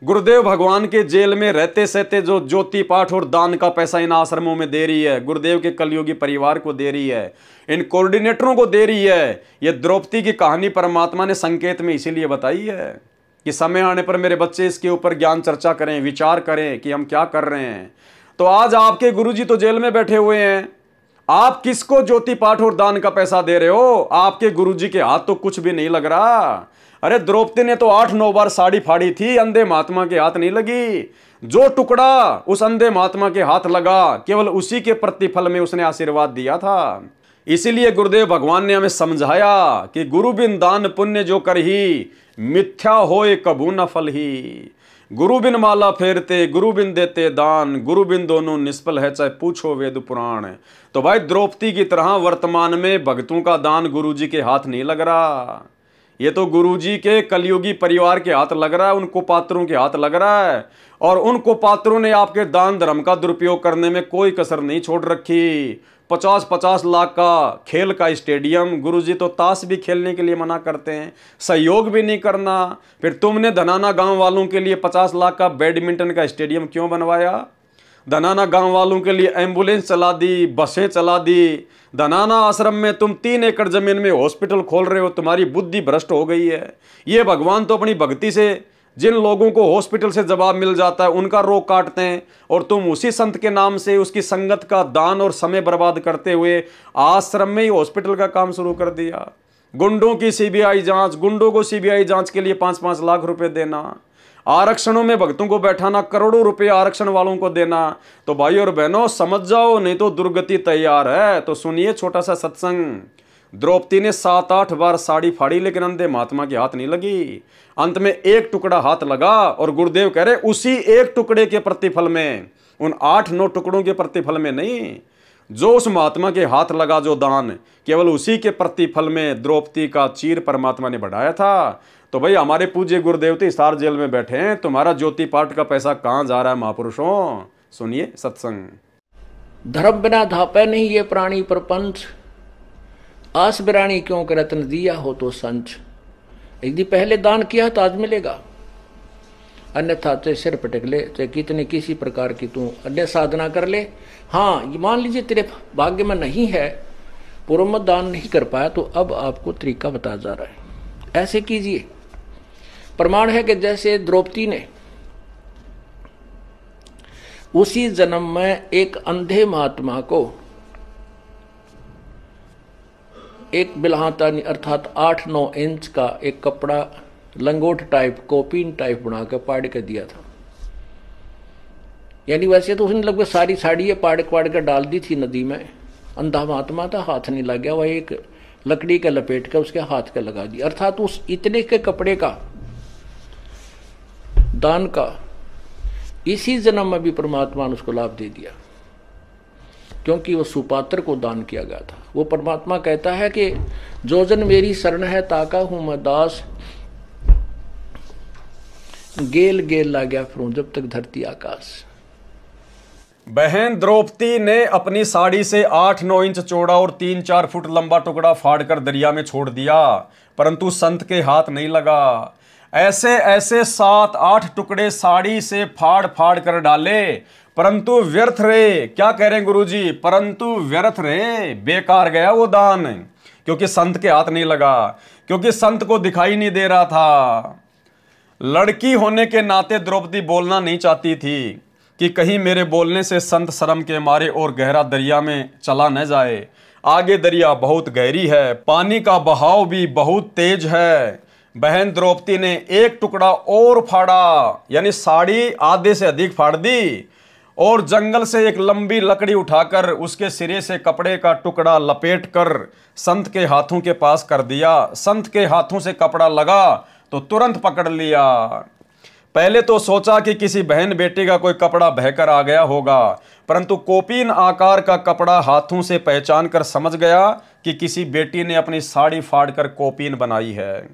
गुरुदेव भगवान के जेल में रहते सहते जो ज्योति पाठ और दान का पैसा इन आश्रमों में दे रही है, गुरुदेव के कलयुगी परिवार को दे रही है, इन कोऑर्डिनेटरों को दे रही है, ये द्रौपदी की कहानी परमात्मा ने संकेत में इसीलिए बताई है कि समय आने पर मेरे बच्चे इसके ऊपर ज्ञान चर्चा करें, विचार करें कि हम क्या कर रहे हैं। तो आज आपके गुरुजी तो जेल में बैठे हुए हैं, आप किसको ज्योति पाठ और दान का पैसा दे रहे हो? आपके गुरुजी के हाथ तो कुछ भी नहीं लग रहा। अरे द्रौपदी ने तो 8-9 बार साड़ी फाड़ी थी, अंधे महात्मा के हाथ नहीं लगी। जो टुकड़ा उस अंधे महात्मा के हाथ लगा, केवल उसी के प्रतिफल में उसने आशीर्वाद दिया था। इसीलिए गुरुदेव भगवान ने हमें समझाया कि गुरु बिन दान पुण्य जो करही, मिथ्या होए कबू न फल ही। गुरु बिन माला फेरते, गुरु बिन देते दान, गुरु बिन दोनों निष्फल है, चाहे पूछो वेद पुराण। तो भाई द्रौपदी की तरह वर्तमान में भक्तों का दान गुरुजी के हाथ नहीं लग रहा, ये तो गुरुजी के कलयुगी परिवार के हाथ लग रहा है, उनको पात्रों के हाथ लग रहा है। और उनको पात्रों ने आपके दान धर्म का दुरुपयोग करने में कोई कसर नहीं छोड़ रखी। 50-50 लाख का खेल का स्टेडियम, गुरुजी तो ताश भी खेलने के लिए मना करते हैं, सहयोग भी नहीं करना। फिर तुमने धनाना गांव वालों के लिए 50 लाख का बैडमिंटन का स्टेडियम क्यों बनवाया? धनाना गांव वालों के लिए एम्बुलेंस चला दी, बसें चला दी। धनाना आश्रम में तुम 3 एकड़ जमीन में हॉस्पिटल खोल रहे हो, तुम्हारी बुद्धि भ्रष्ट हो गई है। ये भगवान तो अपनी भक्ति से जिन लोगों को हॉस्पिटल से जवाब मिल जाता है उनका रोग काटते हैं, और तुम उसी संत के नाम से उसकी संगत का दान और समय बर्बाद करते हुए आश्रम में ही हॉस्पिटल का काम शुरू कर दिया। गुंडों की सीबीआई जांच, गुंडों को सीबीआई जांच के लिए 5-5 लाख रुपए देना, आरक्षणों में भक्तों को बैठाना, करोड़ों रुपए आरक्षण वालों को देना। तो भाई और बहनों समझ जाओ, नहीं तो दुर्गति तैयार है। तो सुनिए छोटा सा सत्संग। द्रौपदी ने 7-8 बार साड़ी फाड़ी, लेकिन अंधे महात्मा के हाथ नहीं लगी। अंत में एक टुकड़ा हाथ लगा, और गुरुदेव कह रहे उसी एक टुकड़े के प्रतिफल में, उन 8-9 टुकड़ों के प्रतिफल में नहीं। जो उस महात्मा के हाथ लगा जो दान, केवल उसी के प्रतिफल में द्रौपदी का चीर परमात्मा ने बढ़ाया था। तो भाई हमारे पूज्य गुरुदेव तो हिसार जेल में बैठे हैं, तुम्हारा ज्योति पाठ का पैसा कहां जा रहा है महापुरुषों? सुनिए सत्संग।
धर्म बिना धापे नहीं ये प्राणी प्रपंच, आस बिरानी क्यों कर रतन दिया हो तो संच। एक दिन पहले दान किया तो आज मिलेगा, अन्यथा चाहे सिर पटक ले, चाहे कितने किसी प्रकार की तू अन्य साधना कर ले। हाँ, ये मान लीजिए तेरे भाग्य में नहीं है, पूर्व में दान नहीं कर पाया, तो अब आपको तरीका बताया जा रहा है, ऐसे कीजिए। प्रमाण है कि जैसे द्रौपदी ने उसी जन्म में एक अंधे महात्मा को एक बिलहाता अर्थात 8-9 इंच का एक कपड़ा लंगोट टाइप, कोपीन टाइप बनाकर पाड़ कर दिया था। यानी वैसे तो उसने लगभग सारी साड़ी पाड़ कर डाल दी थी नदी में। अंधा महात्मा था, हाथ नहीं लग गया, वह एक लकड़ी का लपेट कर उसके हाथ का लगा दिया। अर्थात उस इतने के कपड़े का दान का इसी जन्म में भी परमात्मा ने उसको लाभ दे दिया, क्योंकि वो सुपात्र को दान किया गया था। वो परमात्मा कहता है कि जो जन मेरी शरण है ताका हूं मैं दास, गेल गेल ला गया फिरूं जब तक धरती आकाश।
बहन द्रौपदी ने अपनी साड़ी से 8-9 इंच चौड़ा और 3-4 फुट लंबा टुकड़ा फाड़कर दरिया में छोड़ दिया, परंतु संत के हाथ नहीं लगा। ऐसे ऐसे 7-8 टुकड़े साड़ी से फाड़ फाड़ कर डाले, परंतु व्यर्थ रहे। क्या कह रहे हैं गुरुजी? परंतु व्यर्थ रहे, बेकार गया वो दान, क्योंकि संत के हाथ नहीं लगा, क्योंकि संत को दिखाई नहीं दे रहा था। लड़की होने के नाते द्रौपदी बोलना नहीं चाहती थी कि कहीं मेरे बोलने से संत शर्म के मारे और गहरा दरिया में चला न जाए। आगे दरिया बहुत गहरी है, पानी का बहाव भी बहुत तेज है। बहन द्रौपदी ने एक टुकड़ा और फाड़ा, यानी साड़ी आधे से अधिक फाड़ दी और जंगल से एक लंबी लकड़ी उठाकर उसके सिरे से कपड़े का टुकड़ा लपेटकर संत के हाथों के पास कर दिया। संत के हाथों से कपड़ा लगा तो तुरंत पकड़ लिया। पहले तो सोचा कि किसी बहन बेटी का कोई कपड़ा बहकर आ गया होगा, परंतु कोपीन आकार का कपड़ा हाथों से पहचान कर समझ गया कि किसी बेटी ने अपनी साड़ी फाड़कर कोपीन बनाई है।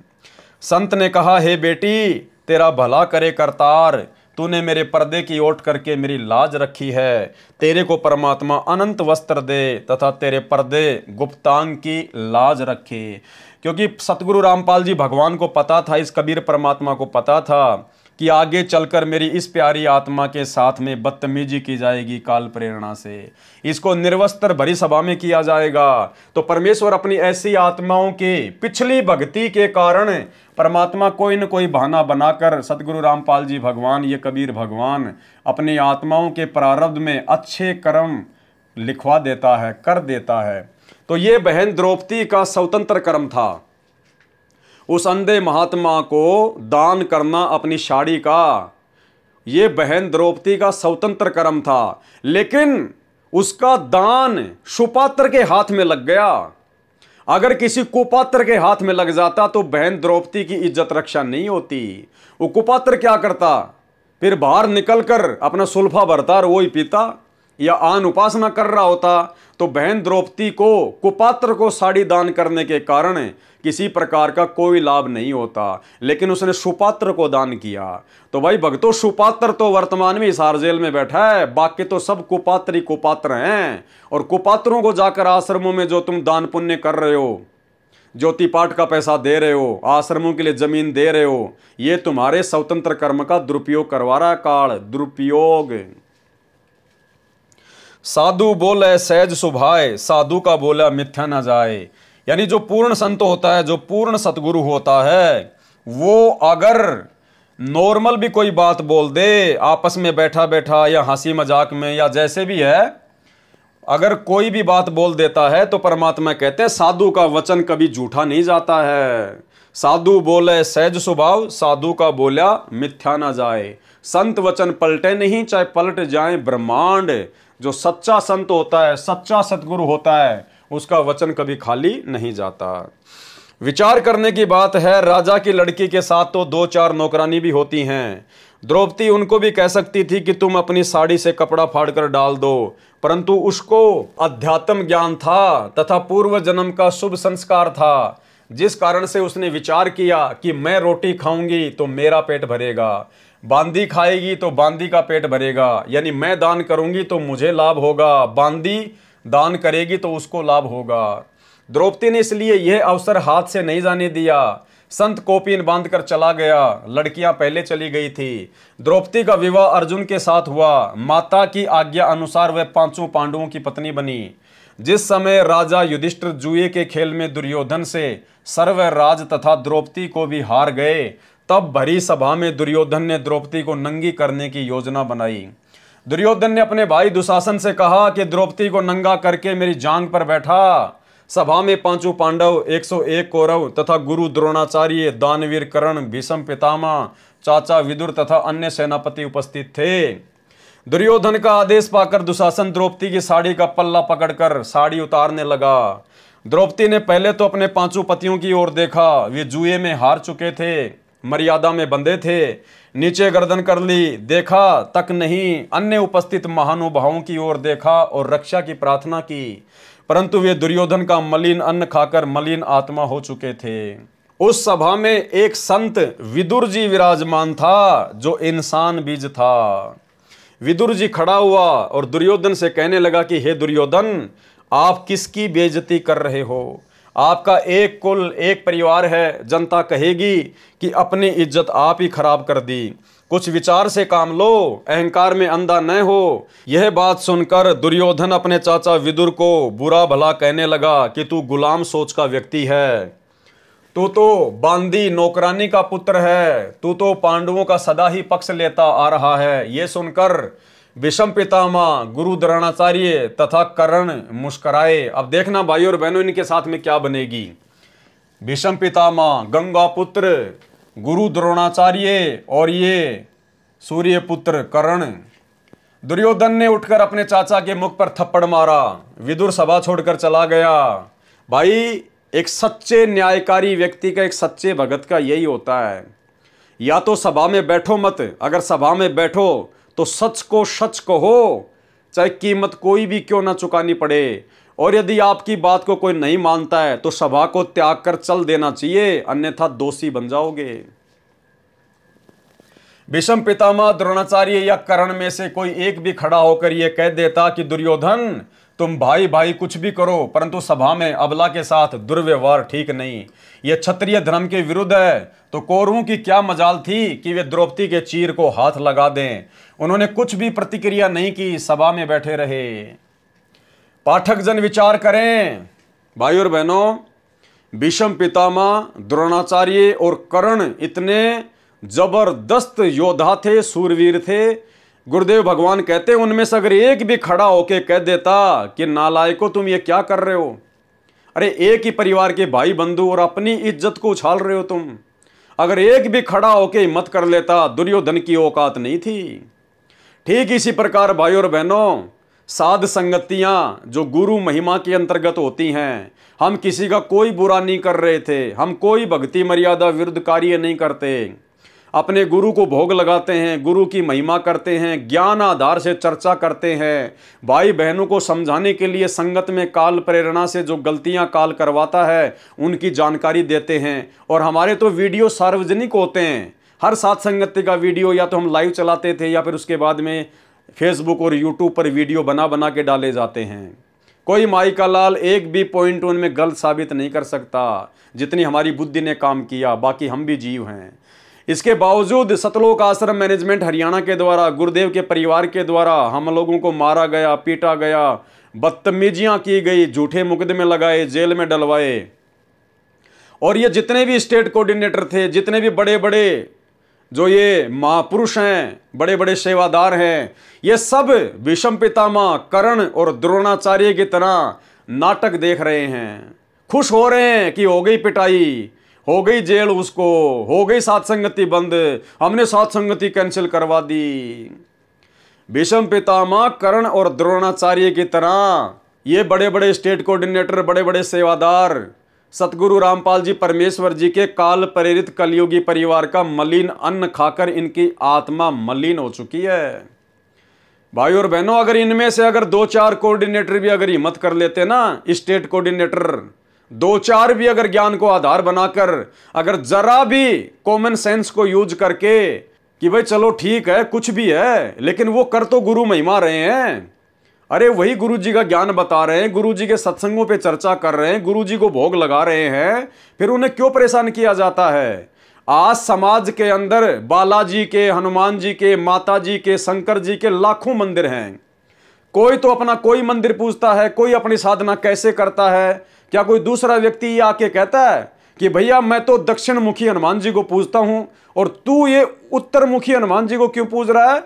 संत ने कहा, हे बेटी, तेरा भला करे करतार, तूने मेरे पर्दे की ओट करके मेरी लाज रखी है। तेरे को परमात्मा अनंत वस्त्र दे तथा तेरे पर्दे गुप्तांग की लाज रखे। क्योंकि सतगुरु रामपाल जी भगवान को पता था, इस कबीर परमात्मा को पता था कि आगे चलकर मेरी इस प्यारी आत्मा के साथ में बदतमीजी की जाएगी काल प्रेरणा से, इसको निर्वस्त्र भरी सभा में किया जाएगा। तो परमेश्वर अपनी ऐसी आत्माओं के पिछली भक्ति के कारण परमात्मा कोई न कोई बहाना बनाकर सतगुरु रामपाल जी भगवान, ये कबीर भगवान, अपनी आत्माओं के प्रारब्ध में अच्छे कर्म लिखवा देता है, कर देता है। तो ये बहन द्रौपदी का स्वतंत्र कर्म था, उस अंधे महात्मा को दान करना अपनी साड़ी का, ये बहन द्रौपदी का स्वतंत्र कर्म था। लेकिन उसका दान सुपात्र के हाथ में लग गया। अगर किसी कुपात्र के हाथ में लग जाता तो बहन द्रौपदी की इज्जत रक्षा नहीं होती। वो कुपात्र क्या करता, फिर बाहर निकलकर अपना सुल्फा भरता और वो ही पीता, या आन उपासना कर रहा होता। तो बहन द्रौपदी को कुपात्र को साड़ी दान करने के कारण किसी प्रकार का कोई लाभ नहीं होता, लेकिन उसने सुपात्र को दान किया। तो भाई भक्तों, सुपात्र तो वर्तमान में हिसार जेल में बैठा है, बाकी तो सब कुपात्र ही कुपात्र हैं। और कुपात्रों को जाकर आश्रमों में जो तुम दान पुण्य कर रहे हो, ज्योति पाठ का पैसा दे रहे हो, आश्रमों के लिए जमीन दे रहे हो, ये तुम्हारे स्वतंत्र कर्म का दुरुपयोग करवा रहा है काल, दुरुपयोग। साधु बोले सहज सुभाए, साधु का बोला मिथ्या न जाए। यानी जो पूर्ण संत होता है, जो पूर्ण सतगुरु होता है, वो अगर नॉर्मल भी कोई बात बोल दे, आपस में बैठा बैठा या हंसी मजाक में या जैसे भी है, अगर कोई भी बात बोल देता है तो परमात्मा कहते हैं साधु का वचन कभी झूठा नहीं जाता है। साधु बोले सहज स्वभाव, साधु का बोला मिथ्या ना जाए। संत वचन पलटे नहीं, चाहे पलट जाए ब्रह्मांड। जो सच्चा संत होता है, सच्चा सतगुरु होता है, उसका वचन कभी खाली नहीं जाता। विचार करने की बात है, राजा की लड़की के साथ तो 2-4 नौकरानी भी होती हैं। द्रौपदी उनको भी कह सकती थी कि तुम अपनी साड़ी से कपड़ा फाड़कर डाल दो, परंतु उसको अध्यात्म ज्ञान था तथा पूर्व जन्म का शुभ संस्कार था, जिस कारण से उसने विचार किया कि मैं रोटी खाऊंगी तो मेरा पेट भरेगा, बांदी खाएगी तो बांदी का पेट भरेगा, यानी मैं दान करूंगी तो मुझे लाभ होगा, बांदी दान करेगी तो उसको लाभ होगा। द्रौपदी ने इसलिए यह अवसर हाथ से नहीं जाने दिया। संत कोपीन बांधकर चला गया, लड़कियां पहले चली गई थी। द्रौपदी का विवाह अर्जुन के साथ हुआ। माता की आज्ञा अनुसार वह 5 पांडवों की पत्नी बनी। जिस समय राजा युधिष्ठिर जुए के खेल में दुर्योधन से सर्वराज तथा द्रौपदी को भी हार गए, तब भरी सभा में दुर्योधन ने द्रौपदी को नंगी करने की योजना बनाई। दुर्योधन ने अपने भाई दुशासन से कहा कि द्रौपदी को नंगा करके मेरी जांग पर बैठा। सभा में 5 पांडव, 101 कौरव तथा गुरु द्रोणाचार्य, दानवीर कर्ण, भीष्म पितामह, चाचा विदुर तथा अन्य सेनापति उपस्थित थे। दुर्योधन का आदेश पाकर दुशासन द्रौपदी की साड़ी का पल्ला पकड़कर साड़ी उतारने लगा। द्रौपदी ने पहले तो अपने 5 पतियों की ओर देखा, वे जुए में हार चुके थे, मर्यादा में बंधे थे। नीचे गर्दन कर ली, देखा तक नहीं, अन्य उपस्थित महानुभावों की ओर देखा और रक्षा की प्रार्थना की, परंतु वे दुर्योधन का मलिन अन्न खाकर मलिन आत्मा हो चुके थे। उस सभा में एक संत विदुर जी विराजमान था, जो इंसान बीज था। विदुर जी खड़ा हुआ और दुर्योधन से कहने लगा कि हे दुर्योधन, आप किसकी बेइज्जती कर रहे हो? आपका एक कुल, एक परिवार है, जनता कहेगी कि अपनी इज्जत आप ही खराब कर दी। कुछ विचार से काम लो, अहंकार में अंधा न हो। यह बात सुनकर दुर्योधन अपने चाचा विदुर को बुरा भला कहने लगा कि तू गुलाम सोच का व्यक्ति है, तू तो बांदी नौकरानी का पुत्र है, तू तो पांडवों का सदा ही पक्ष लेता आ रहा है। ये सुनकर भीष्म पितामह, गुरु द्रोणाचार्य तथा कर्ण मुस्कुराए। अब देखना भाई और बहनों इनके साथ में क्या बनेगी। भीष्म पितामह, गंगा पुत्र गुरु द्रोणाचार्य और ये सूर्य पुत्र कर्ण। दुर्योधन ने उठकर अपने चाचा के मुख पर थप्पड़ मारा, विदुर सभा छोड़कर चला गया। भाई एक सच्चे न्यायकारी व्यक्ति का, एक सच्चे भगत का यही होता है, या तो सभा में बैठो मत, अगर सभा में बैठो तो सच को सच कहो, चाहे कीमत कोई भी क्यों ना चुकानी पड़े। और यदि आपकी बात को कोई नहीं मानता है तो सभा को त्याग कर चल देना चाहिए, अन्यथा दोषी बन जाओगे। भीष्म पितामह, द्रोणाचार्य या कर्ण में से कोई एक भी खड़ा होकर यह कह देता कि दुर्योधन तुम भाई भाई कुछ भी करो, परंतु सभा में अबला के साथ दुर्व्यवहार ठीक नहीं, यह क्षत्रिय धर्म के विरुद्ध है, तो कौरवों की क्या मजाल थी कि वे द्रौपदी के चीर को हाथ लगा दें। उन्होंने कुछ भी प्रतिक्रिया नहीं की, सभा में बैठे रहे। पाठक जन विचार करें भाई और बहनों, भीष्म पितामह, द्रोणाचार्य और कर्ण इतने जबरदस्त योद्धा थे, सूरवीर थे। गुरुदेव भगवान कहते हैं उनमें से अगर एक भी खड़ा होके कह देता कि नालायको तुम ये क्या कर रहे हो, अरे एक ही परिवार के भाई बंधु और अपनी इज्जत को उछाल रहे हो तुम, अगर एक भी खड़ा होके हिम्मत कर लेता, दुर्योधन की औकात नहीं थी। ठीक इसी प्रकार भाई और बहनों, साध संगतियां जो गुरु महिमा के अंतर्गत होती हैं, हम किसी का कोई बुरा नहीं कर रहे थे, हम कोई भक्ति मर्यादा विरुद्ध कार्य नहीं करते, अपने गुरु को भोग लगाते हैं, गुरु की महिमा करते हैं, ज्ञान आधार से चर्चा करते हैं, भाई बहनों को समझाने के लिए संगत में काल प्रेरणा से जो गलतियां काल करवाता है उनकी जानकारी देते हैं। और हमारे तो वीडियो सार्वजनिक होते हैं, हर साथ संगति का वीडियो या तो हम लाइव चलाते थे या फिर उसके बाद में फेसबुक और यूट्यूब पर वीडियो बना बना के डाले जाते हैं। कोई माई का लाल एक भी पॉइंट उनमें गलत साबित नहीं कर सकता, जितनी हमारी बुद्धि ने काम किया, बाकी हम भी जीव हैं। इसके बावजूद सतलोक आश्रम मैनेजमेंट हरियाणा के द्वारा, गुरुदेव के परिवार के द्वारा हम लोगों को मारा गया, पीटा गया, बदतमीजियां की गई, झूठे मुकदमे लगाए, जेल में डलवाए। और ये जितने भी स्टेट कोऑर्डिनेटर थे, जितने भी बड़े बड़े जो ये महापुरुष हैं, बड़े बड़े सेवादार हैं, ये सब भीष्म पितामह, कर्ण और द्रोणाचार्य की तरह नाटक देख रहे हैं, खुश हो रहे हैं कि हो गई पिटाई, हो गई जेल, उसको हो गई साथ संगति बंद, हमने साथ संगति कैंसिल करवा दी। भीष्म पितामह, कर्ण और द्रोणाचार्य की तरह ये बड़े बड़े स्टेट कोऑर्डिनेटर, बड़े बड़े सेवादार सतगुरु रामपाल जी परमेश्वर जी के काल प्रेरित कलयुगी परिवार का मलिन अन्न खाकर इनकी आत्मा मलिन हो चुकी है। भाई और बहनों, अगर इनमें से अगर 2-4 कोऑर्डिनेटर भी अगर हिम्मत कर लेते ना, स्टेट कोऑर्डिनेटर 2-4 भी अगर ज्ञान को आधार बनाकर, अगर जरा भी कॉमन सेंस को यूज करके कि भाई चलो ठीक है कुछ भी है, लेकिन वो कर तो गुरु महिमा रहे हैं, अरे वही गुरु जी का ज्ञान बता रहे हैं, गुरु जी के सत्संगों पे चर्चा कर रहे हैं, गुरु जी को भोग लगा रहे हैं, फिर उन्हें क्यों परेशान किया जाता है। आज समाज के अंदर बालाजी के, हनुमान जी के, माता जी के, शंकर जी के लाखों मंदिर हैं। कोई तो अपना कोई मंदिर पूजता है, कोई अपनी साधना कैसे करता है। क्या कोई दूसरा व्यक्ति आके कहता है कि भैया मैं तो दक्षिण मुखी हनुमान जी को पूजता हूं और तू ये उत्तर मुखी हनुमान जी को क्यों पूज रहा है?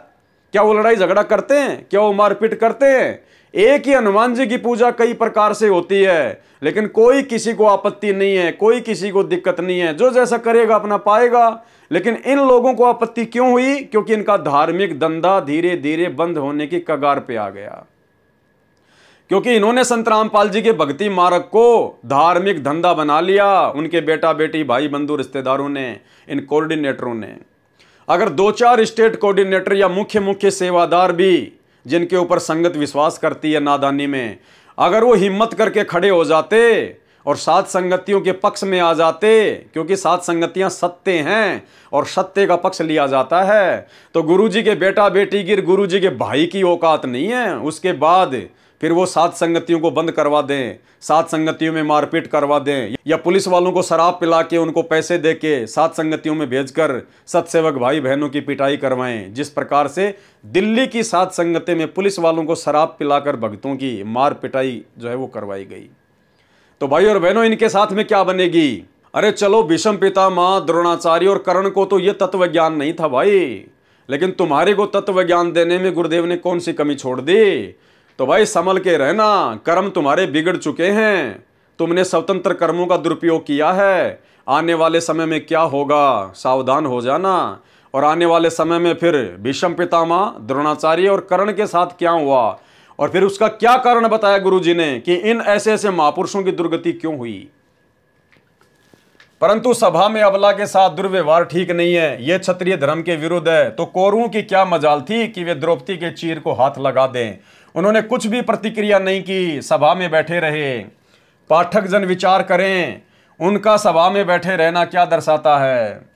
क्या वो लड़ाई झगड़ा करते हैं? क्या वो मारपीट करते हैं? एक ही हनुमान जी की पूजा कई प्रकार से होती है, लेकिन कोई किसी को आपत्ति नहीं है, कोई किसी को दिक्कत नहीं है, जो जैसा करेगा अपना पाएगा। लेकिन इन लोगों को आपत्ति क्यों हुई? क्योंकि इनका धार्मिक धंधा धीरे धीरे बंद होने की कगार पे आ गया, क्योंकि इन्होंने संत रामपाल जी के भक्ति मार्ग को धार्मिक धंधा बना लिया। उनके बेटा बेटी, भाई बंधु, रिश्तेदारों ने, इन कोऑर्डिनेटरों ने। अगर 2-4 स्टेट कोऑर्डिनेटर या मुख्य सेवादार भी, जिनके ऊपर संगत विश्वास करती है नादानी में, अगर वो हिम्मत करके खड़े हो जाते और सात संगतियों के पक्ष में आ जाते, क्योंकि सात संगतियां सत्य हैं और सत्य का पक्ष लिया जाता है, तो गुरुजी के बेटा बेटी की, गुरुजी के भाई की औकात नहीं है। उसके बाद फिर वो सात संगतियों को बंद करवा दें, सात संगतियों में मारपीट करवा दें, या पुलिस वालों को शराब पिला के उनको पैसे दे के सात संगतियों में भेजकर सत्सेवक भाई बहनों की पिटाई करवाएं। जिस प्रकार से दिल्ली की सात संगति में पुलिस वालों को शराब पिलाकर भक्तों की मार पिटाई जो है वो करवाई गई। तो भाई और बहनों, इनके साथ में क्या बनेगी? अरे चलो, भीष्म पितामह, द्रोणाचार्य और कर्ण को तो ये तत्व ज्ञान नहीं था भाई, लेकिन तुम्हारे को तत्व ज्ञान देने में गुरुदेव ने कौन सी कमी छोड़ दी? तो भाई संभल के रहना, कर्म तुम्हारे बिगड़ चुके हैं, तुमने स्वतंत्र कर्मों का दुरुपयोग किया है। आने वाले समय में क्या होगा, सावधान हो जाना। और आने वाले समय में फिर भीष्म पितामह, द्रोणाचार्य और कर्ण के साथ क्या हुआ, और फिर उसका क्या कारण बताया गुरुजी ने कि इन ऐसे ऐसे महापुरुषों की दुर्गति क्यों हुई। परंतु सभा में अबला के साथ दुर्व्यवहार ठीक नहीं है, यह क्षत्रिय धर्म के विरुद्ध है। तो कौरवों की क्या मजाल थी कि वे द्रौपदी के चीर को हाथ लगा दें। उन्होंने कुछ भी प्रतिक्रिया नहीं की, सभा में बैठे रहे। पाठक जन विचार करें, उनका सभा में बैठे रहना क्या दर्शाता है?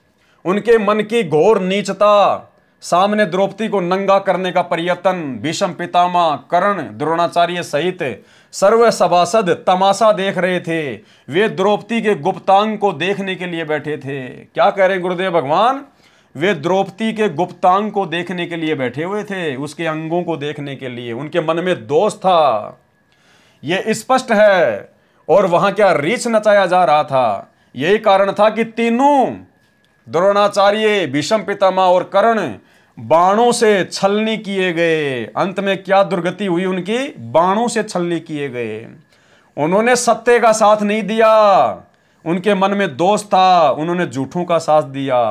उनके मन की घोर नीचता, सामने द्रौपदी को नंगा करने का प्रयत्न। भीष्म पितामह, कर्ण, द्रोणाचार्य सहित सर्व सभासद तमाशा देख रहे थे। वे द्रौपदी के गुप्तांग को देखने के लिए बैठे थे। क्या कह रहे हैं गुरुदेव भगवान? वे द्रौपदी के गुप्तांग को देखने के लिए बैठे हुए थे, उसके अंगों को देखने के लिए। उनके मन में दोष था, यह स्पष्ट है। और वहां क्या रीछ नचाया जा रहा था? यही कारण था कि तीनों, द्रोणाचार्य, भीष्म पितामह और कर्ण, बाणों से छलनी किए गए। अंत में क्या दुर्गति हुई उनकी? बाणों से छलनी किए गए। उन्होंने सत्य का साथ नहीं दिया, उनके मन में दोष था, उन्होंने झूठों का साथ दिया।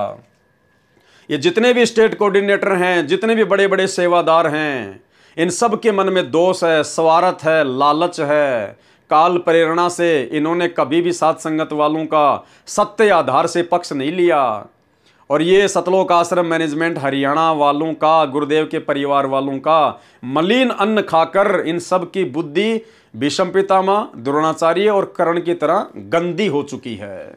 ये जितने भी स्टेट कोऑर्डिनेटर हैं, जितने भी बड़े बड़े सेवादार हैं, इन सब के मन में दोष है, स्वार्थ है, लालच है। काल प्रेरणा से इन्होंने कभी भी साथ संगत वालों का सत्य आधार से पक्ष नहीं लिया। और ये सतलोक आश्रम मैनेजमेंट हरियाणा वालों का, गुरुदेव के परिवार वालों का मलिन अन्न खाकर इन सब की बुद्धि भीष्म पितामह, द्रोणाचार्य और कर्ण की तरह गंदी हो चुकी है।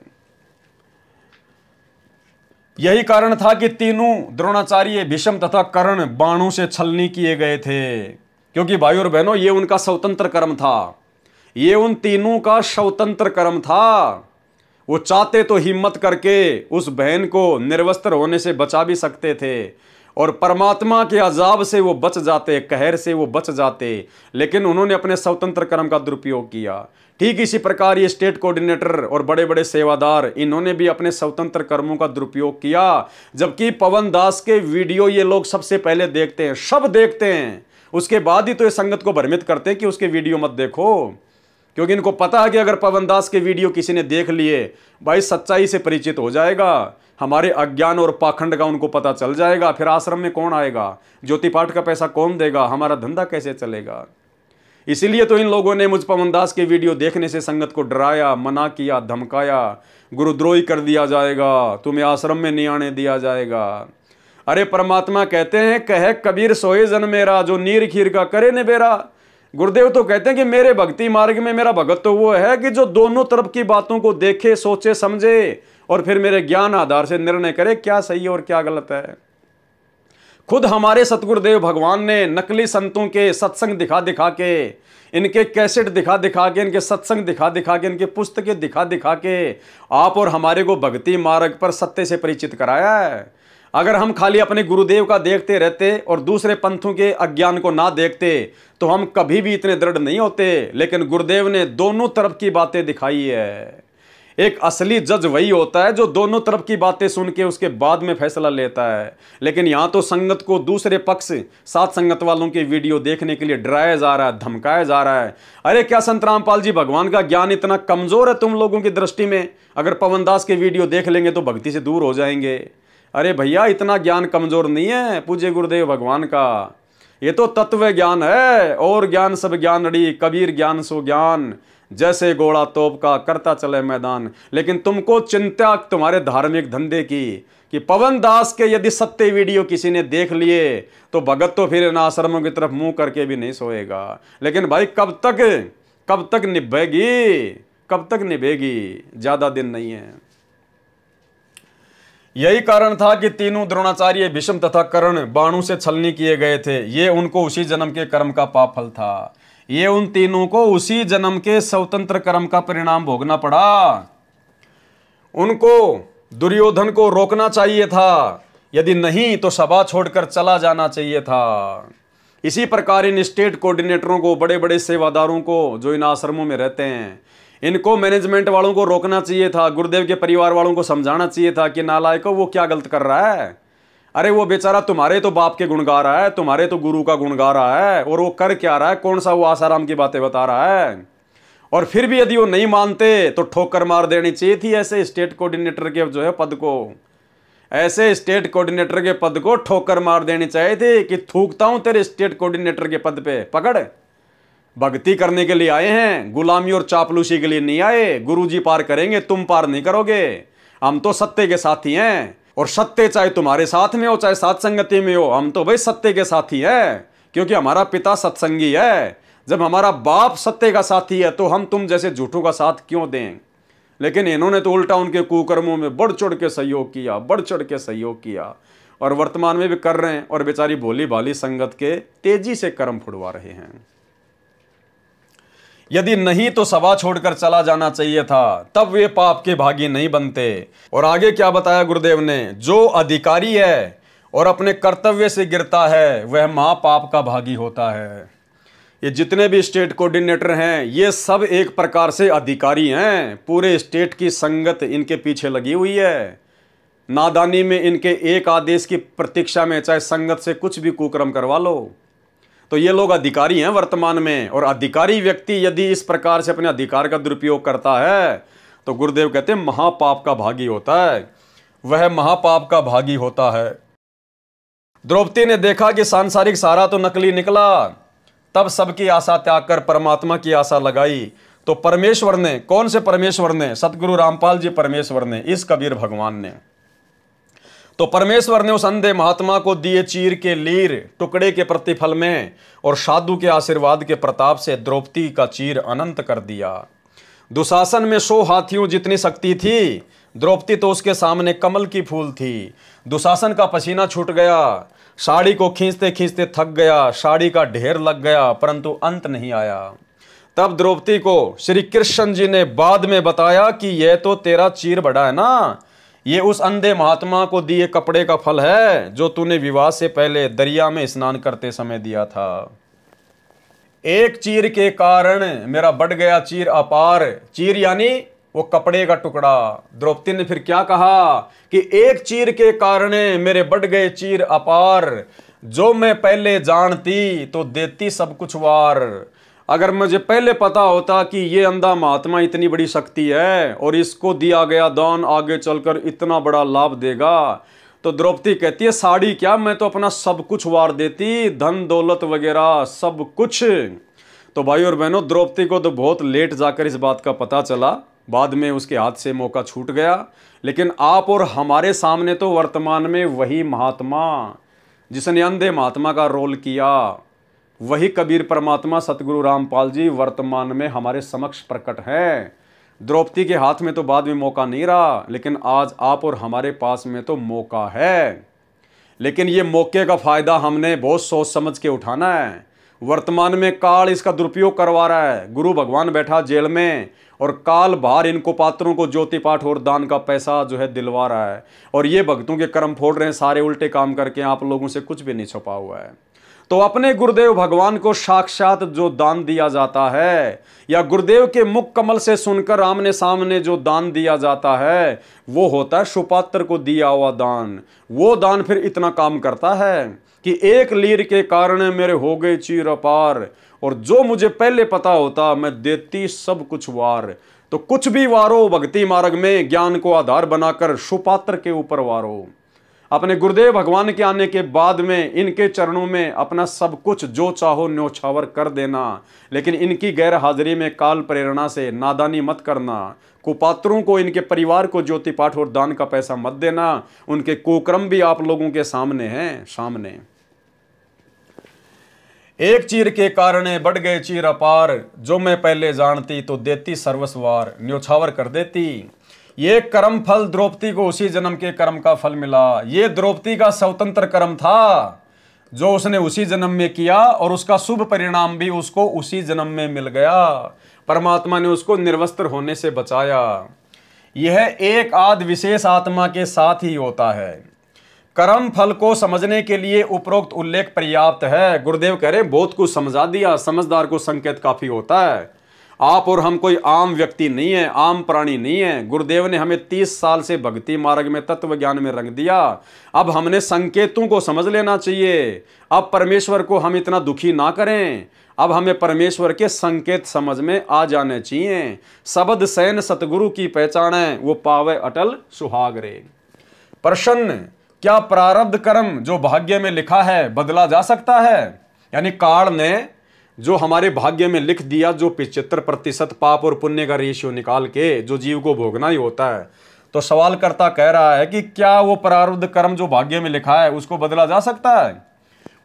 यही कारण था कि तीनों, द्रोणाचार्य, भीष्म तथा कर्ण, बाणों से छलनी किए गए थे। क्योंकि भाई और बहनों, ये उनका स्वतंत्र कर्म था, ये उन तीनों का स्वतंत्र कर्म था। वो चाहते तो हिम्मत करके उस बहन को निर्वस्त्र होने से बचा भी सकते थे, और परमात्मा के अजाब से वो बच जाते, कहर से वो बच जाते, लेकिन उन्होंने अपने स्वतंत्र कर्म का दुरुपयोग किया। ठीक इसी प्रकार ये स्टेट कोऑर्डिनेटर और बड़े बड़े सेवादार, इन्होंने भी अपने स्वतंत्र कर्मों का दुरुपयोग किया। जबकि पवन दास के वीडियो ये लोग सबसे पहले देखते हैं, सब देखते हैं, उसके बाद ही तो ये संगत को भ्रमित करते हैं कि उसके वीडियो मत देखो। क्योंकि इनको पता है कि अगर पवन दास के वीडियो किसी ने देख लिए, भाई सच्चाई से परिचित हो जाएगा, हमारे अज्ञान और पाखंड का उनको पता चल जाएगा। फिर आश्रम में कौन आएगा, ज्योति पाठ का पैसा कौन देगा, हमारा धंधा कैसे चलेगा। इसीलिए तो इन लोगों ने मुझ पवन दास के वीडियो देखने से संगत को डराया, मना किया, धमकाया, गुरुद्रोही कर दिया जाएगा, तुम्हें आश्रम में नहीं आने दिया जाएगा। अरे परमात्मा कहते हैं, कहे कबीर सोए जन मेरा, जो नीर खीर का करे ने बेरा। गुरुदेव तो कहते हैं कि मेरे भक्ति मार्ग में मेरा भगत तो वो है कि जो दोनों तरफ की बातों को देखे, सोचे, समझे और फिर मेरे ज्ञान आधार से निर्णय करे क्या सही है और क्या गलत है। खुद हमारे सतगुरुदेव भगवान ने नकली संतों के सत्संग दिखा दिखा के, इनके कैसेट दिखा दिखा के, इनके सत्संग दिखा दिखा के, इनके पुस्तकें दिखा दिखा के आप और हमारे को भक्ति मार्ग पर सत्य से परिचित कराया है। अगर हम खाली अपने गुरुदेव का देखते रहते और दूसरे पंथों के अज्ञान को ना देखते तो हम कभी भी इतने दृढ़ नहीं होते। लेकिन गुरुदेव ने दोनों तरफ की बातें दिखाई है। एक असली जज वही होता है जो दोनों तरफ की बातें सुन के उसके बाद में फैसला लेता है। लेकिन यहाँ तो संगत को दूसरे पक्ष, साथ संगत वालों के वीडियो देखने के लिए डराया जा रहा है, धमकाया जा रहा है। अरे क्या संत रामपाल जी भगवान का ज्ञान इतना कमजोर है तुम लोगों की दृष्टि में? अगर पवन दास के वीडियो देख लेंगे तो भक्ति से दूर हो जाएंगे। अरे भैया, इतना ज्ञान कमजोर नहीं है पूज्य गुरुदेव भगवान का। ये तो तत्व ज्ञान है। और ज्ञान सब ज्ञान अड़ी, कबीर ज्ञान सो ज्ञान, जैसे घोड़ा तोप का करता चले मैदान। लेकिन तुमको चिंता तुम्हारे धार्मिक धंधे की कि पवन दास के यदि सत्य वीडियो किसी ने देख लिए तो भगत तो फिर इन आश्रमों की तरफ मुंह करके भी नहीं सोएगा। लेकिन भाई कब तक निभेगी, कब तक निभेगी? ज्यादा दिन नहीं है। यही कारण था कि तीनों द्रोणाचार्य, भीष्म तथा कर्ण बाणों से छलनी किए गए थे। ये उनको उसी जन्म के कर्म का पाप फल था। ये उन तीनों को उसी जन्म के स्वतंत्र कर्म का परिणाम भोगना पड़ा। उनको दुर्योधन को रोकना चाहिए था, यदि नहीं तो सभा छोड़कर चला जाना चाहिए था। इसी प्रकार इन स्टेट कोऑर्डिनेटरों को, बड़े बड़े सेवादारों को जो इन आश्रमों में रहते हैं, इनको मैनेजमेंट वालों को रोकना चाहिए था, गुरुदेव के परिवार वालों को समझाना चाहिए था कि नालायको वो क्या गलत कर रहा है। अरे वो बेचारा तुम्हारे तो बाप के गुण गा रहा है, तुम्हारे तो गुरु का गुण गा रहा है, और वो कर क्या रहा है, कौन सा वो आसाराम की बातें बता रहा है। और फिर भी यदि वो नहीं मानते तो ठोकर मार देनी चाहिए थी ऐसे स्टेट कोऑर्डिनेटर के जो है पद को, ऐसे स्टेट कोऑर्डिनेटर के पद को ठोकर मार देनी चाहिए थी कि थूकता हूं तेरे स्टेट कोऑर्डिनेटर के पद पे, पकड़। भक्ति करने के लिए आए हैं, गुलामी और चापलूसी के लिए नहीं आए। गुरुजी पार करेंगे, तुम पार नहीं करोगे। हम तो सत्य के साथी हैं, और सत्य चाहे तुम्हारे साथ में हो चाहे सत्संगति में हो, हम तो भाई सत्य के साथी हैं, क्योंकि हमारा पिता सत्संगी है। जब हमारा बाप सत्य का साथी है तो हम तुम जैसे झूठों का साथ क्यों दें। लेकिन इन्होंने तो उल्टा उनके कुकर्मों में बढ़ चढ़ के सहयोग किया, बढ़ चढ़ के सहयोग किया, और वर्तमान में भी कर रहे हैं, और बेचारी भोली भाली संगत के तेजी से कर्म फुड़वा रहे हैं। यदि नहीं तो सभा छोड़कर चला जाना चाहिए था, तब वे पाप के भागी नहीं बनते। और आगे क्या बताया गुरुदेव ने, जो अधिकारी है और अपने कर्तव्य से गिरता है वह महापाप का भागी होता है। ये जितने भी स्टेट कोऑर्डिनेटर हैं ये सब एक प्रकार से अधिकारी हैं, पूरे स्टेट की संगत इनके पीछे लगी हुई है। नादानी में इनके एक आदेश की प्रतीक्षा में चाहे संगत से कुछ भी कुकर्म करवा लो, तो ये लोग अधिकारी हैं वर्तमान में। और अधिकारी व्यक्ति यदि इस प्रकार से अपने अधिकार का दुरुपयोग करता है तो गुरुदेव कहते हैं महापाप का भागी होता है, वह महापाप का भागी होता है। द्रौपदी ने देखा कि सांसारिक सहारा तो नकली निकला, तब सबकी आशा त्याग कर परमात्मा की आशा लगाई। तो परमेश्वर ने, कौन से परमेश्वर ने? सतगुरु रामपाल जी परमेश्वर ने, इस कबीर भगवान ने। तो परमेश्वर ने उस अंधे महात्मा को दिए चीर के लीर टुकड़े के प्रतिफल में, और साधु के आशीर्वाद के प्रताप से द्रौपदी का चीर अनंत कर दिया। दुशासन में 100 हाथियों जितनी शक्ति थी, द्रौपदी तो उसके सामने कमल की फूल थी। दुशासन का पसीना छूट गया, साड़ी को खींचते खींचते थक गया, साड़ी का ढेर लग गया, परंतु अंत नहीं आया। तब द्रौपदी को श्री कृष्ण जी ने बाद में बताया कि यह तो तेरा चीर बड़ा है ना, ये उस अंधे महात्मा को दिए कपड़े का फल है जो तूने विवाह से पहले दरिया में स्नान करते समय दिया था। एक चीर के कारण मेरा बढ़ गया चीर अपार। चीर यानी वो कपड़े का टुकड़ा। द्रौपदी ने फिर क्या कहा कि एक चीर के कारण मेरे बढ़ गए चीर अपार, जो मैं पहले जानती तो देती सब कुछ वार। अगर मुझे पहले पता होता कि ये अंधा महात्मा इतनी बड़ी शक्ति है और इसको दिया गया दान आगे चलकर इतना बड़ा लाभ देगा, तो द्रौपदी कहती है साड़ी क्या, मैं तो अपना सब कुछ वार देती, धन दौलत वगैरह सब कुछ। तो भाई और बहनों, द्रौपदी को तो बहुत लेट जाकर इस बात का पता चला, बाद में उसके हाथ से मौका छूट गया। लेकिन आप और हमारे सामने तो वर्तमान में वही महात्मा जिसने अंधे महात्मा का रोल किया, वही कबीर परमात्मा सतगुरु रामपाल जी वर्तमान में हमारे समक्ष प्रकट हैं। द्रौपदी के हाथ में तो बाद में मौका नहीं रहा, लेकिन आज आप और हमारे पास में तो मौका है। लेकिन ये मौके का फायदा हमने बहुत सोच समझ के उठाना है। वर्तमान में काल इसका दुरुपयोग करवा रहा है। गुरु भगवान बैठा जेल में और काल बाहर इनको पात्रों को ज्योति पाठ और दान का पैसा जो है दिलवा रहा है, और ये भक्तों के कर्म फोड़ रहे हैं सारे उल्टे काम करके। आप लोगों से कुछ भी नहीं छुपा हुआ है। तो अपने गुरुदेव भगवान को साक्षात जो दान दिया जाता है, या गुरुदेव के मुख कमल से सुनकर आमने सामने जो दान दिया जाता है, वो होता है सुपात्र को दिया हुआ दान। वो दान फिर इतना काम करता है कि एक लीर के कारण मेरे हो गए चीर अपार, और जो मुझे पहले पता होता मैं देती सब कुछ वार। तो कुछ भी वारो भक्ति मार्ग में, ज्ञान को आधार बनाकर सुपात्र के ऊपर वारो। अपने गुरुदेव भगवान के आने के बाद में इनके चरणों में अपना सब कुछ जो चाहो न्योछावर कर देना, लेकिन इनकी गैर हाजिरी में काल प्रेरणा से नादानी मत करना। कुपात्रों को, इनके परिवार को ज्योति पाठ और दान का पैसा मत देना। उनके कुक्रम भी आप लोगों के सामने हैं, सामने। एक चीर के कारण बढ़ गए चीर अपार, जो मैं पहले जानती तो देती सर्वस्वार, न्योछावर कर देती। ये कर्म फल द्रौपदी को उसी जन्म के कर्म का फल मिला। ये द्रौपदी का स्वतंत्र कर्म था जो उसने उसी जन्म में किया, और उसका शुभ परिणाम भी उसको उसी जन्म में मिल गया। परमात्मा ने उसको निर्वस्त्र होने से बचाया। यह एक आध विशेष आत्मा के साथ ही होता है। कर्म फल को समझने के लिए उपरोक्त उल्लेख पर्याप्त है। गुरुदेव कह रहे बहुत कुछ समझा दिया, समझदार को संकेत काफी होता है। आप और हम कोई आम व्यक्ति नहीं है, आम प्राणी नहीं है। गुरुदेव ने हमें 30 साल से भक्ति मार्ग में, तत्व ज्ञान में रंग दिया। अब हमने संकेतों को समझ लेना चाहिए। अब परमेश्वर को हम इतना दुखी ना करें, अब हमें परमेश्वर के संकेत समझ में आ जाने चाहिए। शब्द सैन सतगुरु की पहचान है, वो पावे अटल सुहाग रे। प्रश्न, क्या प्रारब्ध कर्म जो भाग्य में लिखा है बदला जा सकता है? यानी काल ने जो हमारे भाग्य में लिख दिया, जो 75% पाप और पुण्य का रेशियो निकाल के जो जीव को भोगना ही होता है, तो सवालकर्ता कह रहा है कि क्या वो प्रारब्ध कर्म जो भाग्य में लिखा है उसको बदला जा सकता है?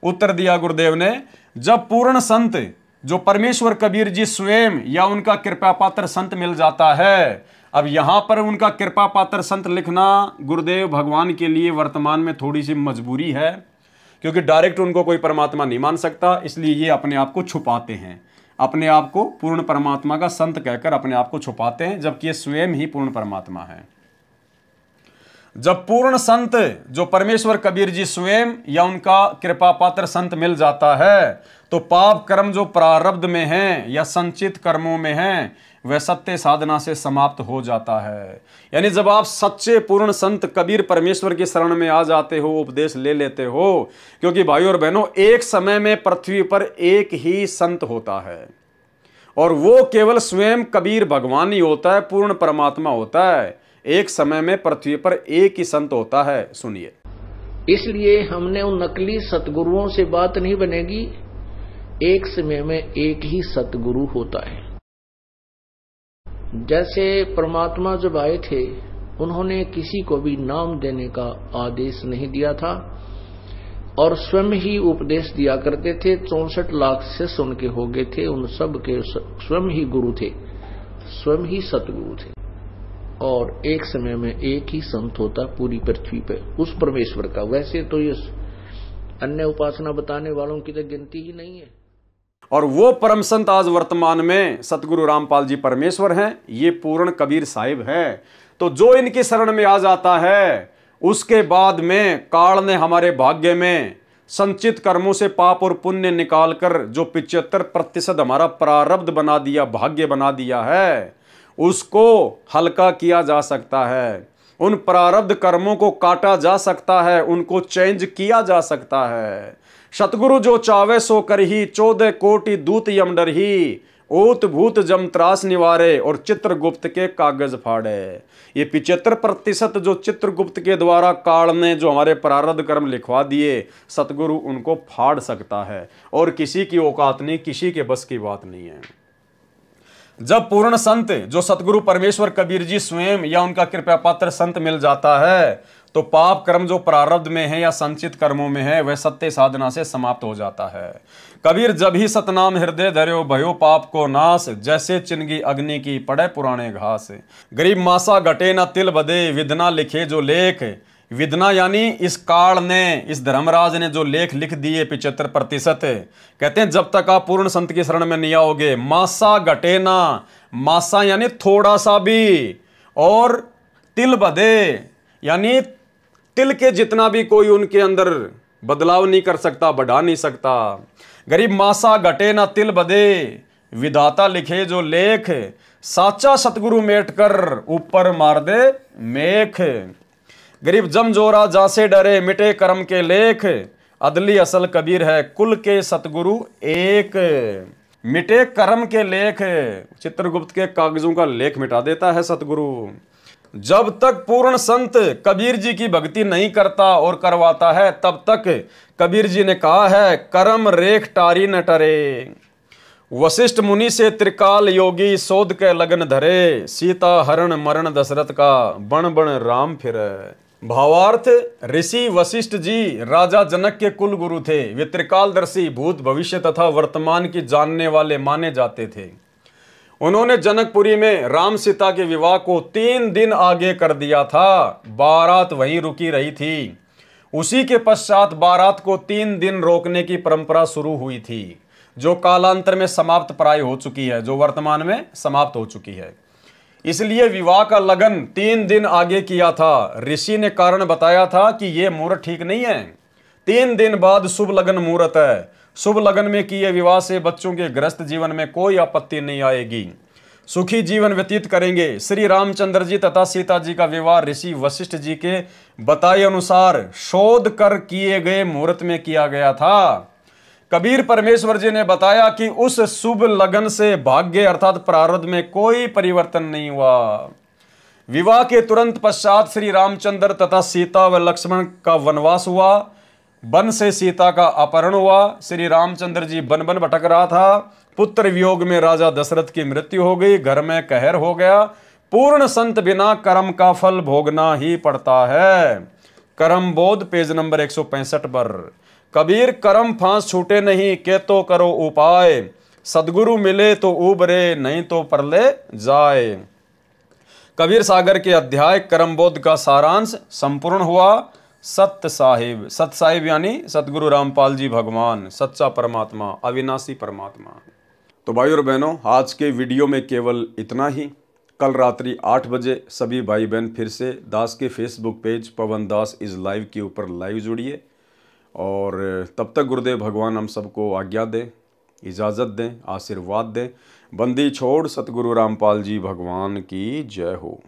उत्तर दिया गुरुदेव ने, जब पूर्ण संत जो परमेश्वर कबीर जी स्वयं या उनका कृपा पात्र संत मिल जाता है। अब यहां पर उनका कृपा पात्र संत लिखना गुरुदेव भगवान के लिए वर्तमान में थोड़ी सी मजबूरी है, क्योंकि डायरेक्ट उनको कोई परमात्मा नहीं मान सकता, इसलिए ये अपने आप को छुपाते हैं, अपने आप को पूर्ण परमात्मा का संत कहकर अपने आप को छुपाते हैं, जबकि ये स्वयं ही पूर्ण परमात्मा है। जब पूर्ण संत जो परमेश्वर कबीर जी स्वयं या उनका कृपा पात्र संत मिल जाता है, तो पाप कर्म जो प्रारब्ध में हैं या संचित कर्मों में हैं वह सत्य साधना से समाप्त हो जाता है। यानी जब आप सच्चे पूर्ण संत कबीर परमेश्वर की शरण में आ जाते हो, उपदेश ले लेते हो, क्योंकि भाई और बहनों एक समय में पृथ्वी पर एक ही संत होता है और वो केवल स्वयं कबीर भगवान ही होता है, पूर्ण परमात्मा होता है। एक समय में पृथ्वी पर एक ही संत होता है। सुनिए,
इसलिए हमने उन नकली सतगुरुओं से बात नहीं बनेगी, एक समय में एक ही सतगुरु होता है। जैसे परमात्मा जब आए थे उन्होंने किसी को भी नाम देने का आदेश नहीं दिया था और स्वयं ही उपदेश दिया करते थे। 64 लाख से सुन के हो गए थे, उन सब के स्वयं ही गुरु थे, स्वयं ही सतगुरु थे। और एक समय में एक ही संत होता पूरी पृथ्वी पे उस परमेश्वर का। वैसे तो ये अन्य उपासना बताने वालों की तो गिनती ही नहीं है।
और वो परम संत आज वर्तमान में सतगुरु रामपाल जी परमेश्वर हैं, ये पूर्ण कबीर साहिब हैं। तो जो इनकी शरण में आ जाता है, उसके बाद में काल ने हमारे भाग्य में संचित कर्मों से पाप और पुण्य निकालकर जो 75% हमारा प्रारब्ध बना दिया, भाग्य बना दिया है, उसको हल्का किया जा सकता है। उन प्रारब्ध कर्मों को काटा जा सकता है, उनको चेंज किया जा सकता है। सतगुरु जो चावे सो कर ही, 14 कोटि दूत यम डर ही, ओत भूत जम त्रास निवारे और चित्रगुप्त के कागज फाड़े। ये 75% जो चित्रगुप्त के द्वारा काल ने जो हमारे प्रारब्ध कर्म लिखवा दिए, सतगुरु उनको फाड़ सकता है और किसी की औकात नहीं, किसी के बस की बात नहीं है। जब पूर्ण संत जो सतगुरु परमेश्वर कबीर जी स्वयं या उनका कृपा पात्र संत मिल जाता है, तो पाप कर्म जो प्रारब्ध में है या संचित कर्मों में है वह सत्य साधना से समाप्त हो जाता है। कबीर जब ही सतनाम हृदय धर्यो भयो पाप को नाश, जैसे चिनगी अग्नि की पड़े पुराने घास। गरीब मासा घटे न तिल बदे, विदना लिखे जो लेख। विदना यानी इस काल ने, इस धर्मराज ने जो लेख लिख दिए 75%, कहते हैं जब तक आप पूर्ण संत की शरण में नहीं आओगे, मासा घटे ना, मासा यानी थोड़ा सा भी, और तिल बदे यानी तिल के जितना भी कोई उनके अंदर बदलाव नहीं कर सकता, बढ़ा नहीं सकता। गरीब मासा घटे ना तिल बदे, विधाता लिखे जो लेख, साचा सतगुरु मेट कर ऊपर मार दे मेख। गरीब जम जोरा जासे डरे, मिटे कर्म के लेख, अदली असल कबीर है कुल के सतगुरु एक। मिटे कर्म के लेख, चित्रगुप्त के कागजों का लेख मिटा देता है सतगुरु। जब तक पूर्ण संत कबीर जी की भक्ति नहीं करता और करवाता है, तब तक कबीर जी ने कहा है कर्म रेख टारी न टरे। वशिष्ठ मुनि से त्रिकाल योगी शोध के लगन धरे, सीता हरण मरण दशरथ का बण बण राम फिरे। भावार्थ, ऋषि वशिष्ठ जी राजा जनक के कुल गुरु थे। वे त्रिकालदर्शी, भूत भविष्य तथा वर्तमान की जानने वाले माने जाते थे। उन्होंने जनकपुरी में राम सीता के विवाह को 3 दिन आगे कर दिया था। बारात वहीं रुकी रही थी। उसी के पश्चात बारात को 3 दिन रोकने की परंपरा शुरू हुई थी, जो कालांतर में समाप्त प्राय हो चुकी है, जो वर्तमान में समाप्त हो चुकी है। इसलिए विवाह का लगन 3 दिन आगे किया था। ऋषि ने कारण बताया था कि यह मुहूर्त ठीक नहीं है, 3 दिन बाद शुभ लगन मुहूर्त है। शुभ लगन में किए विवाह से बच्चों के गृहस्थ जीवन में कोई आपत्ति नहीं आएगी। सुखी जीवन व्यतीत करेंगे। श्री रामचंद्र जी तथा सीता जी का विवाह ऋषि वशिष्ठ जी के बताए अनुसार शोध कर किए गए मुहूर्त में किया गया था। कबीर परमेश्वर जी ने बताया कि उस शुभ लगन से भाग्य अर्थात प्रारब्ध में कोई परिवर्तन नहीं हुआ। विवाह के तुरंत पश्चात श्री रामचंद्र तथा सीता व लक्ष्मण का वनवास हुआ। वन से सीता का अपहरण हुआ। श्री रामचंद्र जी वन वन भटक रहा था। पुत्र वियोग में राजा दशरथ की मृत्यु हो गई। घर में कहर हो गया। पूर्ण संत बिना कर्म का फल भोगना ही पड़ता है। कर्म बोध पेज नंबर 165 पर। कबीर कर्म फांस छूटे नहीं के तो करो उपाय। सदगुरु मिले तो उबरे नहीं तो परले जाए। कबीर सागर के अध्याय कर्मबोध का सारांश संपूर्ण हुआ। सत्य साहिब यानी सतगुरु रामपाल जी भगवान, सच्चा परमात्मा, अविनाशी परमात्मा। तो भाई और बहनों, आज के वीडियो में केवल इतना ही। कल रात्रि 8 बजे सभी भाई बहन फिर से दास के Facebook page Pawan Das is live के ऊपर लाइव जुड़िए। और तब तक गुरुदेव भगवान हम सबको आज्ञा दें, इजाज़त दें, आशीर्वाद दें। बंदी छोड़ सतगुरु रामपाल जी भगवान की जय हो।